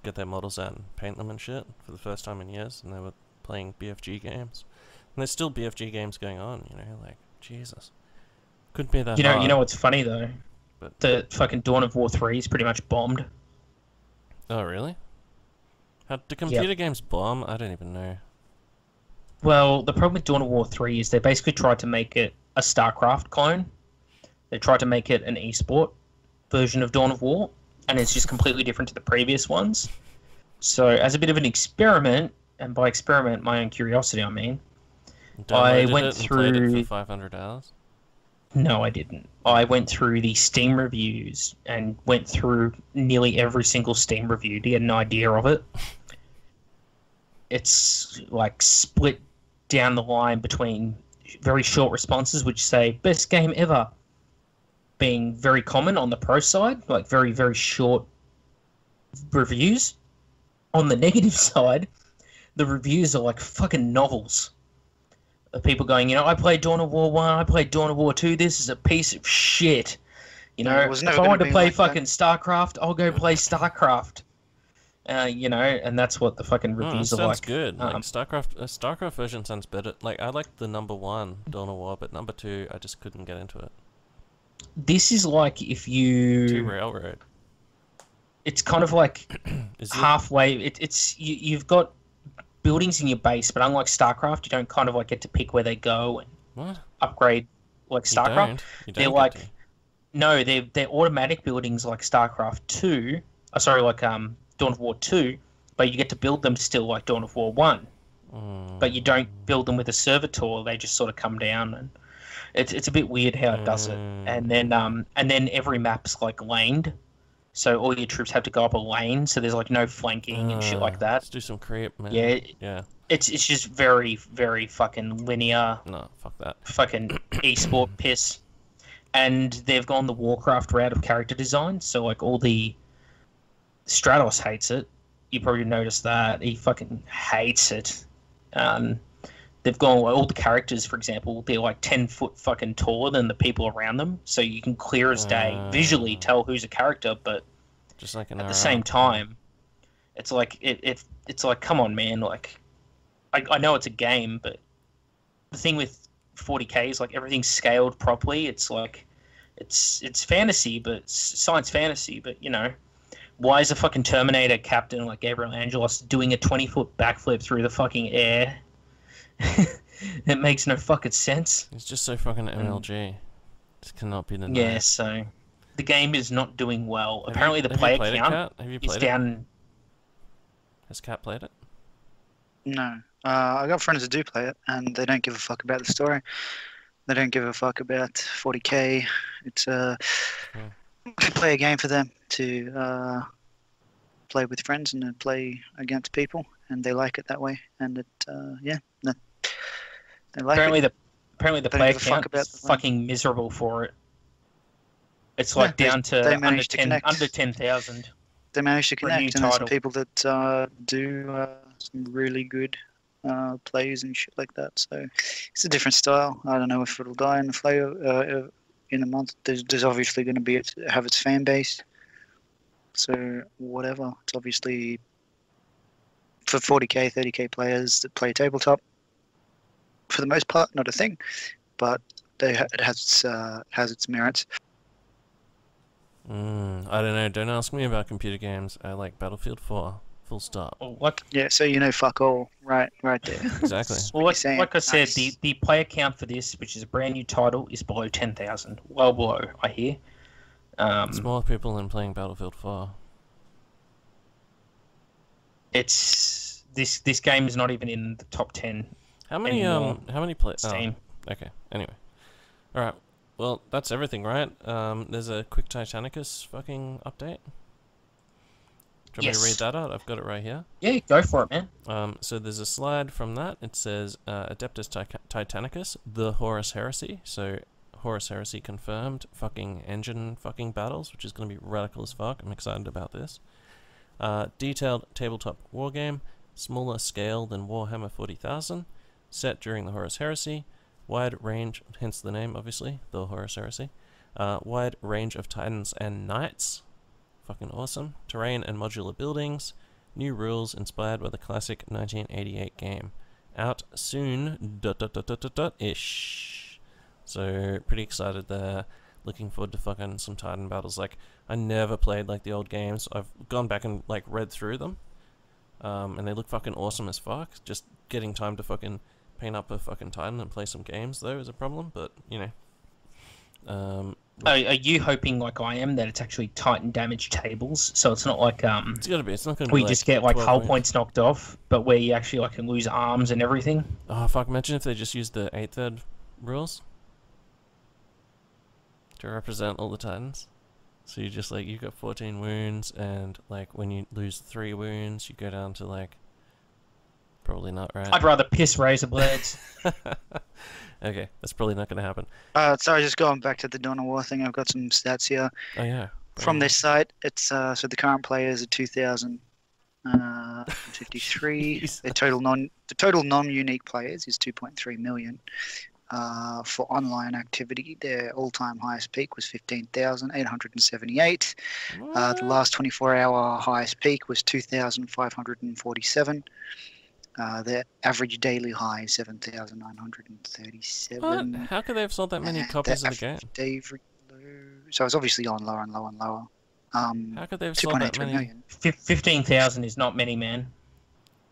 get their models out and paint them and shit for the first time in years, and they were playing BFG games. And there's still BFG games going on, like, Jesus. Couldn't be that hard. You know what's funny, though? But the fucking Dawn of War 3 is pretty much bombed. Oh, really? How do computer games bomb? I don't even know. Well, the problem with Dawn of War 3 is they basically tried to make it a StarCraft clone. They tried to make it an esport version of Dawn of War, and it's just completely different to the previous ones. So, as a bit of an experiment, and by experiment, my own curiosity, I mean, I went through... Played it for 500 hours? No, I didn't. I went through the Steam reviews and went through nearly every single Steam review to get an idea of it. It's like split down the line between very short responses, which say best game ever, being very common on the pro side, like very, very short reviews. On the negative side, the reviews are like fucking novels. Of people going, I played Dawn of War 1, I played Dawn of War 2, this is a piece of shit. If I want to play fucking StarCraft, I'll go play StarCraft. And that's what the fucking reviews are like. Sounds good. Like StarCraft version sounds better. Like, I like the number 1 Dawn of War, but number 2, I just couldn't get into it. This is like if you... Too railroad. It's kind of like Is halfway. You've got buildings in your base, but unlike StarCraft, you don't kind of like get to pick where they go and upgrade like StarCraft. You don't they're like... No, they're automatic buildings like StarCraft 2. Like Dawn of War 2, but you get to build them still like Dawn of War 1. But you don't build them with a servitor, they just sort of come down, and it's a bit weird how it does it. And then every map's like laned, so all your troops have to go up a lane, so there's like no flanking and shit like that. Let's do some creep, man. Yeah. It's just very, very fucking linear. No, fuck that. Fucking esport piss, and they've gone the Warcraft route of character design. So like all the Stratos hates it. You probably noticed that he fucking hates it. They've gone all the characters, for example, they're like 10 foot fucking taller than the people around them, so you can clear as day visually tell who's a character. But just like at the same time, it's like it's like, come on, man. Like, I know it's a game, but the thing with 40k is like everything's scaled properly. It's like it's fantasy, but it's science fantasy. But you know, why is a fucking Terminator captain like Gabriel Angelos doing a 20-foot backflip through the fucking air? It makes no fucking sense. It's just so fucking MLG. This cannot be denied. Yeah, so the game is not doing well. Apparently, the player count is down. Has Cat played it? No. I got friends that do play it, and they don't give a fuck about the story. They don't give a fuck about 40k. It's a play a game for them to play with friends and play against people, and they like it that way. And it, they like it. Apparently the player count is fucking miserable for it. It's like down to under 10,000. They managed to connect, and there's some people that do some really good plays and shit like that. So it's a different style. I don't know if it'll die in the flavor in a month. There's obviously going to have its fan base. So whatever. It's obviously for 40k, 30k players that play tabletop. For the most part, not a thing, but it has its merits. I don't know. Don't ask me about computer games. I like Battlefield 4. Full stop. Well, what? Yeah, so you know, fuck all, right there. Exactly. Well, like I said, the player count for this, which is a brand new title, is below 10,000. Well below, I hear. It's more people than playing Battlefield 4. It's this game is not even in the top 10. How many players? Steam. Oh, okay. Anyway, all right. Well, that's everything, right? There's a quick Titanicus fucking update. Do you want me to read that out? I've got it right here. Yeah, go for it, man. So there's a slide from that. It says Adeptus Titanicus, the Horus Heresy. So Horus Heresy confirmed. Fucking engine fucking battles, which is going to be radical as fuck. I'm excited about this. Detailed tabletop wargame, smaller scale than Warhammer 40,000. Set during the Horus Heresy, wide range, hence the name, obviously, the Horus Heresy. Wide range of titans and knights, fucking awesome. Terrain and modular buildings, new rules inspired by the classic 1988 game. Out soon, ish. So pretty excited there. Looking forward to fucking some titan battles. Like, I never played like the old games. I've gone back and like read through them, and they look fucking awesome as fuck. Just getting time to fucking paint up a fucking titan and play some games though is a problem, but you know. Are you hoping, like I am, that it's actually Titan damage tables, so it's not like it's gotta be. It's not gonna be. We just get like hull points knocked off, but where you actually like can lose arms and everything. Oh fuck! Imagine if they just used the 8th ed rules to represent all the Titans. So you just like you got 14 wounds, and like when you lose 3 wounds, you go down to like. Probably not, right? I'd rather piss razor blades. Okay, that's probably not going to happen. Sorry, just going back to the Dawn of War thing, I've got some stats here. Oh, yeah. From this site, it's so the current players are 2,053. The total non-unique players is 2.3 million. For online activity, their all-time highest peak was 15,878. The last 24-hour highest peak was 2,547. Their average daily high is 7,937. How could they have sold that many copies of the game? So it's obviously on lower and lower and lower. How could they have sold that many? Million. 15,000 is not many, man.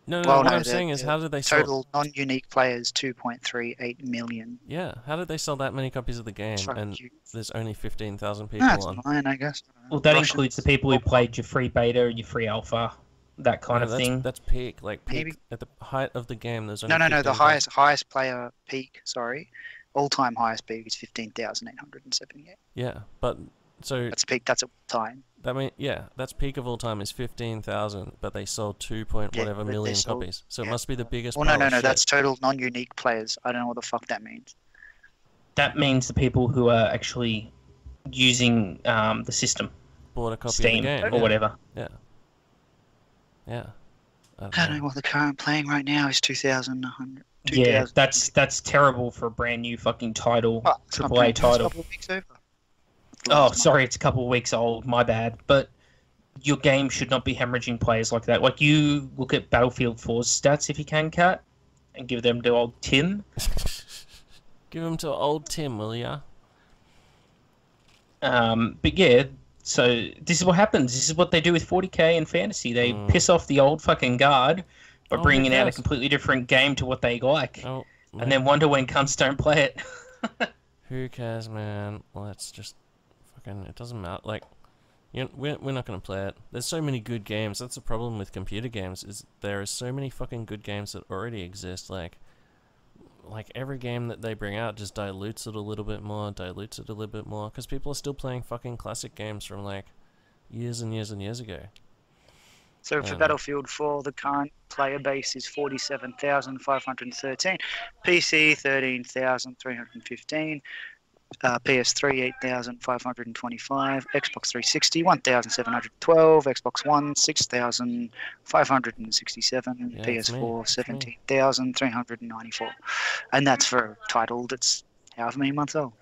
No, what I'm saying is, how did they sell... Total non-unique players, 2.38 million. Yeah, how did they sell that many copies of the game, and there's only 15,000 people on? That's fine, I guess. Well, that includes the people who played your free beta and your free alpha, that kind of thing. That's peak, like peak at the height of the game. There's only no. The highest player peak. Sorry, all-time highest peak is 15,878. Yeah, but so that's peak. That's at time. That mean, yeah, that's peak of all time is 15,000, but they sold 2 point whatever million copies. So it must be the biggest. Well, no. That's total non-unique players. I don't know what the fuck that means. that means the people who are actually using the system, Bought a copy Steam of the game. or whatever. Yeah. Yeah. I don't know what the current playing right now is. 2,100. Yeah, that's terrible for a brand new fucking title, Oh, it's not AAA playing, it's a title. couple of weeks over. Oh, sorry, it's a couple of weeks old. My bad. But your game should not be hemorrhaging players like that. Like, you look at Battlefield 4's stats if you can, Kat, and give them to old Tim. Give them to old Tim, will ya? But yeah, so this is what happens. This is what they do with 40k and fantasy. They piss off the old fucking guard by bringing out a completely different game to what they like, and then wonder when cunts don't play it. Who cares, man? Let's just fucking. It doesn't matter. Like, we're not gonna play it. There's so many good games. That's the problem with computer games. Is there are so many fucking good games that already exist. Like every game that they bring out just dilutes it a little bit more, because people are still playing fucking classic games from like years and years and years ago. So for Battlefield 4, the current player base is 47,513, PC 13,315, PS3 8,525, Xbox 360 1,712, Xbox One 6,567, PS4 17,394, and that's for a title that's however many months old.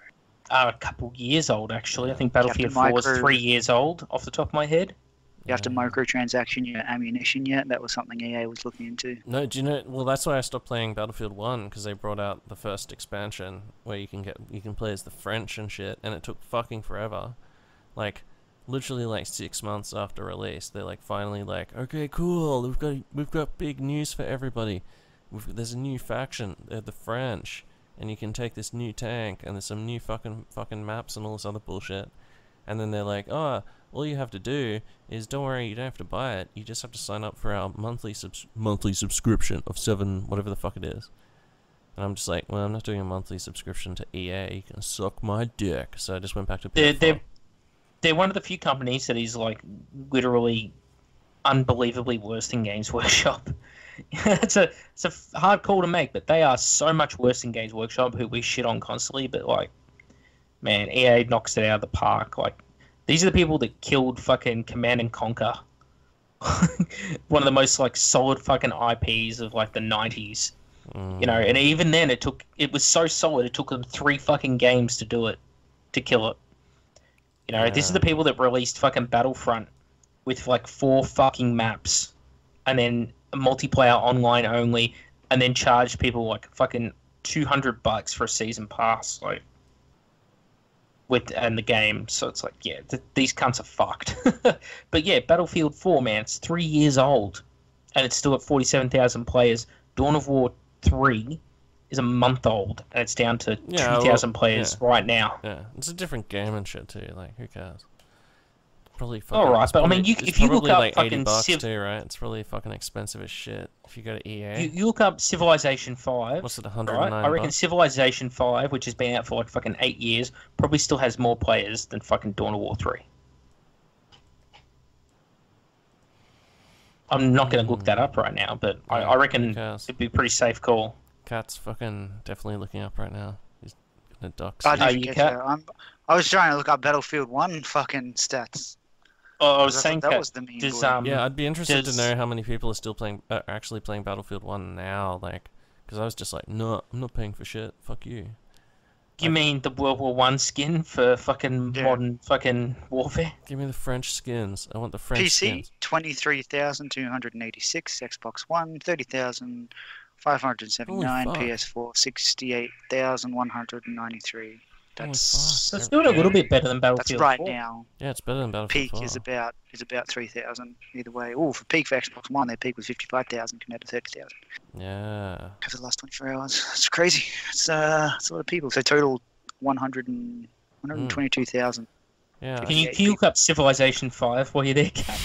A couple years old, actually. I think Battlefield 4 is 3 years old, off the top of my head. You have to microtransaction your ammunition yet? That was something EA was looking into. No, do you know? Well, that's why I stopped playing Battlefield 1, because they brought out the first expansion where you can play as the French and shit, and it took fucking forever. Like, literally like 6 months after release, they're like finally like, okay, cool, we've got big news for everybody. There's a new faction, they're the French, and you can take this new tank, and there's some new fucking maps and all this other bullshit. And then they're like, oh, all you have to do is, don't worry, you don't have to buy it. You just have to sign up for our monthly subscription of $7, whatever the fuck it is. And I'm just like, well, I'm not doing a monthly subscription to EA. You can suck my dick. So I just went back to PS4. They're one of the few companies that is like literally unbelievably worse than Games Workshop. it's a hard call to make, but they are so much worse than Games Workshop, who we shit on constantly. But like, man, EA knocks it out of the park. Like, these are the people that killed fucking Command and Conquer. One of the most like solid fucking IPs of like the 90s. You know, and even then it was so solid it took them 3 fucking games to do it, to kill it. You know, this is the people that released fucking Battlefront with like 4 fucking maps and then a multiplayer online only, and then charged people like fucking $200 for a season pass, like, and the game. So it's like, yeah, these cunts are fucked. But yeah, Battlefield 4, man, it's 3 years old, and it's still at 47,000 players. Dawn of War 3 is a month old, and it's down to 2,000 players right now. Yeah, it's a different game and shit too. Like, who cares? Probably fucking. All right, but I mean, if you look up like fucking $80 too, right? It's probably fucking expensive as shit if you go to EA. You look up Civilization 5. What's it, $109? Right? I reckon Civilization 5, which has been out for like fucking 8 years, probably still has more players than fucking Dawn of War 3. I'm not going to look that up right now, but I reckon it'd be a pretty safe call. Cat's fucking definitely looking up right now. He's gonna dox. I was trying to look up Battlefield 1 fucking stats. Oh, I was saying that was the meme. Yeah, I'd be interested to know how many people are still actually playing Battlefield 1 now, like, because I was just like, no, I'm not paying for shit. Fuck you. You mean the World War I skin for fucking modern fucking warfare? Give me the French skins. I want the French skins. PC 23,286, Xbox One 30,579, PS4 68,193. That's doing a little bit better than Battlefield. That's right now. Yeah, it's better than Battlefield 4. Peak is about 3,000 either way. Oh, for peak for Xbox One, their peak was 55,000 compared to 30,000. Yeah. Because of the last 24 hours. It's crazy. It's a lot of people. So total 122,000. Yeah. Can you look up Civilization 5 while you're there, Kat?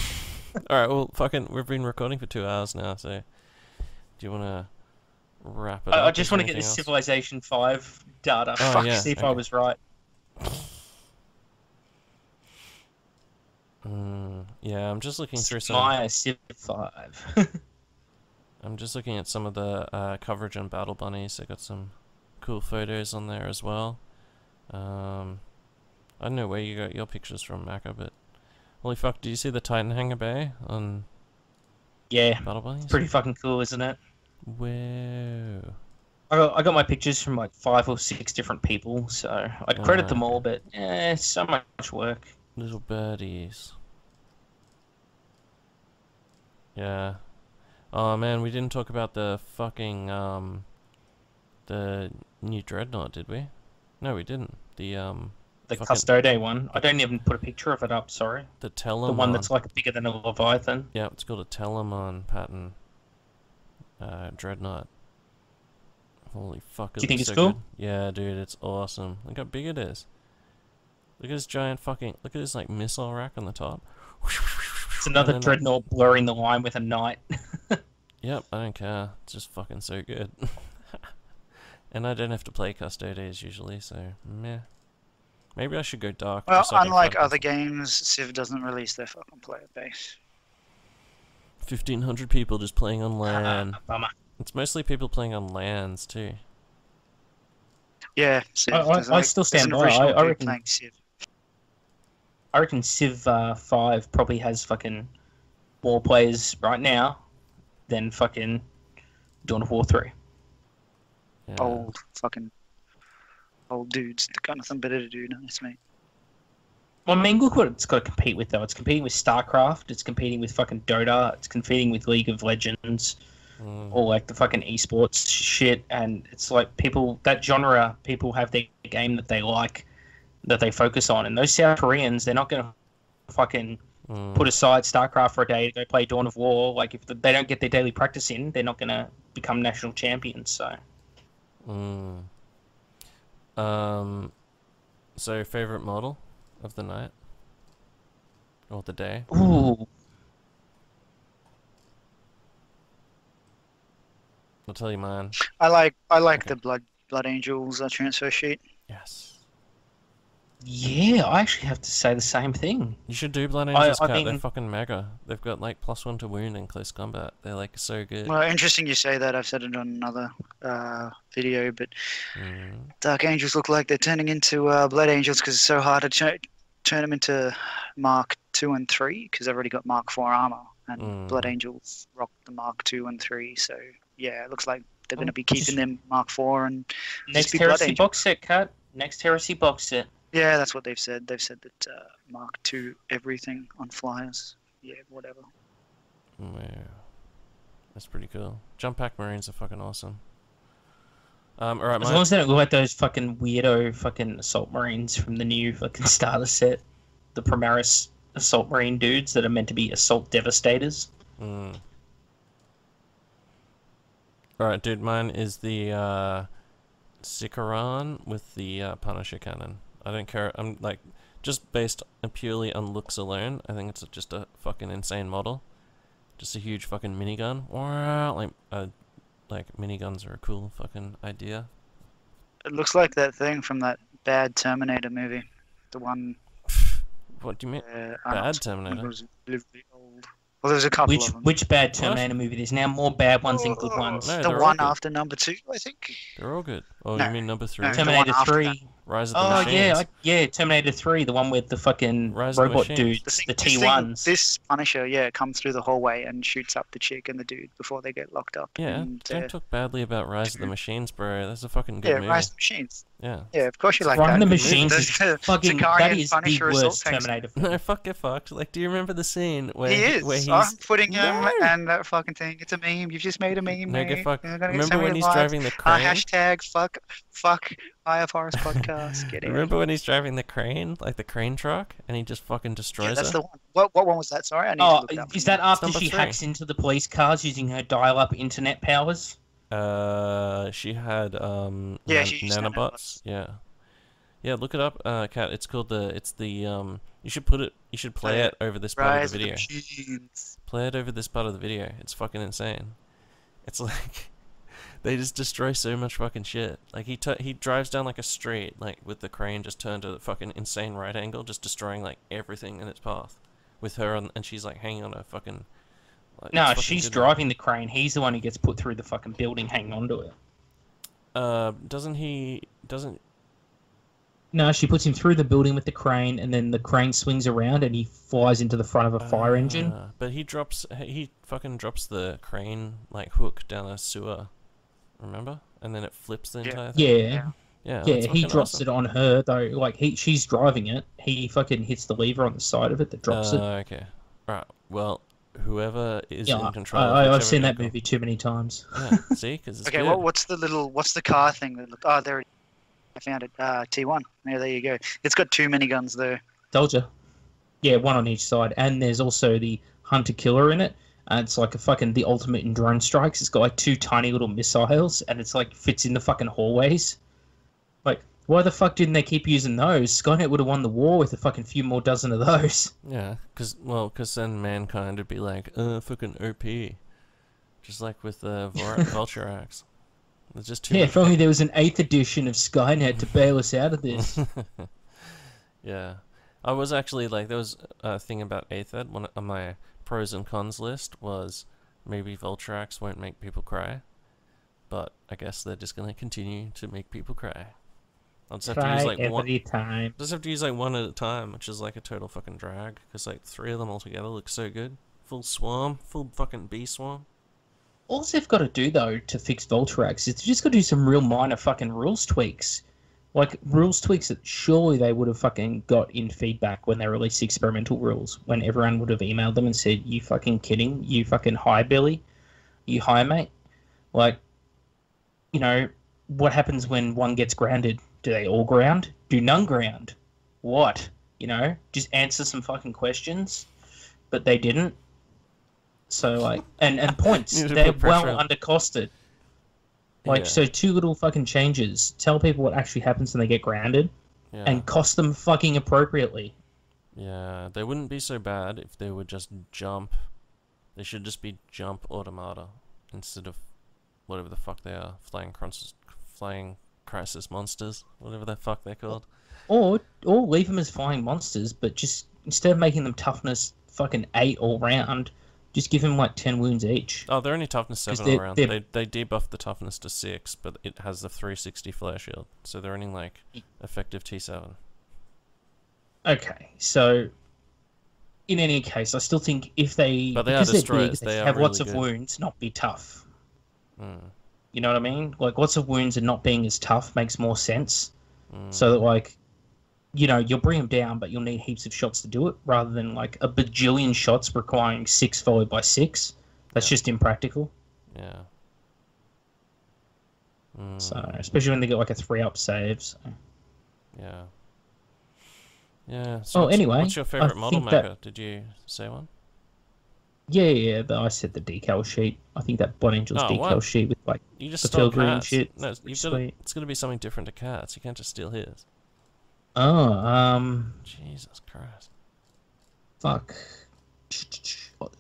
Alright, well, fucking, we've been recording for 2 hours now, so do you want to wrap it up? I just want to get the Civilization 5 data. See if I was right. Yeah, I'm just looking through some. My Civ 5. I'm just looking at some of the coverage on Battle Bunnies. They got some cool photos on there as well. I don't know where you got your pictures from, Maka, but holy fuck, do you see the Titan hangar bay on Yeah, Battle Bunnies? it's pretty fucking cool, isn't it? Whoa. I got my pictures from like 5 or 6 different people, so I'd credit them all, but it's so much work. Little birdies. Yeah. Oh man, we didn't talk about the fucking the new Dreadnought, did we? No, we didn't. The fucking Custode one. I don't even put a picture of it up. Sorry. the Telemon. The one that's like bigger than a Leviathan. Yeah, it's called a Telemon pattern Dreadnought. Holy fuck! Do you think it's so cool? Good. Yeah, dude, it's awesome. Look how big it is. Look at this giant fucking. Look at this like missile rack on the top. It's another Dreadnought blurring the line with a knight. Yep, I don't care. It's just fucking so good. And I don't have to play Custodes usually, so meh. Maybe I should go dark. Well, so I can unlike find other games, Civ doesn't release their fucking player base. 1,500 people just playing on LAN. Bummer. It's mostly people playing on LANs too. Yeah, Civ. I still stand there's by. an original I dude reckon. playing Civ. I reckon Civ 5 probably has fucking more players right now than fucking Dawn of War 3. Yeah. Old dudes. They got nothing better to do, nice mate. Well, I mean, look what it's got to compete with, though. It's competing with StarCraft, it's competing with fucking Dota, it's competing with League of Legends, or like the fucking esports shit, and it's like people, that genre, people have their game that they like, that they focus on, and those South Koreans, they're not going to fucking put aside StarCraft for a day to go play Dawn of War. Like, if they don't get their daily practice in, they're not going to become national champions, so... So favorite model of the night or the day? Ooh. I'll tell you mine. I like Okay. the Blood Angels transfer sheet. Yes. Yeah, I actually have to say the same thing. You should do Blood Angels, I Cat. They're mean- fucking mega. They've got like +1 to wound in close combat. They're like so good. Well, interesting you say that. I've said it on another video, but Dark Angels look like they're turning into Blood Angels because it's so hard to turn them into Mark 2 and 3 because they've already got Mark 4 armor, and Blood Angels rock the Mark 2 and 3. So yeah, it looks like they're going to be keeping them Mark 4 and Next just be Blood Heresy Angel. box set, Cut. Next Heresy box set. Yeah, that's what they've said. They've said that Mark 2 everything on flyers. Yeah, whatever. Wow. That's pretty cool. Jump Pack Marines are fucking awesome. Alright, As long as they don't look like those fucking weirdo fucking Assault Marines from the new fucking starter set. The Primaris Assault Marine dudes that are meant to be Assault Devastators. Alright, dude, mine is the Sikaran with the Punisher cannon. I don't care. I'm like, just based purely on looks alone, I think it's just a fucking insane model. Just a huge fucking minigun. Wow, like miniguns are a cool fucking idea. It looks like that thing from that bad Terminator movie. The one... What do you mean? Arnold Bad Schwarzenegger Terminator? was really old. Well, there's a couple of them. Which bad Terminator movie? There's now more bad ones than good ones. No, The they're all one good. after number 2, I think. They're all good. Oh, No. you mean number 3? No. Terminator the one after 3. Rise of the Oh Machines. yeah, Terminator 3, the one with the fucking Rise of the robot Machines. dudes, the T1s. This Punisher, yeah, comes through the hallway and shoots up the chick and the dude before they get locked up. Yeah, and, don't talk badly about Rise of the Machines, bro. That's a fucking good movie. Rise of the Machines. Yeah. Yeah, of course you like Rise that. of the Good Machines movie. is The fucking, Sicarian that is the Punisher assault worst tanks. Terminator film. No, fuck it, fucked. Like, do you remember the scene where He is. where he's I'm putting him No. and that fucking thing. It's a meme. You've just made a meme. No, get mate. fucked. You're gonna get Remember so when many he's likes. driving the crane? Hashtag fuck IFRS podcast. Get it. Remember when he's driving the crane, like the crane truck, and he just fucking destroys Yeah, that's her? the one. What one was that? Sorry, I need to Oh, look it up. is that after number she 3. hacks into the police cars using her dial-up internet powers? She had Yeah, she used nanobots. Yeah, yeah. Look it up, Kat. It's called the. It's the You should put it. You should play it over this part Rise of the video. Machines. Play it over this part of the video. It's fucking insane. It's like they just destroy so much fucking shit. Like he drives down like a street, like with the crane just turned to a fucking insane right angle, just destroying like everything in its path. With her on, and she's like hanging on a fucking. Like, No, it's fucking she's good. driving the crane. He's the one who gets put through the fucking building hanging onto it. Doesn't he? Doesn't. No, she puts him through the building with the crane, and then the crane swings around, and he flies into the front of a fire engine. But he fucking drops the crane like hook down a sewer. Remember? And then it flips the entire thing. Yeah. Yeah, Yeah, that's he fucking drops awesome. it on her though. Like she's driving it. He fucking hits the lever on the side of it that drops it. Okay. Alright. Well, whoever is Yeah, in control. I've seen that movie too many times. Yeah. See, because it's Okay, good. what's the car thing that look? Oh, there it is. I found it. T1. Yeah, there you go. It's got 2 miniguns though. Told you. Yeah, one on each side, and there's also the hunter killer in it. And it's like the ultimate in drone strikes. It's got like 2 tiny little missiles, and it's like fits in the fucking hallways. Like, why the fuck didn't they keep using those? Skynet would have won the war with a fucking few more dozen of those. Yeah, because then mankind would be like, fucking OP. Just like with the Vulture Axe. There's just too Yeah, much. if only there was an 8th edition of Skynet to bail us out of this. Yeah. I was actually like, there was a thing about 8th Ed. One on my pros and cons list was maybe Vulture Axe won't make people cry. But I guess they're just going to continue to make people cry. I'll just have to use like every time. Just have to use like one at a time, which is like a total fucking drag. Because like 3 of them all together look so good. Full swarm, full fucking bee swarm. All they've got to do, though, to fix Voltrax is just got to do some real minor fucking rules tweaks. Like, rules tweaks that surely they would have fucking got in feedback when they released the experimental rules, when everyone would have emailed them and said, you fucking kidding? You fucking high, Billy? You high, mate? Like, you know, what happens when one gets grounded? Do they all ground? Do none ground? What? You know, just answer some fucking questions. But they didn't. So, like, and points, You need to they're put pressure well on. undercosted. Like, Yeah. so 2 little fucking changes. Tell people what actually happens when they get grounded, Yeah. and cost them fucking appropriately. Yeah, they wouldn't be so bad if they would just jump. They should just be jump automata instead of whatever the fuck they are, flying crisis monsters, whatever the fuck they're called. Or leave them as flying monsters, but just, instead of making them toughness fucking 8 all round, just give them like 10 wounds each. Oh, they're only toughness 7 all around. They debuffed the toughness to 6, but it has the 360 flare shield, so they're only like effective T7. Okay, so in any case, I still think if they, But they are because they're destroyers, big, they they are have lots really of good. wounds, not be tough. Mm. You know what I mean? Like, lots of wounds and not being as tough makes more sense. Mm. So that, like, you know, you'll bring them down, but you'll need heaps of shots to do it, rather than, like, a bajillion shots requiring 6 followed by 6. That's just impractical. Yeah. So, especially when they get, like, a 3-up save. So. Yeah. Yeah. So Oh, anyway, what's your favorite I model think that- maker? Did you say one? Yeah, but I said the decal sheet. I think that Blood Angel's Oh, decal what? sheet with, like, You just the stole filigree and cats. shit. No, Pretty you've got to, sweet. it's going to be something different to cats. You can't just steal his. Oh, Jesus Christ. fuck.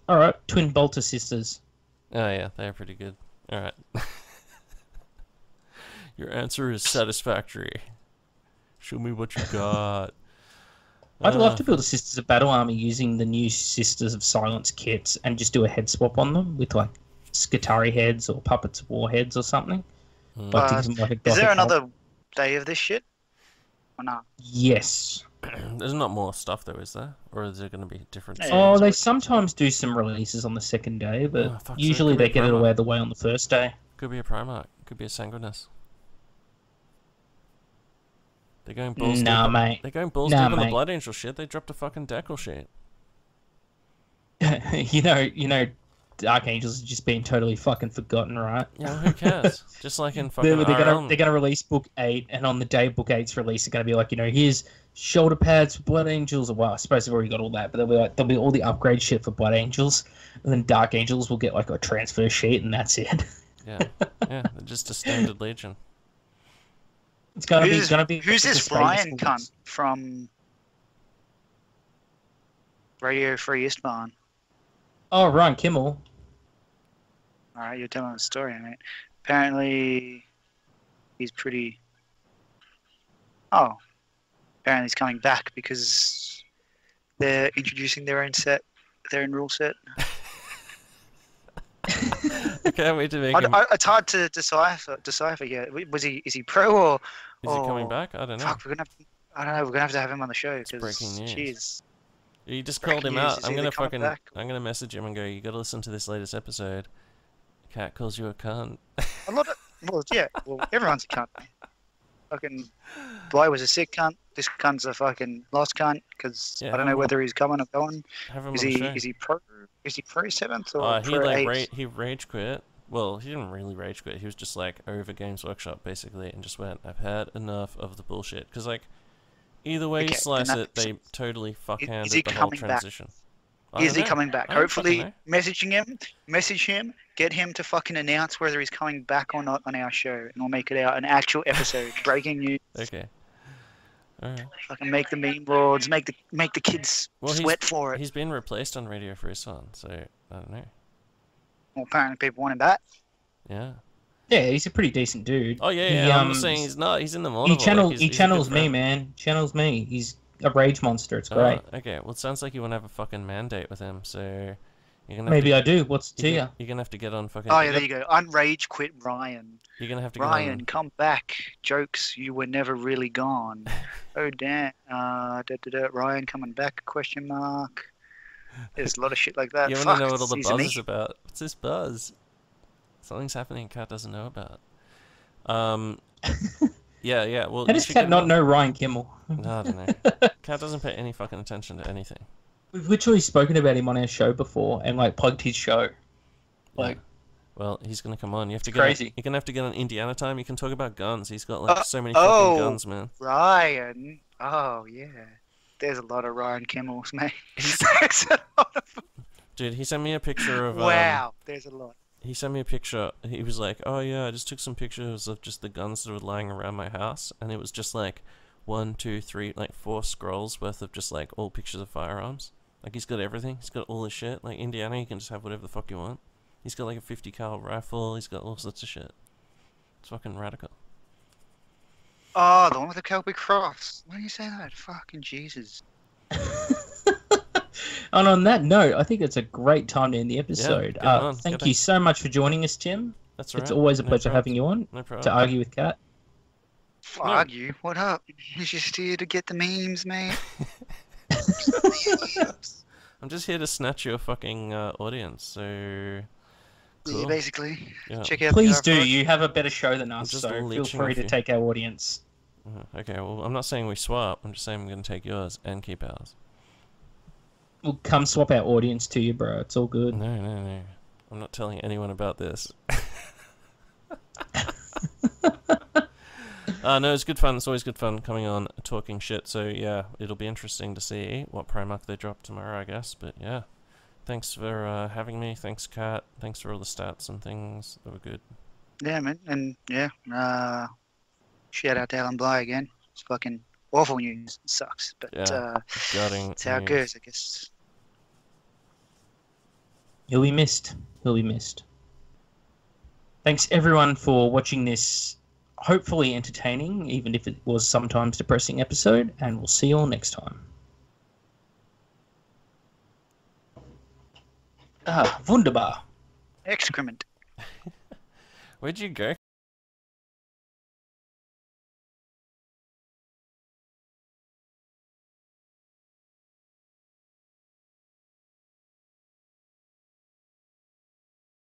Alright, Twin Bolter Sisters. Oh yeah, they're pretty good. Alright. Your answer is satisfactory. Show me what you got. I'd love to build a Sisters of Battle army using the new Sisters of Silence kits and just do a head swap on them with, like, Skitari heads or Puppets of War heads or something. Like, to give them, like, a Is gothic there help. another day of this shit? Or not? Yes. There's not more stuff though, is there? Or is there going to be different? Yeah. Oh, scenes? they sometimes do some releases on the second day, but Oh, fuck, so it usually could be they get it promo. away the way on the first day. Could be a Primarch. Could be a Sanguinus. They're going balls Nah, deep. mate. They're going balls Nah, deep on the mate. Blood Angel shit. They dropped a fucking decal sheet. you know, Dark Angels are just being totally fucking forgotten, right? Yeah, well, who cares? Just like in fucking They're RL. gonna release Book 8, and on the day Book 8's release, they're gonna be like, you know, here's shoulder pads for Blood Angels. Or, well, I suppose they've already got all that, but there'll be all the upgrade shit for Blood Angels, and then Dark Angels will get like a transfer sheet, and that's it. Yeah, yeah, they're just a standard legion. It's gonna Who's be. this the same Ryan as- cunt from Radio Free Istvan? Oh, Ryan Kimmel. Alright, you're telling a story, mate. Apparently, he's pretty... Oh. Apparently he's coming back because they're introducing their own set, their own rule set. I can't wait to make him. It's hard to decipher. Yeah, is he pro or? Is he coming back? I don't know. Fuck, we're gonna. I don't know. We're gonna have to have him on the show It's breaking because, news. jeez, You just breaking called him news out. is I'm either gonna coming back. I'm gonna message him and go, you gotta listen to this latest episode. Cat calls you a cunt. A lot of well, yeah. Well, everyone's a cunt. Fucking boy was a sick cunt. This cunt's a fucking lost cunt because Yeah, I don't know whether he's coming or going. Have him Is on the he? show. Is he pro? Is he pro 7th or He pro like 8th? he rage quit. Well, he didn't really rage quit. He was just like over Games Workshop basically, and just went, "I've had enough of the bullshit." Because like, either way you Okay, slice then it, they totally fuckhanded is he the whole coming back? transition. Is he coming back? I don't fucking Hopefully, know. message him, get him to fucking announce whether he's coming back or not on our show, and we'll make it out an actual episode. Breaking news. Okay. Alright. Fucking make the meme lords, make the kids sweat for it. He's been replaced on Radio for his son, so I don't know. Well, apparently people want him back. Yeah. Yeah, he's a pretty decent dude. Oh yeah. I'm not saying he's not. He's in the monocle. He channels me, man. Channels me. He's a rage monster. It's great. Okay. Well, it sounds like you want to have a fucking mandate with him, so you're gonna. Maybe I do. What's to you? You're gonna have to get on fucking. Oh yeah, there you go. Unrage quit Ryan. You're gonna have to Ryan, get on. come back. Jokes, you were never really gone. Oh damn. Ryan coming back? Question mark. There's a lot of shit like that. You Fuck, want to know what all the it's buzz me. is about? What's this buzz? Something's happening Cat doesn't know about. Yeah. Well, How does Cat not know Ryan Kimmel? No, I don't know. Cat doesn't pay any fucking attention to anything. We've literally spoken about him on our show before and like plugged his show. Like, well, he's gonna come on. You have to get. crazy. You're gonna have to get on Indiana time. You can talk about guns. He's got like so many fucking guns, man. Ryan. Oh yeah. There's a lot of Ryan Kimmels, mate. There's a lot of... Dude, he sent me a picture of. Wow, there's a lot. He sent me a picture. He was like, "Oh yeah, I just took some pictures of just the guns that were lying around my house, and it was just like 1, 2, 3, like 4 scrolls worth of just like all pictures of firearms. Like he's got everything. He's got all his shit. Like Indiana, you can just have whatever the fuck you want. He's got like a 50 cal rifle. He's got all sorts of shit. It's fucking radical." Oh, the one with the Celtic cross. Why do you say that? Fucking Jesus. and on that note, I think it's a great time to end the episode. get on. Thank Get you on. so much for joining us, Tim. That's right. It's always a No pleasure problem. having you on No problem. to argue with Cat. Argue? What up? He's just here to get the memes, mate. I'm just here to snatch your fucking audience. So. Cool. Yeah, basically. Yeah. Check out Please the do. artwork. You have a better show than us, just so feel leeching free off to you. take our audience. Okay, well, I'm not saying we swap. I'm just saying I'm going to take yours and keep ours. We'll come swap our audience to you, bro. It's all good. No. I'm not telling anyone about this. No, it's good fun. It's always good fun coming on talking shit. So, yeah, it'll be interesting to see what Primark they drop tomorrow, I guess. But, yeah. Thanks for having me. Thanks, Kat. Thanks for all the stats and things. They were good. Yeah, man. And yeah, shout out to Alan Bly again. It's fucking awful news. It sucks. But Yeah, gutting it's how it news. goes, I guess. He'll be missed. He'll be missed. Thanks, everyone, for watching this hopefully entertaining, even if it was sometimes depressing episode. And we'll see you all next time. Wunderbar. Excrement. Where'd you go,